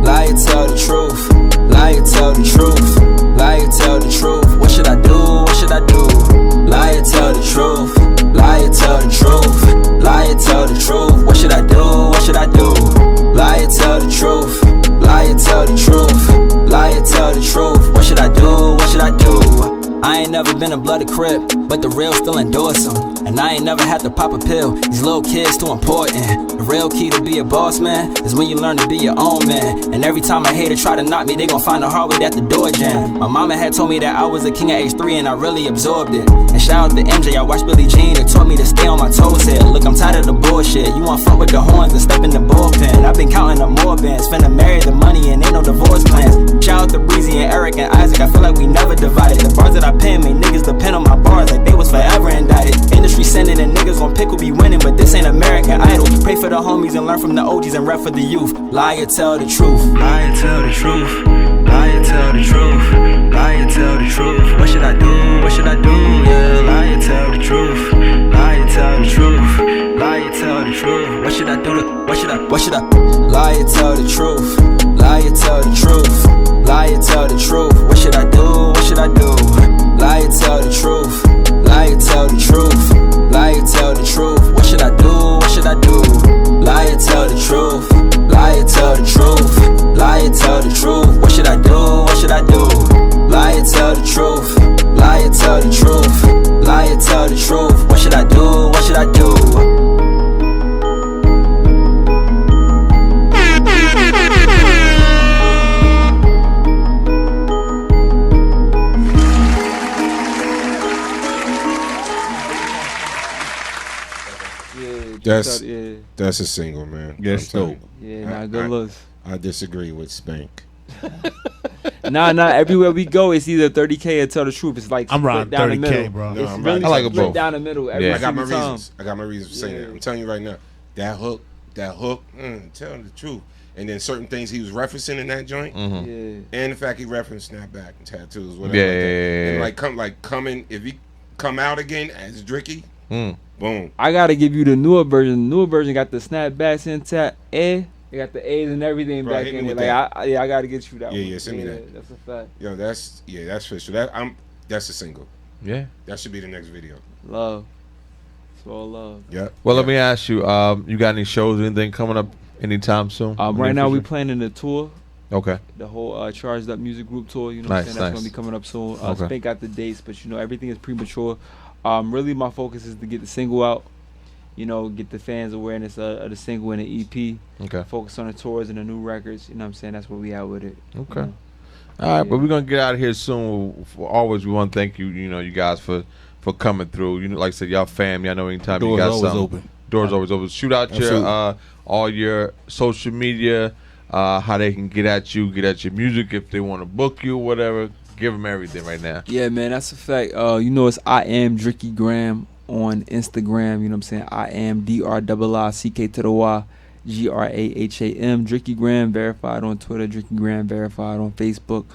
Speaker 15: Lie or tell the truth. Lie or tell the truth. Lie or tell the truth. What should I do? What should I do? Lie or tell the truth. Lie or tell the truth. Lie or tell the truth. What should I do? What should I do? Lie or tell the truth. Lie or tell the truth. Lie or tell the truth. What should I do? What should I do? I ain't never been a blooded crip, but the real still endorse them. And I ain't never had to pop a pill, these little kids too important. The real key to be a boss man is when you learn to be your own man. And every time a hater try to knock me, they gon' find a hard way that the door jam. My mama had told me that I was a king at age 3 and I really absorbed it. And shout out to MJ, I watched Billie Jean, it taught me to stay on my toes here. Look, I'm tired of the bullshit, you want fun with the horns and step in the bullpen. I've been counting up more bands, finna marry the money and ain't no divorce plans. Shout out to Breezy and Eric and Isaac, I feel like we never divided. The bars that I pen made niggas depend on my bars like they was forever indicted. Industry sending and niggas gon' pick who be winning, but this ain't American Idol. Pray for the homies and learn from the OGs and rep for the youth. Lie or tell the truth. Lie or tell the truth. Lie or tell the truth. Lie or tell the truth. What should I do? What should I do? Yeah, lie or tell the truth. Lie or tell the truth. Lie or tell the truth. What should I do? What should I? Lie or tell the truth. Lie or tell the truth. Lie or tell the truth. What should I do? What should I do? Lie or tell the truth. Lie or tell the truth. Lie or tell the truth. What should I do? What should I do? Lie or tell the truth. Lie or tell the truth. Lie or tell the truth. What should I do? What should I do? Lie or tell the truth. Lie or tell the truth. Lie or tell the truth. What should I do? What should I do?
Speaker 5: That's a single, man.
Speaker 13: Yes, dope.
Speaker 6: Yeah, good looks.
Speaker 5: I disagree with Spank.
Speaker 6: Nah. Everywhere we go, it's either 30K or tell the truth. It's like
Speaker 4: I'm riding
Speaker 6: down
Speaker 4: 30K,
Speaker 6: the middle,
Speaker 4: bro.
Speaker 5: No,
Speaker 6: it's
Speaker 5: I'm
Speaker 6: really
Speaker 5: right. I like
Speaker 14: them
Speaker 6: split
Speaker 14: both.
Speaker 6: down the middle. Every
Speaker 14: Yeah.
Speaker 5: I got my
Speaker 6: single time.
Speaker 5: reasons. I got my reasons for saying that. I'm telling you right now. That hook, telling the truth. And then certain things he was referencing in that joint,
Speaker 6: Yeah.
Speaker 5: and the fact he referenced snapback and tattoos, whatever.
Speaker 14: Yeah.
Speaker 5: Like that. And coming if he come out again as Dricky, boom.
Speaker 6: I gotta give you the newer version. The newer version got the snapbacks intact. They got the A's and everything
Speaker 5: Bro,
Speaker 6: back
Speaker 5: hit me
Speaker 6: in it.
Speaker 5: with
Speaker 6: Like
Speaker 5: that.
Speaker 6: I gotta get you that one.
Speaker 5: Yeah, send me that.
Speaker 6: That's a fact.
Speaker 5: Yo, that's for sure. That's a single.
Speaker 14: Yeah.
Speaker 5: That should be the next video.
Speaker 6: Love. It's all love.
Speaker 5: Yeah.
Speaker 14: Well, let me ask you. You got any shows or anything coming up anytime soon?
Speaker 6: Right now we planning the tour.
Speaker 14: Okay.
Speaker 6: The whole Charged Up Music Group tour. You know
Speaker 14: Nice,
Speaker 6: what I'm saying? That's
Speaker 14: nice.
Speaker 6: gonna be coming up soon.
Speaker 14: Okay.
Speaker 6: Spank got the dates, but everything is premature. Really, my focus is to get the single out. Get the fans awareness of the single and the EP.
Speaker 14: Okay.
Speaker 6: Focus on the tours and the new records. You know what I'm saying? That's where we at with it.
Speaker 14: Okay. All right, but we're gonna get out of here soon. Always, we want to thank you. You guys for coming through. Like I said, y'all family. I know anytime you
Speaker 13: Doors
Speaker 14: got
Speaker 13: always
Speaker 14: something.
Speaker 13: open.
Speaker 14: Doors always open. Shoot out your all your social media. How they can get at you, get at your music if they want to book you, whatever. Give them everything right now.
Speaker 6: Yeah, man, that's a fact. It's I am Dricky Graham on Instagram. You know what I'm saying? I am DRIICK to the Y GRAHAM. Dricky Graham verified on Twitter. Dricky Graham verified on Facebook.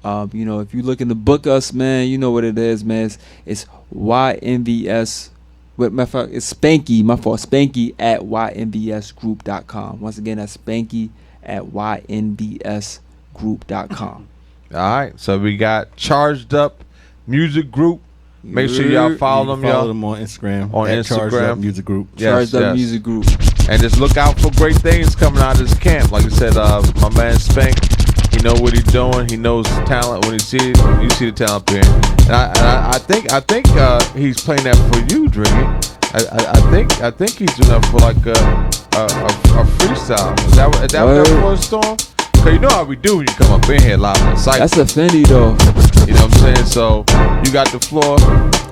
Speaker 6: If you're looking to book us, man, you know what it is, man. It's YNVS. It's Spanky. My fault. Spanky at YNVSgroup.com. Once again, that's Spanky at YNVSgroup.com. chargedupmusicgroup.com.
Speaker 14: All right, so we got Charged Up Music Group. Make sure y'all follow them, y'all.
Speaker 13: Follow them on Instagram.
Speaker 14: On
Speaker 13: at
Speaker 14: Instagram.
Speaker 13: Charged Up Music Group.
Speaker 6: Charged Up Music Group.
Speaker 14: And just look out for great things coming out of this camp. Like I said, my man Spank, he know what he's doing. He knows the talent when you see the talent there. And I think he's playing that for you, Drizzy. I think he's doing that for like a freestyle. Is that what that was, Storm? Cause you know how we do when you come up in here live on the site.
Speaker 6: That's a Fendi though.
Speaker 14: You know what I'm saying? So you got the floor,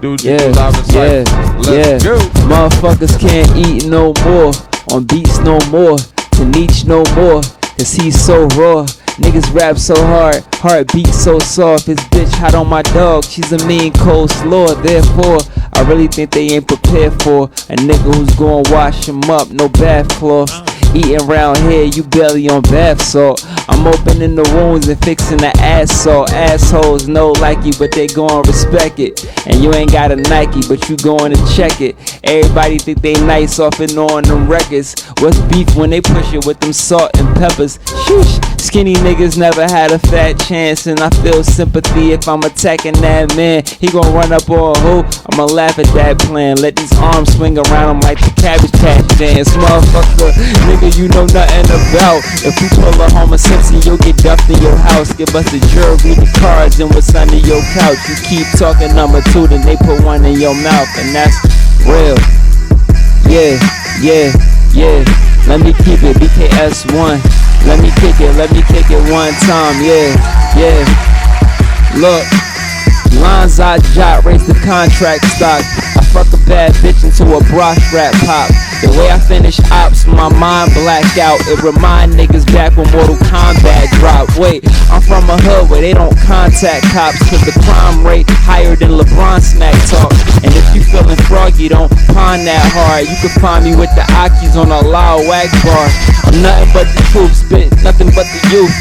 Speaker 14: dude. Live on the site. Let's go.
Speaker 6: Motherfuckers can't eat no more. On beats no more. To Nietzsche no more. Cause he's so raw. Niggas rap so hard, heartbeat so soft. His bitch hot on my dog, she's a mean coleslaw. Therefore, I really think they ain't prepared for a nigga who's gonna wash him up, no bath cloths. Eating round here, you barely on bath salt. I'm opening the wounds and fixing the assault. Assholes know like you, but they gon' respect it. And you ain't got a Nike, but you going to check it. Everybody think they nice off and on them records. What's beef when they push it with them salt and peppers? Shoosh. Skinny niggas never had a fat chance, and I feel sympathy if I'm attacking that man. He gon' run up on who? I'ma laugh at that plan. Let these arms swing around him like the Cabbage Patch dance. Motherfucker, nigga, you know nothing about. If we pull a Homer Simpson, you'll get duffed in your house. Give us the jury, the cards, and what's under your couch. You keep talking number 2, then they put one in your mouth, and that's real. Yeah. Let me keep it, BKS1. Let me kick it one time, yeah. Look, lines I jot, raise the contract stock. I fuck a bad bitch into a bra strap pop. The way I finish ops, my mind black out. It remind niggas back when Mortal Kombat dropped. Wait, I'm from a hood where they don't contact cops, cause the crime rate higher than LeBron smack talk. And if you feeling froggy, don't pawn that hard. You can find me with the Akis on a loud wax bar. I'm nothing but the truth, spit nothing but the youth.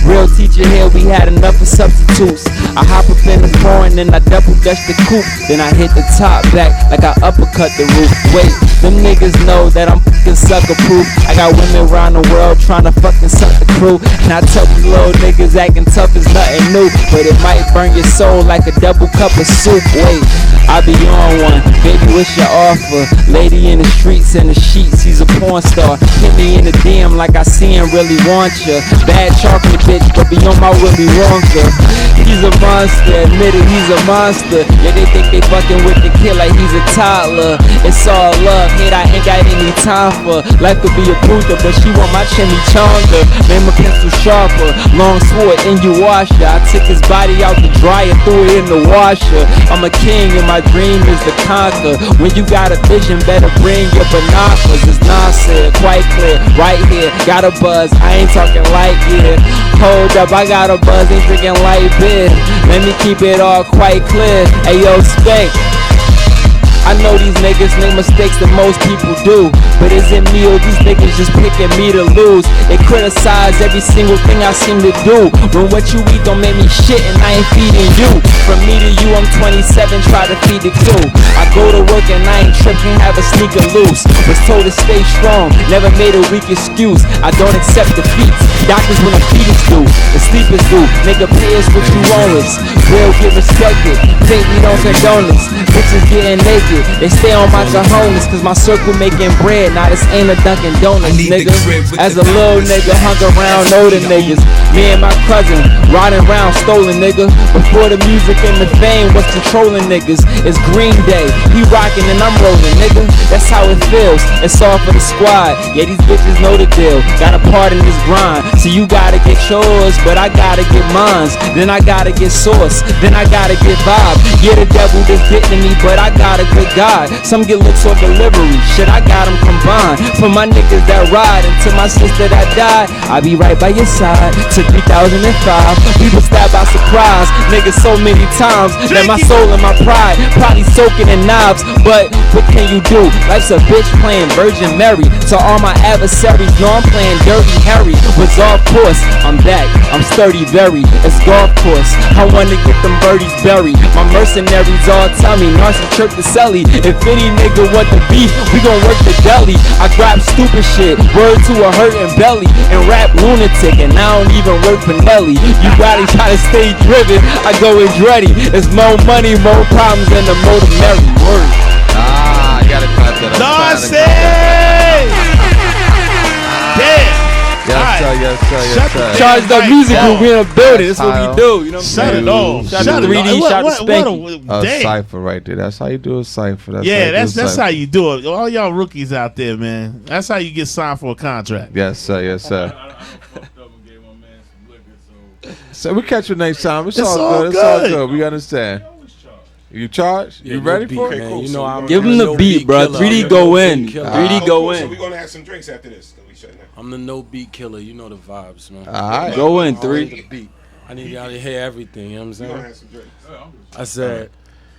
Speaker 6: Real teacher here, we had enough of substitutes. I hop up in the foreign, then I double dutch the coupe. Then I hit the top back like I uppercut the roof. Wait, them niggas know that I'm fucking sucker proof. I got women around the world trying to fucking suck the crew. And I tell these little niggas acting tough is nothing new, but it might burn your soul like a double cup of soup. Wait, I be on one, baby, what's your offer? Lady in the streets and the sheets, he's a porn star. Hit me in the DM like I see him really want ya. Bad chocolate bitch, but be on my Willy Wonka. He's a monster, admit it, he's a monster. Yeah, they think they fucking with the kid like he's a toddler. It's all love, hate I ain't got any time for. Life could be a bruiser, but she want my chimichanga. Name a pencil sharper, long sword in you washer. I took his body out the dryer, threw it in the washer. I'm a king and my dream is to conquer. When you got a vision, better bring your binoculars. It's nonsense, quite clear, right here. Got a buzz, I ain't talking light year. Hold up, I got a buzz, ain't drinking light beer. Let me keep it all quite clear. Ayo, Spank, I know these niggas make mistakes that most people do, but is it me or these niggas just picking me to lose? They criticize every single thing I seem to do, when what you eat don't make me shit and I ain't feeding you. From me to you, I'm 27, try to feed the crew. I go to work and I ain't tripping, have a sneaker loose. Was told to stay strong, never made a weak excuse. I don't accept defeats, doctors when a fetus do, the sleepers do. Nigga, pay us what you owe us, real get respected. Think we don't condone this, bitches getting naked. They stay on my cojones, cause my circle making bread. Now this ain't a Dunkin' Donuts, nigga. As a little nigga, hung around older niggas. Me and my cousin, riding around stolen, nigga. Before the music and the fame was controlling niggas. It's Green Day, he rockin' and I'm rolling, nigga. That's how it feels, it's all for the squad. Yeah, these bitches know the deal, got a part in this grind. So you gotta get yours, but I gotta get mines. Then I gotta get source, then I gotta get vibe. Yeah, the devil just getting me, but I got a good God. Some get looks or delivery, shit, I got them combined. For my niggas that ride, and to my sister that died, I be right by your side. To 3005, people stabbed by surprise. Niggas so many times that my soul and my pride probably soaking in knives. But what can you do? Life's a bitch playing Virgin Mary. To all my adversaries, know I'm playing Dirty Harry. Was off course, I'm back, I'm sturdy very. It's golf course, I wanna get them birdies buried. My mercenaries all tell me, Narcy trip the celly. If any nigga want the beef, we gon' work the deli. I grab stupid shit, word to a hurtin' belly, and rap lunatic, and I don't even work for Nelly. You gotta try to stay driven, I go in ready. It's more money, more problems, and the more the merry. Word.
Speaker 14: I gotta clap that up.
Speaker 4: Narcy! Damn!
Speaker 14: Yes, sir, yes, sir, yes, sir.
Speaker 6: Charged up music group, we in a building. That's what we do. You know what I'm
Speaker 4: Shut
Speaker 6: saying?
Speaker 4: it off.
Speaker 6: Shout
Speaker 4: Shut
Speaker 6: to
Speaker 4: it
Speaker 6: 3D,
Speaker 4: off.
Speaker 6: shout to
Speaker 4: What
Speaker 6: Spanky.
Speaker 4: a damn.
Speaker 14: Cipher right there. That's how you do a cipher. That's
Speaker 4: Yeah,
Speaker 14: how
Speaker 4: that's how you do it. All y'all rookies out there, man. That's how you get signed for a contract.
Speaker 14: Yes, sir, yes, sir. So we catch you next time. It's all good. It's all good. We understand. You charged?
Speaker 7: Yeah,
Speaker 14: you ready
Speaker 7: beat,
Speaker 14: for it?
Speaker 7: man. You know, I'm
Speaker 6: Give him the beat, bro. 3D go in. 3D go
Speaker 5: So
Speaker 6: in.
Speaker 5: we're gonna have some drinks after this. We shut down.
Speaker 7: I'm the no beat killer. You know the vibes, man.
Speaker 14: All right.
Speaker 6: Go in,
Speaker 7: I
Speaker 6: 3.
Speaker 7: need the beat. I need y'all to hear everything. You know what I'm
Speaker 5: We're
Speaker 7: saying?
Speaker 5: gonna have some drinks.
Speaker 7: I said,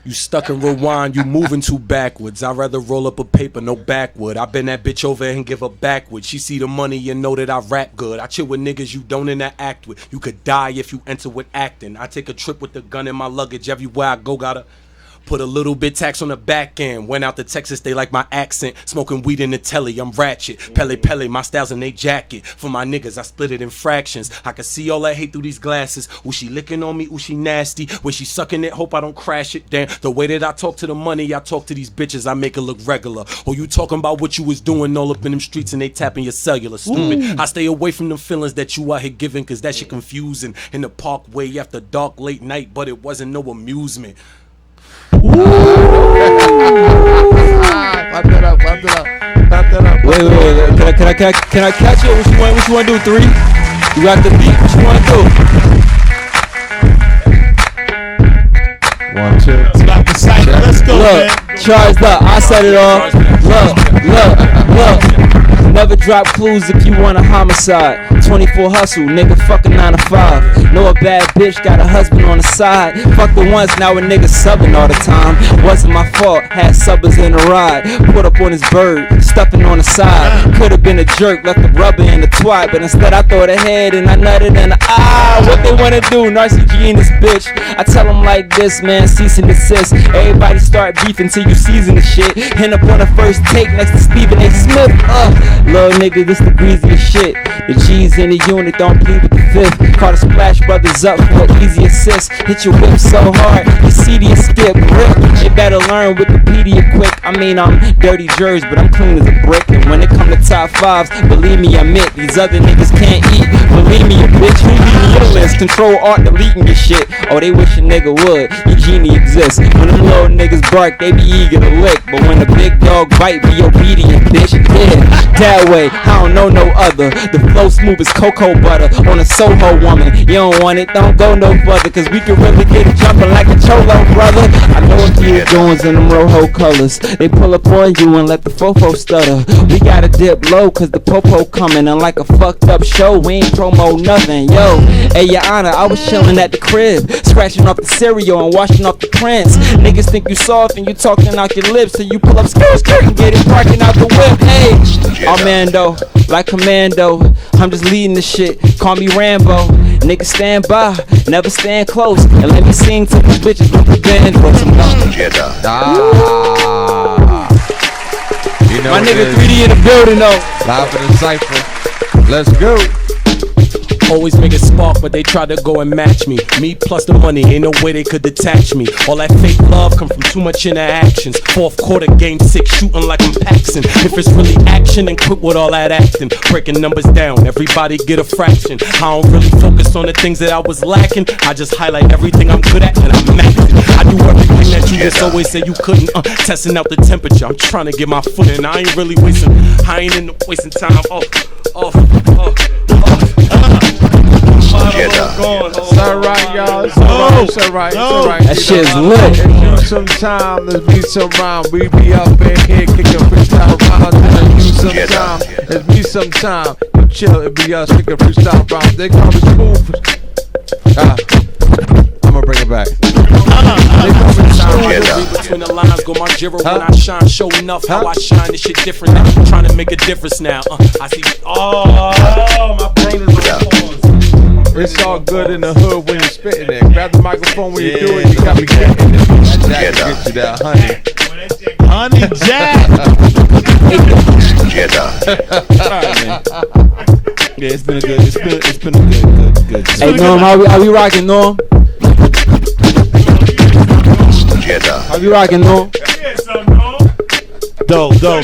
Speaker 7: you stuck in rewind, you moving too backwards. I'd rather roll up a paper, no backwood. I bend that bitch over and give her backwards. She see the money and know that I rap good. I chill with niggas you don't interact with. You could die if you enter with acting. I take a trip with the gun in my luggage. Everywhere I go, gotta put a little bit tax on the back end. Went out to Texas, they like my accent. Smoking weed in the telly, I'm ratchet. Pele, my style's in they jacket. For my niggas, I split it in fractions. I can see all that hate through these glasses. Ooh, she licking on me, ooh, she nasty. When she sucking it, hope I don't crash it. Damn, the way that I talk to the money, I talk to these bitches, I make it look regular. Or you talking about what you was doing all up in them streets and they tapping your cellular. Stupid. I stay away from them feelings that you out here giving, cause that shit confusing. In the parkway after dark, late night, but it wasn't no amusement.
Speaker 14: Clap that up, clap that up, clap that up.
Speaker 6: Wait. Can I catch it? What you want to do, 3? You got the beat. What you want to do?
Speaker 14: 1, 2.
Speaker 4: It's about the cycle. Let's go,
Speaker 6: Look,
Speaker 4: man.
Speaker 6: charged up. I set it off. Look. Never drop clues if you want a homicide. 24 hustle, nigga, fuck a 9 to 5. Know a bad bitch, got a husband on the side. Fuck the ones, now a nigga subbing all the time. Wasn't my fault, had subbers in the ride. Put up on his bird, stuffing on the side. Could've been a jerk, left the rubber in the twat. But instead I throw the head and I nutted in the eye. What they wanna do, Narcy G in this bitch. I tell them like this, man, cease and desist. Everybody start beefing till you season the shit. End up on the first take next to Stephen A. Smith. Little nigga, this the greasiest shit. The G's in the unit, don't plead with the 5th. Call the Splash Brothers up for an easy assist. Hit your whip so hard, you see the skip rip. You better learn Wikipedia quick. I mean, I'm dirty jers, but I'm clean as a brick. And when it come to top 5s, believe me, I admit these other niggas can't eat. Believe me, a bitch, who leave me your list? Control Alt, deleting your shit. Oh, they wish a nigga would. Your genie exists. When them little niggas bark, they be eager to lick. But when the big dog bite, be obedient, bitch. Yeah, that way, I don't know no other. The flow smooth as cocoa butter on a Soho woman. You don't want it, don't go no further, cause we can really get it jumping like a Cholo brother. I know a few Jones in them Rojo colors. They pull up on you and let the fofo stutter. We gotta dip low cause the popo coming. And like a fucked up show, we ain't promo nothing. Yo, hey your honor, I was chilling at the crib, scratching off the cereal and washing off the prints. Niggas think you soft and you talking out your lips, so you pull up skirt and get it parking out the whip. Hey, Armando, like Commando, I'm just leading the shit, call me Rambo. Niggas stand by, never stand close, and let me sing to these bitches with the band.
Speaker 14: You know
Speaker 6: my nigga 3D in the building though.
Speaker 14: Live in the Cipher. Let's go.
Speaker 7: Always make it spark, but they try to go and match me. Me plus the money, ain't no way they could detach me. All that fake love come from too much interactions. Fourth quarter, game 6, shooting like I'm Paxson. If it's really action, then quit with all that acting. Breaking numbers down, everybody get a fraction. I don't really focus on the things that I was lacking. I just highlight everything I'm good at, and I'm maxing. I do everything that you just always say you couldn't. Testing out the temperature, I'm trying to get my foot in. I ain't really wasting, I ain't into wasting time.
Speaker 14: It's alright, y'all. It's alright.
Speaker 6: That shit's lit.
Speaker 14: Give you some time, let's be some rhyme. We be up in here kicking freestyle rhymes. Give you some time, let's be some time. You chill, it be us kicking freestyle rhymes. They call me smooth. I'ma bring it back.
Speaker 7: Between the lines, go my Jiro when I shine. Show enough how I shine. This shit different now. Trying to make a difference now. I see. Oh, my brain is on pause.
Speaker 14: It's all good in the hood when you're spitting it. Grab the microphone when you do it. You got me kicking it. That get you that honey.
Speaker 4: Honey Jack.
Speaker 13: Yeah, it's been a good. It's been a good.
Speaker 6: Hey Norm, how we rocking, Norm? How we rocking, Norm?
Speaker 4: Dope.
Speaker 5: I'm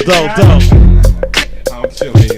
Speaker 5: chilling,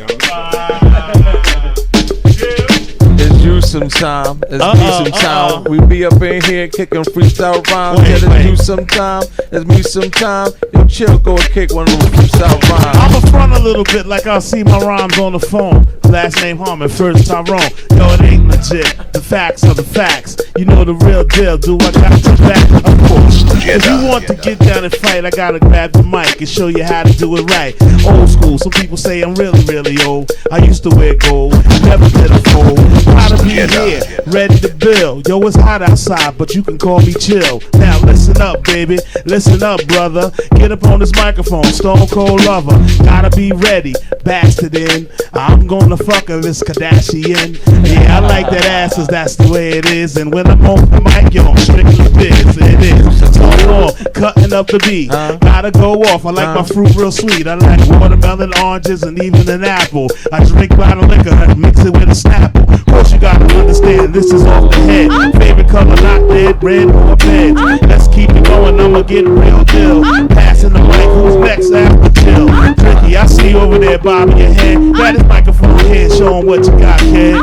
Speaker 14: It's you sometime. It's me sometime. We be up in here kicking freestyle rhymes. It's you sometime. It's me sometime. Yo, chill, go and kick one of those freestyle rhymes.
Speaker 4: I'ma front a little bit like I'll see my rhymes on the phone. Last name Harmon, first Tyrone. Yo, it ain't legit. The facts are the facts. You know the real deal. Do I got your back? Of course. If you want to get down and fight, I gotta grab the mic and show you how to do it right. Old school. Some people say I'm really old. I used to wear gold. Never did a fold. Proud to be here, ready to build. Yo, it's hot outside, but you can call me chill. Now listen up, baby. Listen up, brother. Get up on this microphone, Stone Cold Lover. Gotta be ready, bastard in. I'm gonna fuck her, this Kardashian. Yeah, I like that ass, cause that's the way it is. And when I'm on the mic, yo, I'm strictly biz. It is. So long, cutting up the beat. Gotta go off. I like my fruit real sweet. I like watermelon, oranges, and even an apple. I drink bottle liquor and mix it with a Snapple. Of course, you gotta understand this is off the head. Favorite color, not red, red or red. Let's keep it going, I'ma get real deal. Passing the mic, who's next after chill? Tricky, I see you over there bobbing your head. Got his microphone here, show him what you got, kid.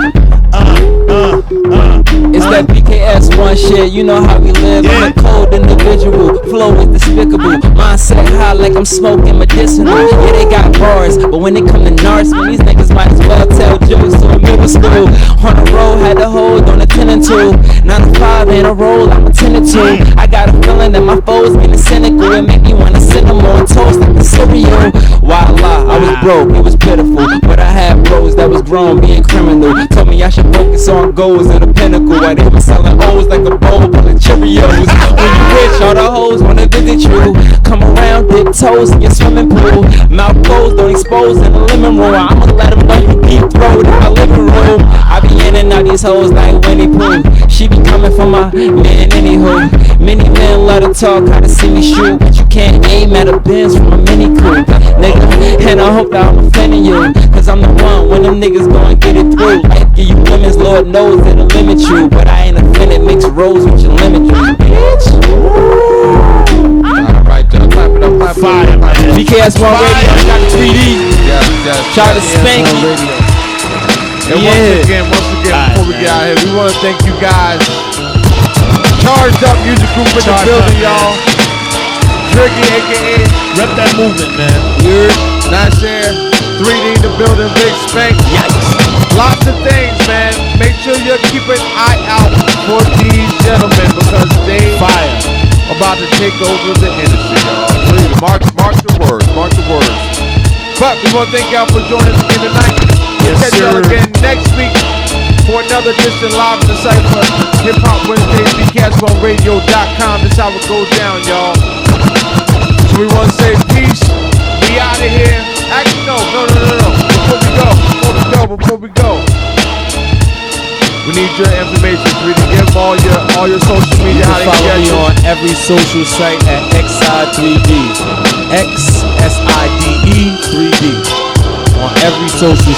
Speaker 6: It's that BKS1 shit, you know how we live. I'm a cold individual, flow is despicable. Mindset high like I'm smoking medicinal. Yeah, they got bars, but when it come to narcs, man, these niggas might as well tell jokes to a middle school. On the road, had to hold on a 10 and 2. 9 to 5 in a roll, I'm a 10 and 2. I got a feeling that my foes getting cynical. It make me wanna send them on toast like a cereal. Why lie? I was broke, it was pitiful. But I had bros that was grown being criminal. Told me I should focus on goals at the pinnacle. While they were selling O's like a bowl full of Cheerios. When you rich, all the hoes wanna visit you. Come around, dip toes in your swimming pool. Mouth closed, don't expose in the lemon roll. I'ma let them know you deep throat in my living room. I be in and out these hoes like Winnie Pooh. She be coming for my man anywho. Many men love to talk, how to see me shoot. But you can't aim at a Benz from a Mini Coupe, nigga. And I hope that I'm offending you, cause I'm the one when them niggas gon' get it through. Life give you lemons, Lord knows it'll limit you. But I ain't offended, mix rose with your lemon juice, bitch.
Speaker 14: Alright, y'all, clap it up.
Speaker 4: Fire, man.
Speaker 6: BKS1 Radio, got the 3D. Try to spank me.
Speaker 14: And once again, before we get out here, we want to thank you guys. Charged Up Music Group in the building, y'all. Tricky, aka
Speaker 4: Rep that movement, man.
Speaker 14: You're nice there. 3D in the building, Big Spank.
Speaker 4: Yikes.
Speaker 14: Lots of things, man. Make sure you keep an eye out for these gentlemen because they about to take over the industry, y'all. Please, mark the words, mark the words. But we want to thank y'all for joining us again tonight. We'll catch y'all again next week for another edition live in the Cipher. Hip Hop Wednesdays, BeCashOnRadio.com. That's how it goes down, y'all. So we want to say peace. We out of here. Actually, no. Before we go. We need your information. We need to give them all your social media.
Speaker 6: You can follow me on every social site at XSide3D. XSIDE 3D. On every social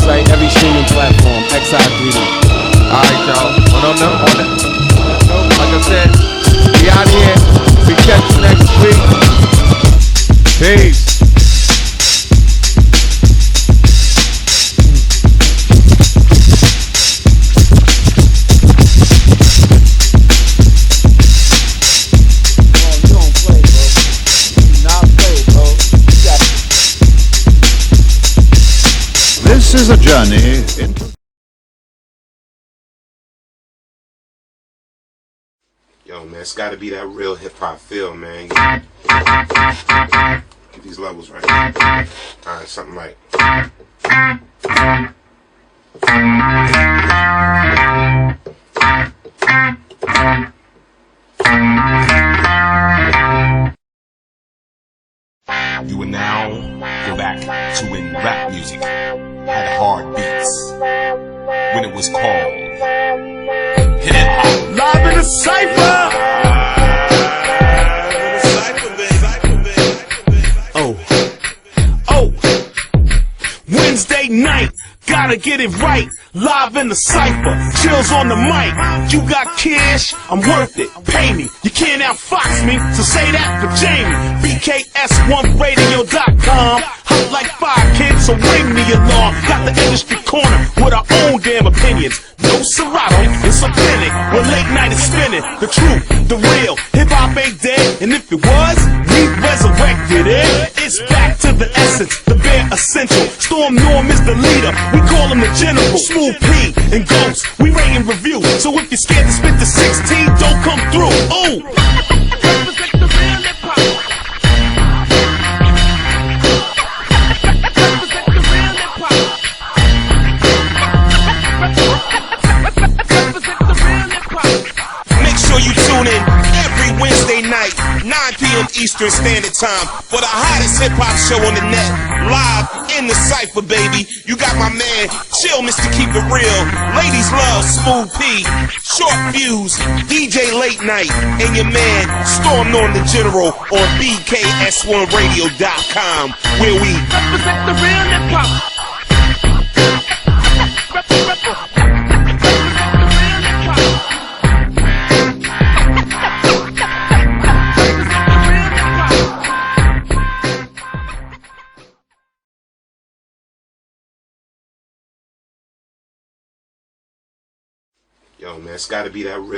Speaker 6: site, every streaming platform, XI3D.
Speaker 14: Alright, y'all. On that. Like I said, we out here. We catch you next week. Peace.
Speaker 18: This is a journey into...
Speaker 5: Yo, man, it's gotta be that real hip-hop feel, man. Get these levels right. Alright, something like...
Speaker 1: You will now go back to when rap music had hard beats. when it was called hip-hop.
Speaker 2: Live in the Cipher. Oh, Wednesday night, gotta get it right. Live in the Cipher, chills on the mic. You got cash, I'm worth it, pay me. You can't outfox me, so say that for Jamie. BKS1radio.com. Hot like fire, kids, so ring the alarm. Got the industry corner with our own damn opinions. No Serato, it's authentic. When late night is spinning, the truth, the real. Hip-hop ain't dead, and if it was, we resurrected it. It's back to the essence, the bare essential. Storm Norm is the leader, we call him the general. Smooth P and Ghost, we rate and review. So if you're scared to spit the 16, don't come through. Ooh. Represent the real hip-hop. Represent the real hip-hop. Represent the real hip-hop. Make sure you tune in every Wednesday night, 9 p.m. Eastern Standard Time, for the hottest hip-hop show on the net. Live in the Cipher, baby. You got my man, Chill Mr. Keep It Real. Ladies love Smooth P. Short Fuse, DJ Late Night, and your man, Storm Norm the General on BKS1Radio.com, where we represent the real hip-hop.
Speaker 5: Yo, man, it's gotta be that real.